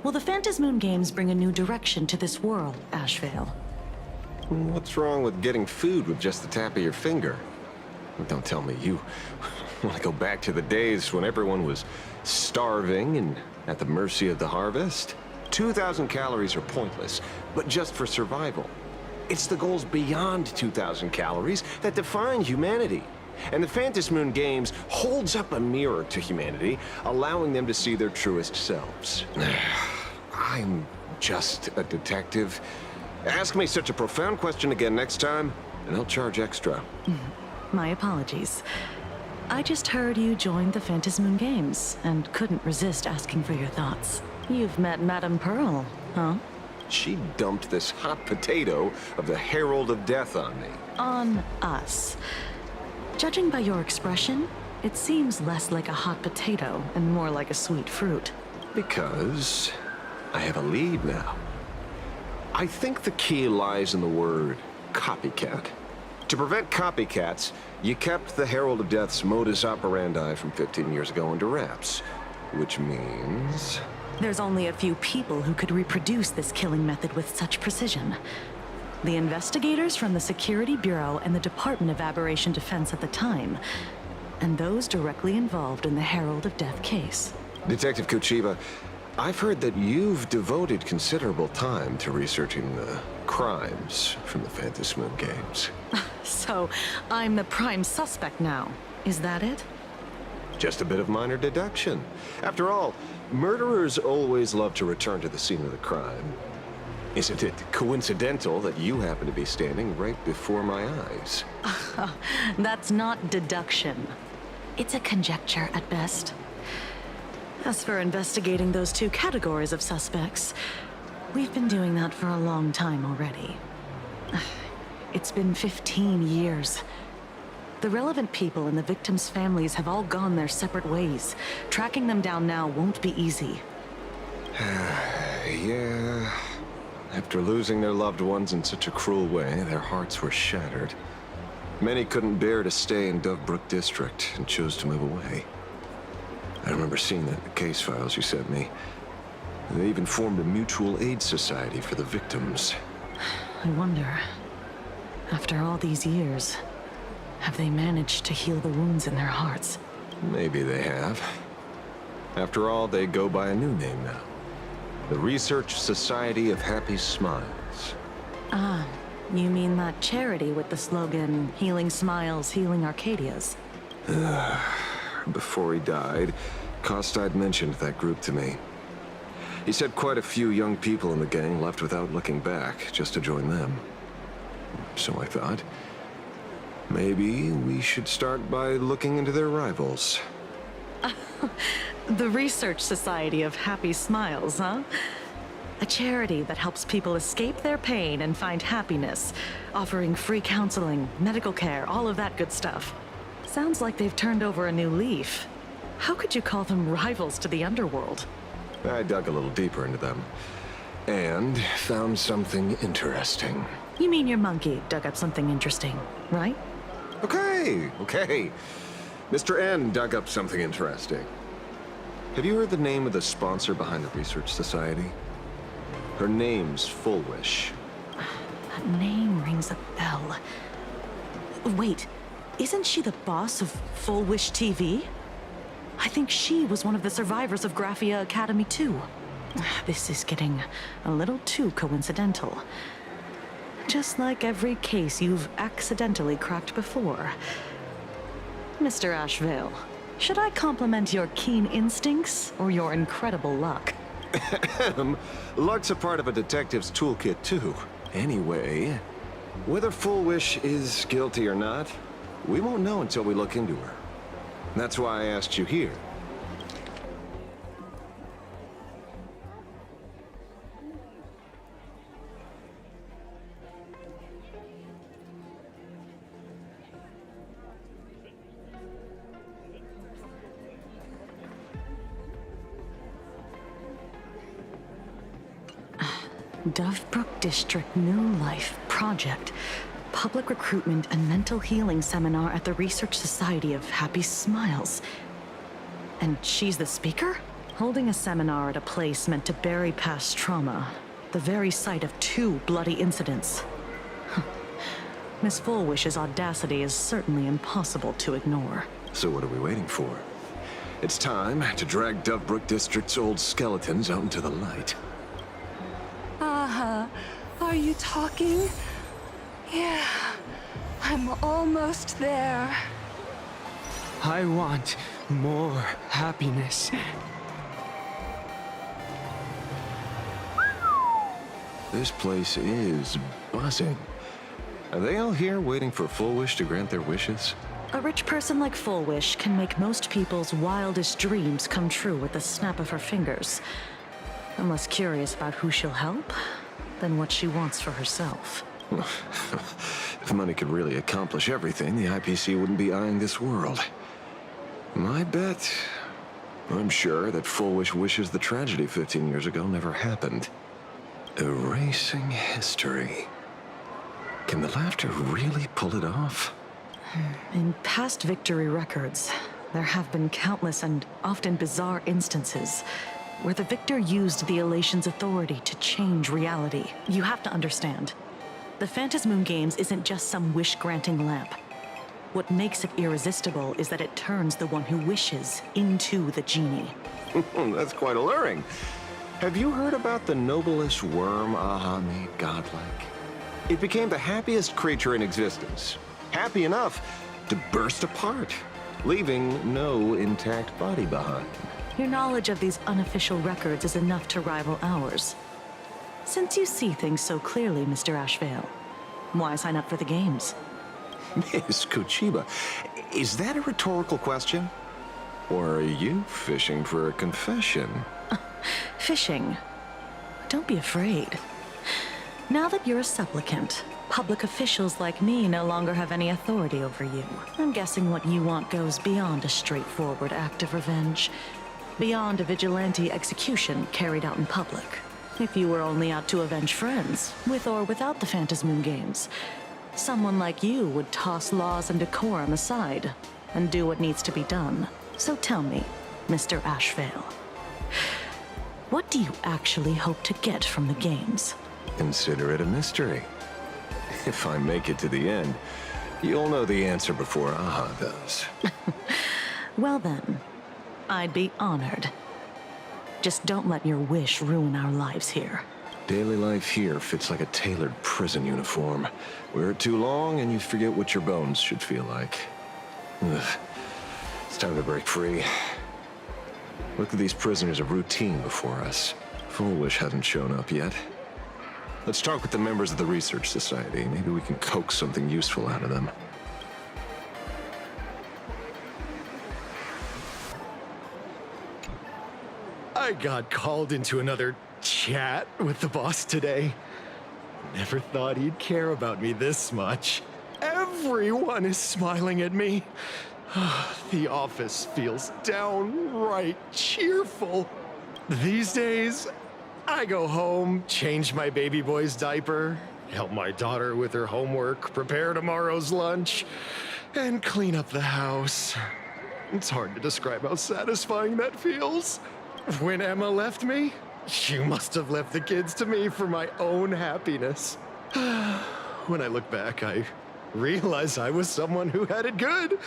will the Phantasmoon Games bring a new direction to this world, Ashvale? What's wrong with getting food with just the tap of your finger? Don't tell me you want to go back to the days when everyone was starving and at the mercy of the harvest? 2,000 calories are pointless, but just for survival. It's the goals beyond 2,000 calories that define humanity. And the Phantasmoon Games holds up a mirror to humanity, allowing them to see their truest selves. I'm just a detective. Ask me such a profound question again next time, and I'll charge extra. My apologies. I just heard you joined the Phantasmoon Games, and couldn't resist asking for your thoughts. You've met Madame Pearl, huh? She dumped this hot potato of the Herald of Death on me. On us. Judging by your expression, it seems less like a hot potato and more like a sweet fruit. Because I have a lead now. I think the key lies in the word copycat. To prevent copycats, you kept the Herald of Death's modus operandi from 15 years ago under wraps. Which means... There's only a few people who could reproduce this killing method with such precision. The investigators from the Security Bureau and the Department of Aberration Defense at the time, and those directly involved in the Herald of Death case. Detective Kuchiba, I've heard that you've devoted considerable time to researching the crimes from the Phantasmoon Games. So, I'm the prime suspect now. Is that it? Just a bit of minor deduction. After all, murderers always love to return to the scene of the crime. Isn't it coincidental that you happen to be standing right before my eyes? That's not deduction. It's a conjecture at best. As for investigating those two categories of suspects, we've been doing that for a long time already. It's been 15 years. The relevant people and the victims' families have all gone their separate ways. Tracking them down now won't be easy. Yeah. After losing their loved ones in such a cruel way, their hearts were shattered. Many couldn't bear to stay in Dovebrook District and chose to move away. I remember seeing that in the case files you sent me. They even formed a mutual aid society for the victims. I wonder, after all these years, have they managed to heal the wounds in their hearts? Maybe they have. After all, they go by a new name now. The Research Society of Happy Smiles. Ah, you mean that charity with the slogan, Healing Smiles, Healing Arcadias? Before he died, Kostide mentioned that group to me. He said quite a few young people in the gang left without looking back, just to join them. So I thought, maybe we should start by looking into their rivals. The Research Society of Happy Smiles, huh? A charity that helps people escape their pain and find happiness, offering free counseling, medical care, all of that good stuff. Sounds like they've turned over a new leaf. How could you call them rivals to the underworld? I dug a little deeper into them, and found something interesting. You mean your monkey dug up something interesting, right? Okay. Mr. N dug up something interesting. Have you heard the name of the sponsor behind the Research Society? Her name's Fullwish. That name rings a bell. Wait, isn't she the boss of Full Wish TV? I think she was one of the survivors of Graphia Academy too. This is getting a little too coincidental. Just like every case you've accidentally cracked before. Mr. Ashvale, should I compliment your keen instincts or your incredible luck? Luck's a part of a detective's toolkit, too. Anyway, whether Full Wish is guilty or not, we won't know until we look into her. That's why I asked you here. Dovebrook District New Life Project. Public Recruitment and Mental Healing Seminar at the Research Society of Happy Smiles. And she's the speaker? Holding a seminar at a place meant to bury past trauma. The very site of 2 bloody incidents. Miss Fullwish's audacity is certainly impossible to ignore. So what are we waiting for? It's time to drag Dovebrook District's old skeletons out into the light. Are you talking? Yeah, I'm almost there. I want more happiness. This place is buzzing. Are they all here waiting for Full Wish to grant their wishes? A rich person like Full Wish can make most people's wildest dreams come true with the snap of her fingers. I'm less curious about who she'll help than what she wants for herself. If money could really accomplish everything, the IPC wouldn't be eyeing this world. My bet, I'm sure that Full Wish wishes the tragedy 15 years ago never happened. Erasing history. Can the laughter really pull it off? In past victory records, there have been countless and often bizarre instances where the victor used the elation's authority to change reality. You have to understand, the Phantasmoon Games isn't just some wish-granting lamp. What makes it irresistible is that it turns the one who wishes into the genie. That's quite alluring. Have you heard about the noblest worm Aha made godlike? It became the happiest creature in existence. Happy enough to burst apart, leaving no intact body behind. Your knowledge of these unofficial records is enough to rival ours. Since you see things so clearly, Mr. Ashvale, why sign up for the games? Miss Kochiba, is that a rhetorical question? Or are you fishing for a confession? Fishing? Don't be afraid. Now that you're a supplicant, public officials like me no longer have any authority over you. I'm guessing what you want goes beyond a straightforward act of revenge. Beyond a vigilante execution carried out in public. If you were only out to avenge friends, with or without the Phantasmoon Games, someone like you would toss laws and decorum aside and do what needs to be done. So tell me, Mr. Ashvale, what do you actually hope to get from the games? Consider it a mystery. If I make it to the end, you'll know the answer before Aha does. Well then, I'd be honored. Just don't let your wish ruin our lives here. Daily life here fits like a tailored prison uniform. Wear it too long and you forget what your bones should feel like. Ugh. It's time to break free. Look at these prisoners of routine before us. Full Wish hasn't shown up yet. Let's talk with the members of the Research Society. Maybe we can coax something useful out of them. I got called into another chat with the boss today. Never thought he'd care about me this much. Everyone is smiling at me. The office feels downright cheerful. These days, I go home, change my baby boy's diaper, help my daughter with her homework, prepare tomorrow's lunch, and clean up the house. It's hard to describe how satisfying that feels. When Emma left me, she must have left the kids to me for my own happiness. When I look back, I realize I was someone who had it good.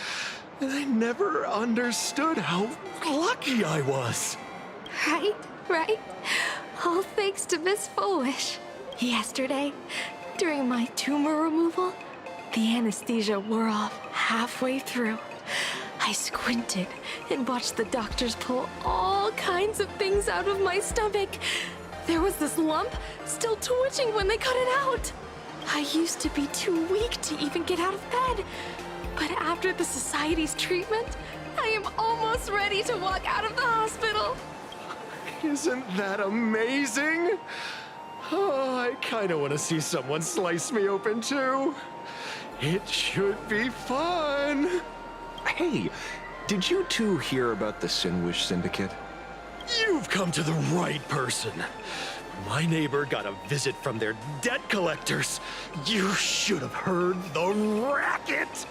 And I never understood how lucky I was. Right? All thanks to Miss Foolish. Yesterday, during my tumor removal, the anesthesia wore off halfway through. I squinted and watched the doctors pull all kinds of things out of my stomach. There was this lump still twitching when they cut it out. I used to be too weak to even get out of bed. But after the Society's treatment, I am almost ready to walk out of the hospital. Isn't that amazing? Oh, I kind of want to see someone slice me open too. It should be fun. Hey, did you two hear about the Sinwish Syndicate? You've come to the right person. My neighbor got a visit from their debt collectors. You should have heard the racket.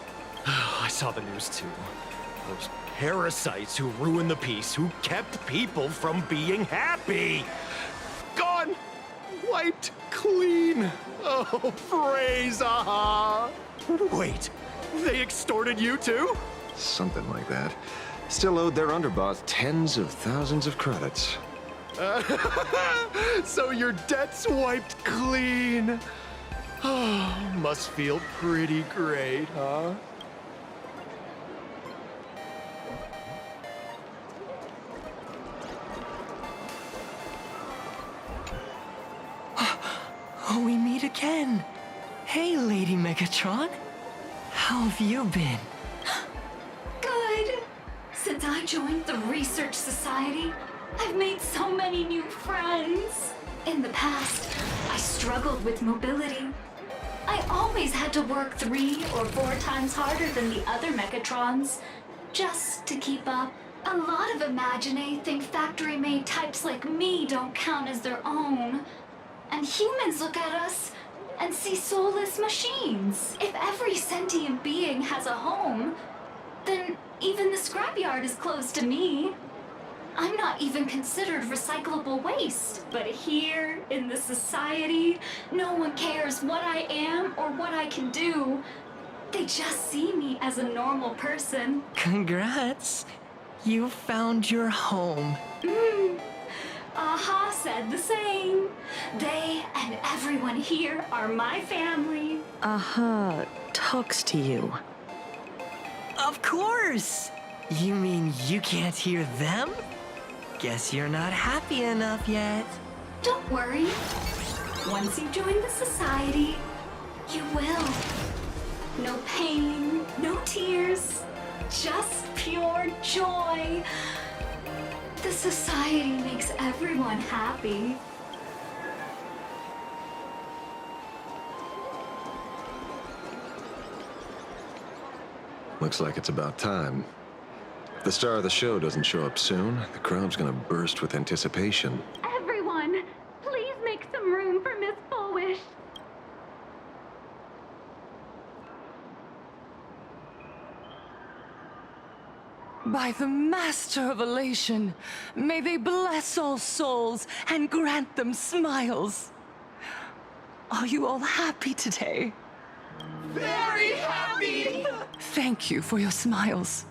I saw the news too. Those parasites who ruined the peace, who kept people from being happy. Gone! Wiped clean! Oh, praise aha! Wait, they extorted you too? Something like that. Still owed their underboss tens of thousands of credits. So your debt's wiped clean. Oh, must feel pretty great, huh? We meet again. Hey, Lady Megatron. How have you been? Good. Since I joined the Research Society, I've made so many new friends. In the past, I struggled with mobility. I always had to work 3 or 4 times harder than the other Megatrons, just to keep up. A lot of Imaginae think factory-made types like me don't count as their own. And humans look at us and see soulless machines. If every sentient being has a home, then even the scrapyard is closed to me. I'm not even considered recyclable waste. But here, in the society, no one cares what I am or what I can do. They just see me as a normal person. Congrats. You found your home. Aha said the same. They and everyone here are my family. Aha talks to you. Of course! You mean you can't hear them? Guess you're not happy enough yet. Don't worry. Once you join the society, you will. No pain, no tears, just pure joy. The society makes everyone happy. Looks like it's about time. If the star of the show doesn't show up soon, the crowd's gonna burst with anticipation. Everyone, please make some room for Miss Foolish. By the Master of Elation, may they bless all souls and grant them smiles. Are you all happy today? Very happy! Thank you for your smiles.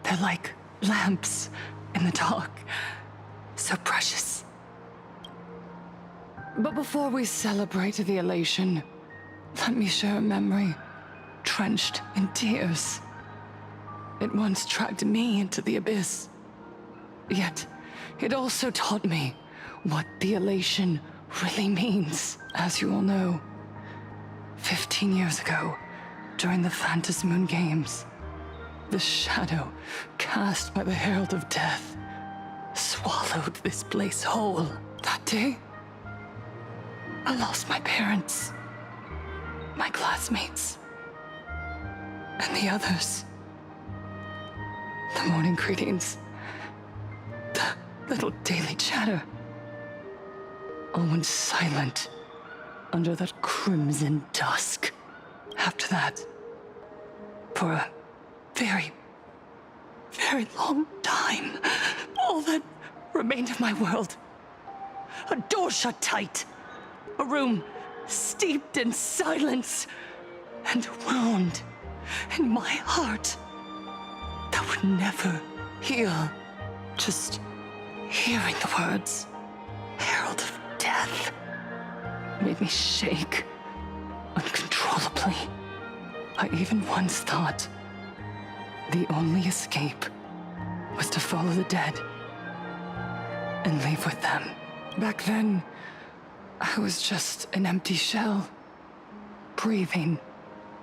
They're like lamps in the dark. So precious. But before we celebrate the elation, let me share a memory drenched in tears. It once dragged me into the abyss. Yet, it also taught me what the elation really means, as you all know. 15 years ago, during the Phantom Moon Games, the shadow cast by the Herald of Death swallowed this place whole. That day, I lost my parents, my classmates, and the others. The morning greetings, the little daily chatter, all went silent under that crimson dusk. After that, for a very, very long time, all that remained of my world. A door shut tight. A room steeped in silence and a wound in my heart that would never heal. Just hearing the words, herald of death, made me shake uncontrollably. I even once thought the only escape was to follow the dead and leave with them. Back then, I was just an empty shell, breathing,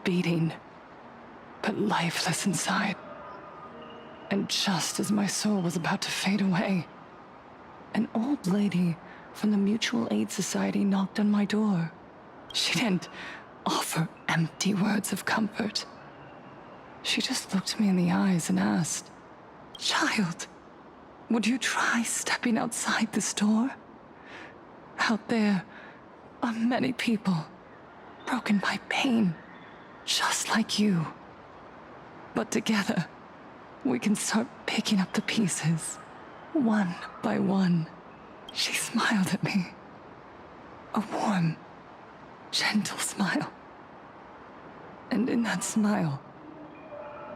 beating, but lifeless inside. And just as my soul was about to fade away, an old lady from the Mutual Aid Society knocked on my door. She didn't offer empty words of comfort. She just looked me in the eyes and asked, "Child, would you try stepping outside this door? Out there are many people broken by pain, just like you. But together, we can start picking up the pieces, one by one." She smiled at me. A warm, gentle smile. And in that smile,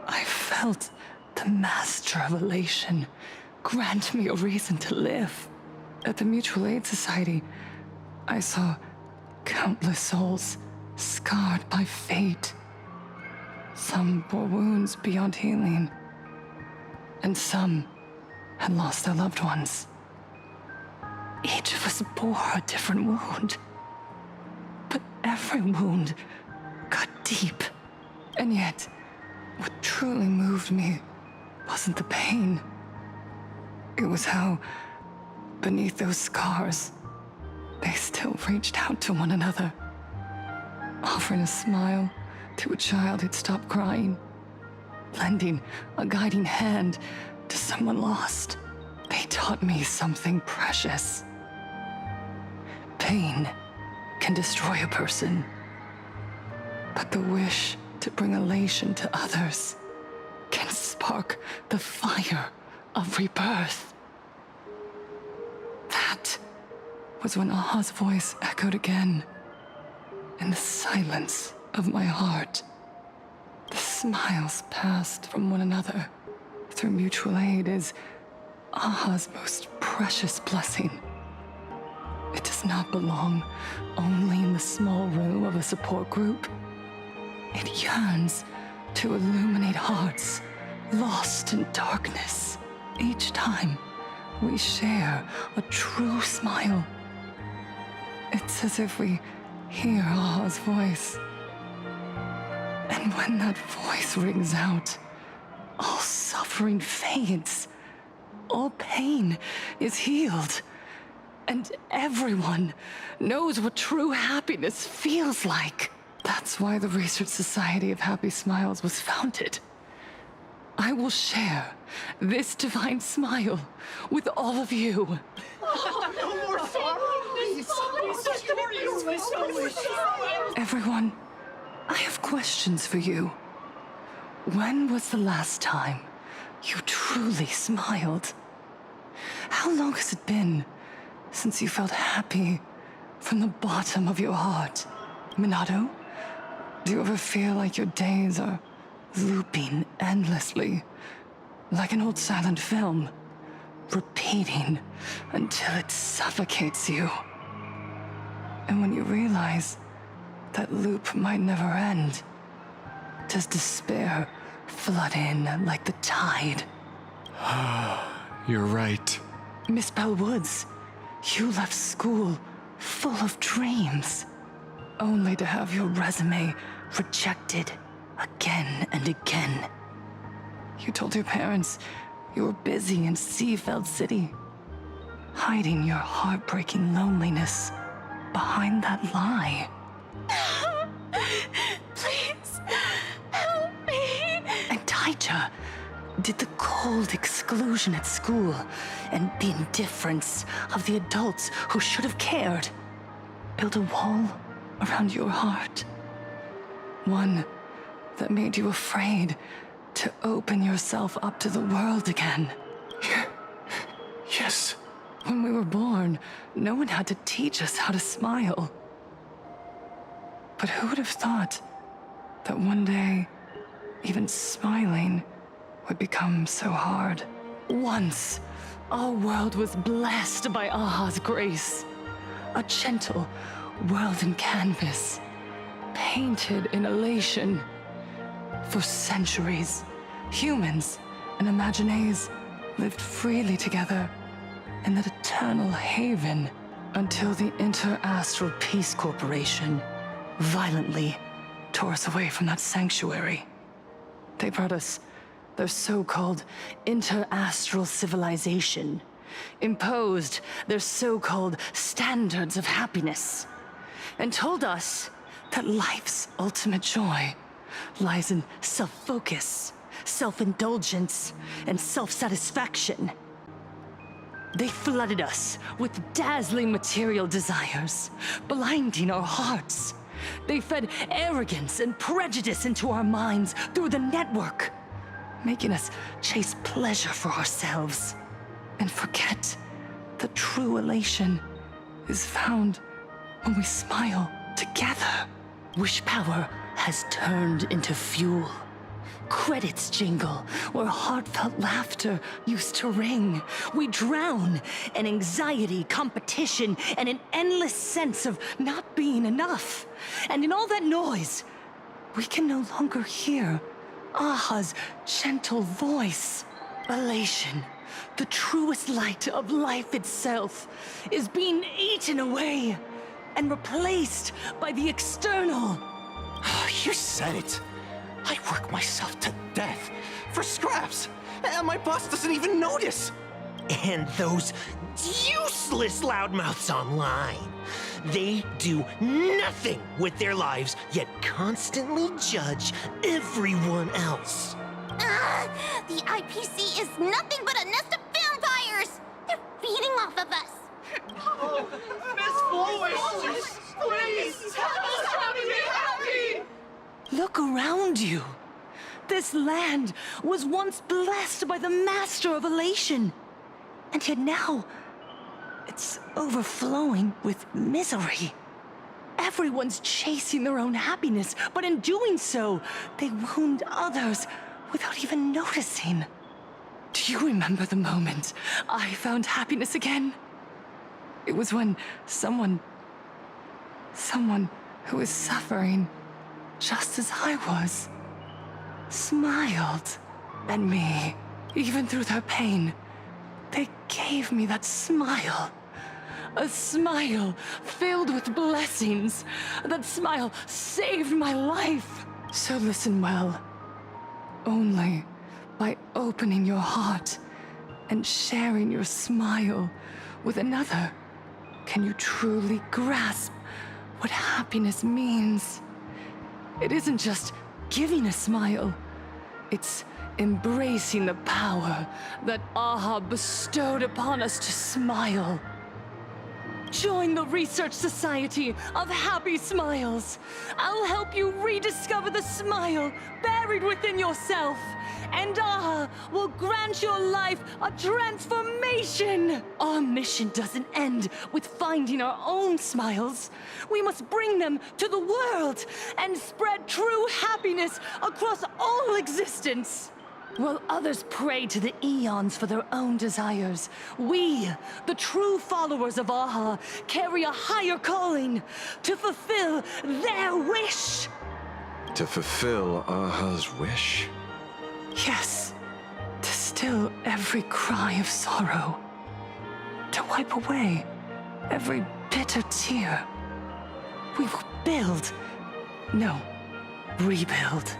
I felt the master of elation grant me a reason to live. At the Mutual Aid Society, I saw countless souls scarred by fate. Some bore wounds beyond healing, and some had lost their loved ones. Each of us bore a different wound, but every wound got deep. And yet, what truly moved me wasn't the pain. It was how, beneath those scars, they still reached out to one another, offering a smile to a child who'd stopped crying, lending a guiding hand to someone lost. They taught me something precious. Pain can destroy a person, but the wish to bring elation to others can spark the fire of rebirth. That was when Aha's voice echoed again. In the silence of my heart, the smiles passed from one another through mutual aid is Aha's most precious blessing. It does not belong only in the small room of a support group. It yearns to illuminate hearts lost in darkness. Each time we share a true smile, it's as if we hear Aha's voice. And when that voice rings out, all suffering fades, all pain is healed, and everyone knows what true happiness feels like. That's why the Research Society of Happy Smiles was founded. I will share this divine smile with all of you. No more sorrow! Everyone, I have questions for you. When was the last time you truly smiled? How long has it been since you felt happy from the bottom of your heart? Minato, do you ever feel like your days are looping endlessly, like an old silent film, repeating until it suffocates you? And when you realize that loop might never end, does despair flood in like the tide? You're right. Miss Bellwoods, you left school full of dreams, only to have your resume rejected again and again. You told your parents you were busy in Seafeld City, hiding your heartbreaking loneliness behind that lie. Please, help me. And Taija did the cold exclusion at school and the indifference of the adults who should have cared build a wall around your heart. One that made you afraid to open yourself up to the world again. Yes. When we were born, no one had to teach us how to smile. But who would have thought that one day, even smiling would become so hard? Once, our world was blessed by Aha's grace. A gentle world in canvas, painted in elation. For centuries, humans and Imaginaes lived freely together in that eternal haven until the Inter-Astral Peace Corporation violently tore us away from that sanctuary. They brought us their so-called inter-astral civilization, imposed their so-called standards of happiness, and told us that life's ultimate joy lies in self-focus, self-indulgence, and self-satisfaction. They flooded us with dazzling material desires, blinding our hearts. They fed arrogance and prejudice into our minds through the network, making us chase pleasure for ourselves and forget that true elation is found when we smile together. Wish power has turned into fuel. Credits jingle where heartfelt laughter used to ring. We drown in anxiety, competition, and an endless sense of not being enough. And in all that noise, we can no longer hear Aha's gentle voice. Elation, the truest light of life itself, is being eaten away and replaced by the external. You said it. I work myself to death for scraps, and my boss doesn't even notice. And those useless loudmouths online. They do nothing with their lives, yet constantly judge everyone else. The IPC is nothing but a nest of vampires! They're feeding off of us! Oh, Miss Foolish, please tell us how to be happy! Look around you. This land was once blessed by the master of elation. And yet now, it's overflowing with misery. Everyone's chasing their own happiness, but in doing so, they wound others without even noticing. Do you remember the moment I found happiness again? It was when someone who was suffering just as I was, smiled at me. Even through their pain, they gave me that smile. A smile filled with blessings. That smile saved my life. So listen well. Only by opening your heart and sharing your smile with another can you truly grasp what happiness means. It isn't just giving a smile. It's embracing the power that Aha bestowed upon us to smile. Join the Research Society of Happy Smiles. I'll help you rediscover the smile buried within yourself. And Aha will grant your life a transformation. Our mission doesn't end with finding our own smiles. We must bring them to the world and spread true happiness across all existence. While others pray to the eons for their own desires, we, the true followers of Aha, carry a higher calling to fulfill their wish. To fulfill Aha's wish? Yes, to still every cry of sorrow. To wipe away every bitter tear. We will build, no, rebuild.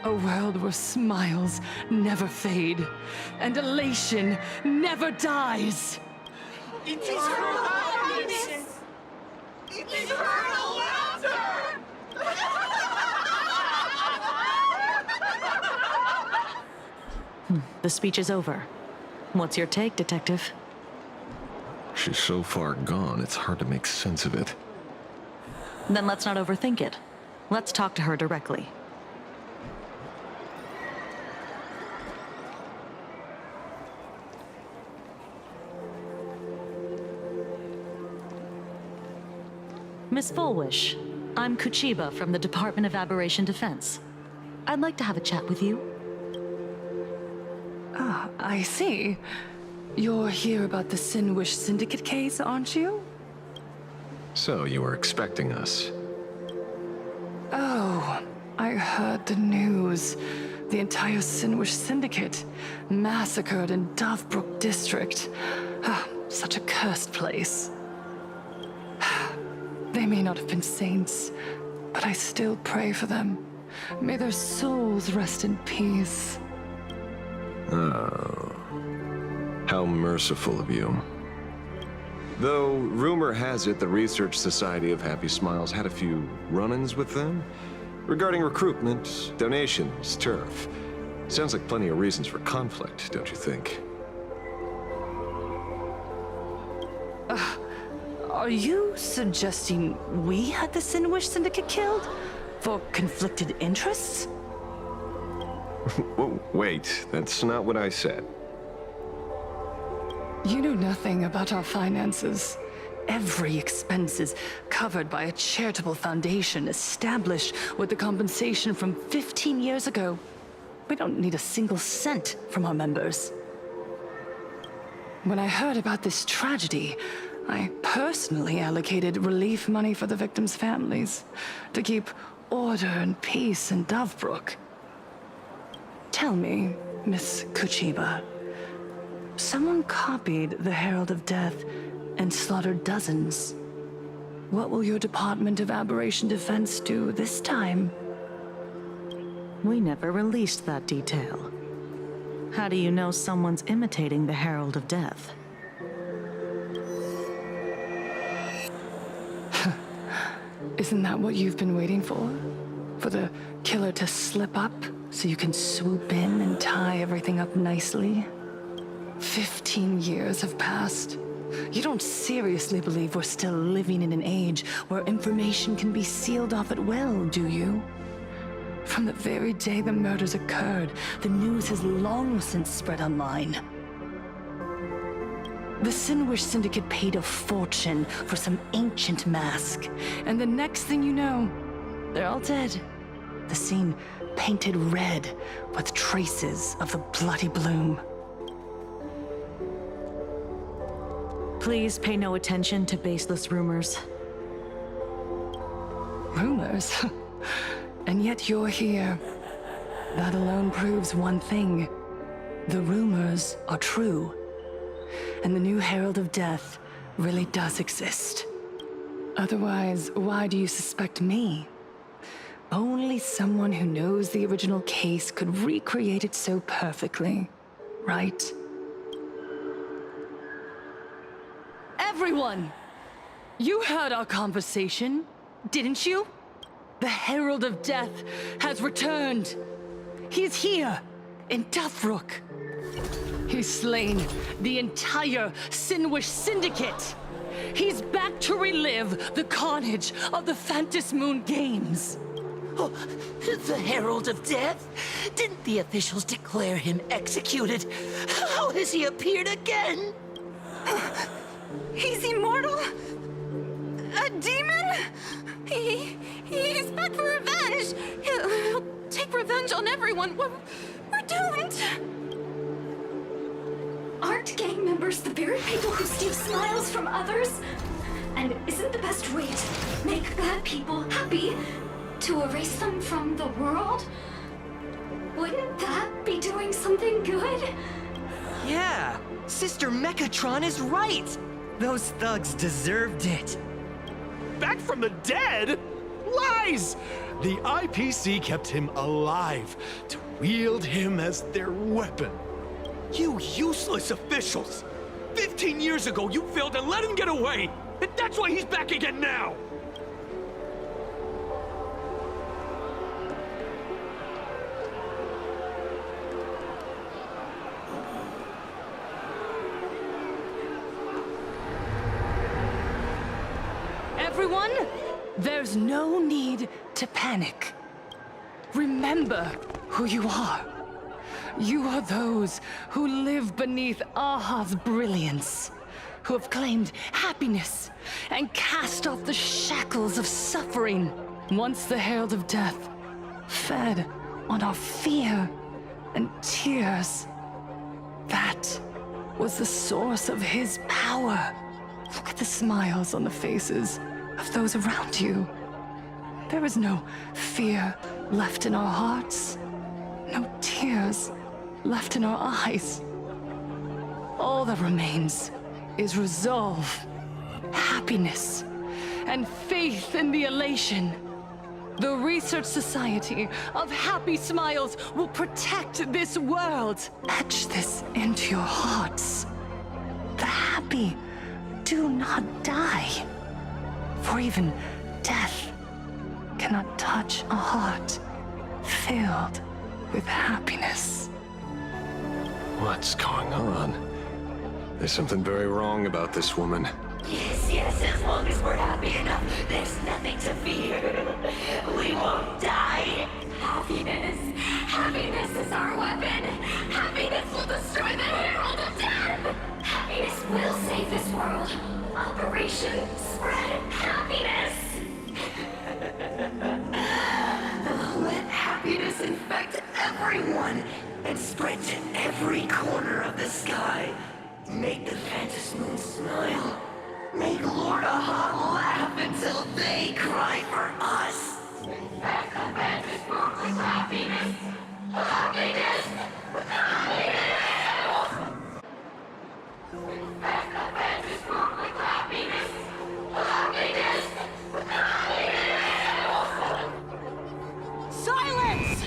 A world where smiles never fade, and elation never dies. Eternal happiness! Eternal laughter! The speech is over. What's your take, Detective? She's so far gone, it's hard to make sense of it. Then let's not overthink it. Let's talk to her directly. Miss Fullwish, I'm Kuchiba from the Department of Aberration Defense. I'd like to have a chat with you. Ah, I see. You're here about the Sinwish Syndicate case, aren't you? So you were expecting us. Oh, I heard the news. The entire Sinwish Syndicate massacred in Dovebrook District. Ah, such a cursed place. They may not have been saints, but I still pray for them. May their souls rest in peace. Oh. How merciful of you. Though, rumor has it the Research Society of Happy Smiles had a few run-ins with them regarding recruitment, donations, turf. Sounds like plenty of reasons for conflict, don't you think? Are you suggesting we had the Sinwish Syndicate killed? For conflicted interests? Whoa, wait, that's not what I said. You know nothing about our finances. Every expense is covered by a charitable foundation established with the compensation from 15 years ago. We don't need a single cent from our members. When I heard about this tragedy, I personally allocated relief money for the victims' families to keep order and peace in Dovebrook. Tell me, Miss Kuchiba, someone copied the Herald of Death and slaughtered dozens. What will your Department of Aberration Defense do this time? We never released that detail. How do you know someone's imitating the Herald of Death? Isn't that what you've been waiting for? For the killer to slip up so you can swoop in and tie everything up nicely? 15 years have passed. You don't seriously believe we're still living in an age where information can be sealed off at will, do you? From the very day the murders occurred, the news has long since spread online. The Sinwish Syndicate paid a fortune for some ancient mask, and the next thing you know, they're all dead. The scene painted red with traces of the bloody bloom. Please pay no attention to baseless rumors. Rumors? And yet you're here. That alone proves one thing. The rumors are true. And the new Herald of Death really does exist. Otherwise, why do you suspect me? Only someone who knows the original case could recreate it so perfectly, right? Everyone! You heard our conversation, didn't you? The Herald of Death has returned. He's here, in Dovebrook. He's slain the entire Sinwish Syndicate. He's back to relive the carnage of the Phantom Moon Games. Oh, the Herald of Death? Didn't the officials declare him executed? How has he appeared again? He's immortal? A demon? He's back for revenge! He'll take revenge on everyone. We're doomed! Aren't gang members the very people who steal smiles from others? And isn't the best way to make bad people happy to erase them from the world? Wouldn't that be doing something good? Yeah, Sister Mechatron is right. Those thugs deserved it. Back from the dead? Lies! The IPC kept him alive to wield him as their weapon. You useless officials! 15 years ago, you failed to let him get away! And that's why he's back again now! Everyone, there's no need to panic. Remember who you are. You are those who live beneath Aha's brilliance, who have claimed happiness and cast off the shackles of suffering. Once the herald of death fed on our fear and tears. That was the source of his power. Look at the smiles on the faces of those around you. There is no fear left in our hearts, no tears left in our eyes. All that remains is resolve, happiness, and faith in the elation. The Research Society of Happy Smiles will protect this world. Etch this into your hearts. The happy do not die, for even death cannot touch a heart filled with happiness. What's going on? There's something very wrong about this woman. Yes, as long as we're happy enough, there's nothing to fear. We won't die. Happiness is our weapon. Happiness will destroy the Herald of Death. Happiness will save this world. Operation Spread Happiness. Let happiness infect everyone and spread to every corner of the sky. Make the Phantasmoon smile. Make Lord Aha laugh until they cry for us. Infect the Phantasmoon with happiness. Happiness. Infect the Phantasmoon with happiness. Happiness. Silence!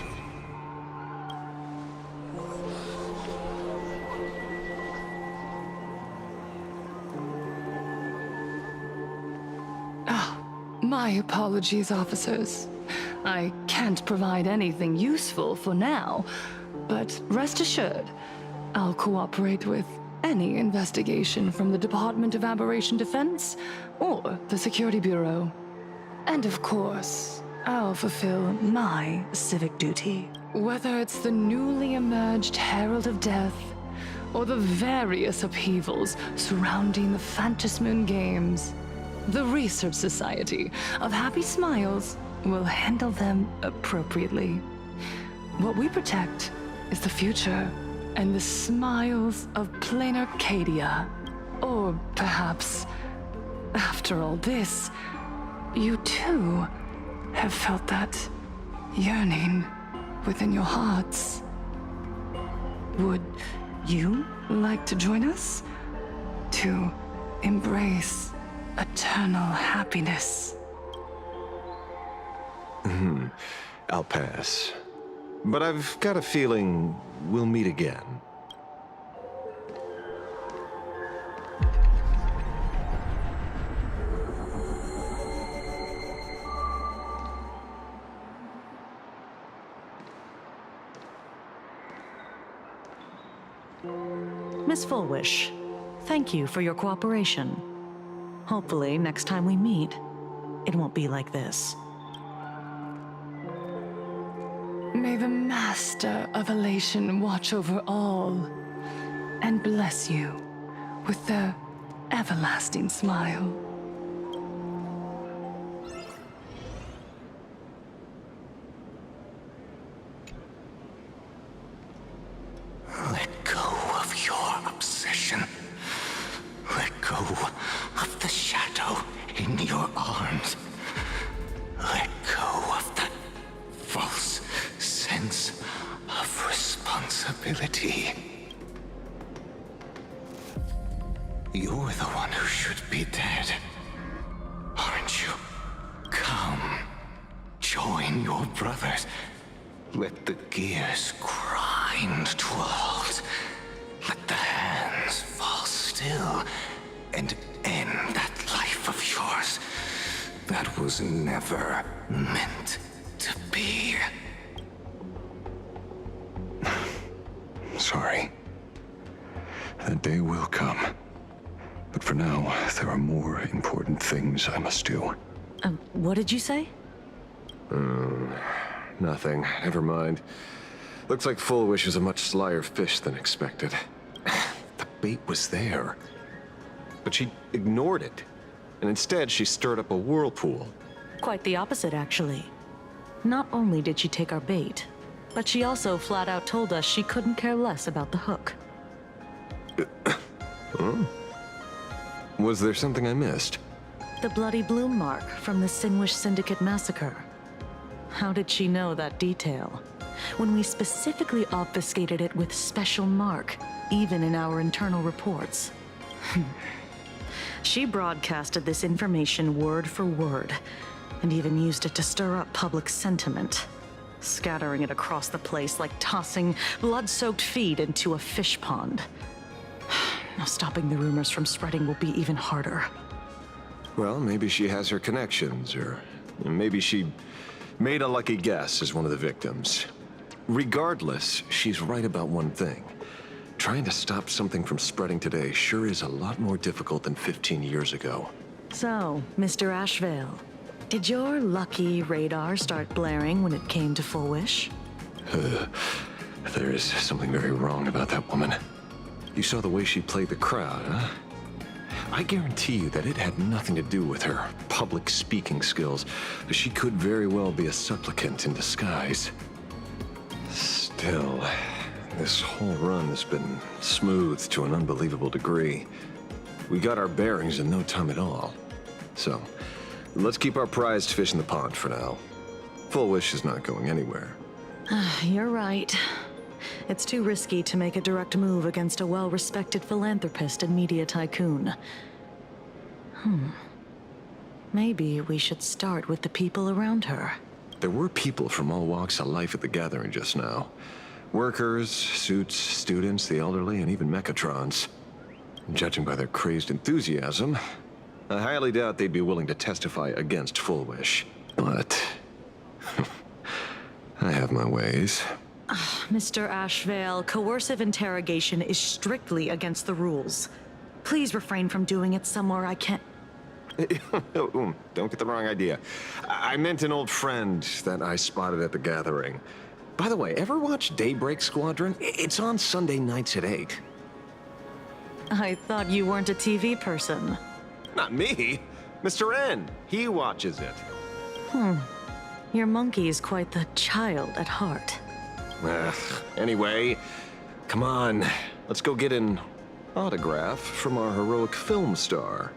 My apologies, officers. I can't provide anything useful for now, but rest assured, I'll cooperate with any investigation from the Department of Aberration Defense or the Security Bureau. And of course, I'll fulfill my civic duty. Whether it's the newly emerged Herald of Death or the various upheavals surrounding the Phantasmoon Games, the Research Society of Happy Smiles will handle them appropriately. What we protect is the future and the smiles of plain Arcadia. Or perhaps, after all this, you too have felt that yearning within your hearts. Would you like to join us to embrace eternal happiness? I'll pass. But I've got a feeling we'll meet again. Miss Fullwish, thank you for your cooperation. Hopefully, next time we meet, it won't be like this. May the Master of Elation watch over all and bless you with their everlasting smile. Let go of your obsession. Let go of the shadow in your arms. Let go of that false sense of responsibility. You're the one who should be dead, aren't you? Come, join your brothers. Let the gears grind to a halt. Let the hands fall still and end that life of yours that was never meant to be. Sorry. That day will come. But for now, there are more important things I must do. What did you say? Nothing. Never mind. Looks like Fullwish is a much slyer fish than expected. The bait was there. but she ignored it. And instead, she stirred up a whirlpool. Quite the opposite, actually. Not only did she take our bait, but she also flat out told us she couldn't care less about the hook. Huh? Was there something I missed? The bloody bloom mark from the Sinwish Syndicate massacre. How did she know that detail? When we specifically obfuscated it with special mark, even in our internal reports. She broadcasted this information word for word, and even used it to stir up public sentiment, scattering it across the place like tossing blood-soaked feed into a fish pond. Now stopping the rumors from spreading will be even harder. Well, maybe she has her connections, or maybe she made a lucky guess as one of the victims. Regardless, she's right about one thing. Trying to stop something from spreading today sure is a lot more difficult than 15 years ago. So, Mr. Ashvale, did your lucky radar start blaring when it came to Full Wish? There is something very wrong about that woman. You saw the way she played the crowd, huh? I guarantee you that it had nothing to do with her public speaking skills. She could very well be a supplicant in disguise. Still, this whole run has been smooth to an unbelievable degree. We got our bearings in no time at all. So, let's keep our prized fish in the pond for now. Full Wish is not going anywhere. You're right. It's too risky to make a direct move against a well-respected philanthropist and media tycoon. Maybe we should start with the people around her. There were people from all walks of life at the gathering just now. Workers, suits, students, the elderly, and even Mechatrons. Judging by their crazed enthusiasm, I highly doubt they'd be willing to testify against Full Wish. But I have my ways. Mr. Ashvale, coercive interrogation is strictly against the rules. Please refrain from doing it somewhere I can't... Don't get the wrong idea. I meant an old friend that I spotted at the gathering. By the way, ever watch Daybreak Squadron? It's on Sunday nights at 8. I thought you weren't a TV person. Not me. Mr. N. He watches it. Your monkey is quite the child at heart. Anyway, come on. Let's go get an autograph from our heroic film star.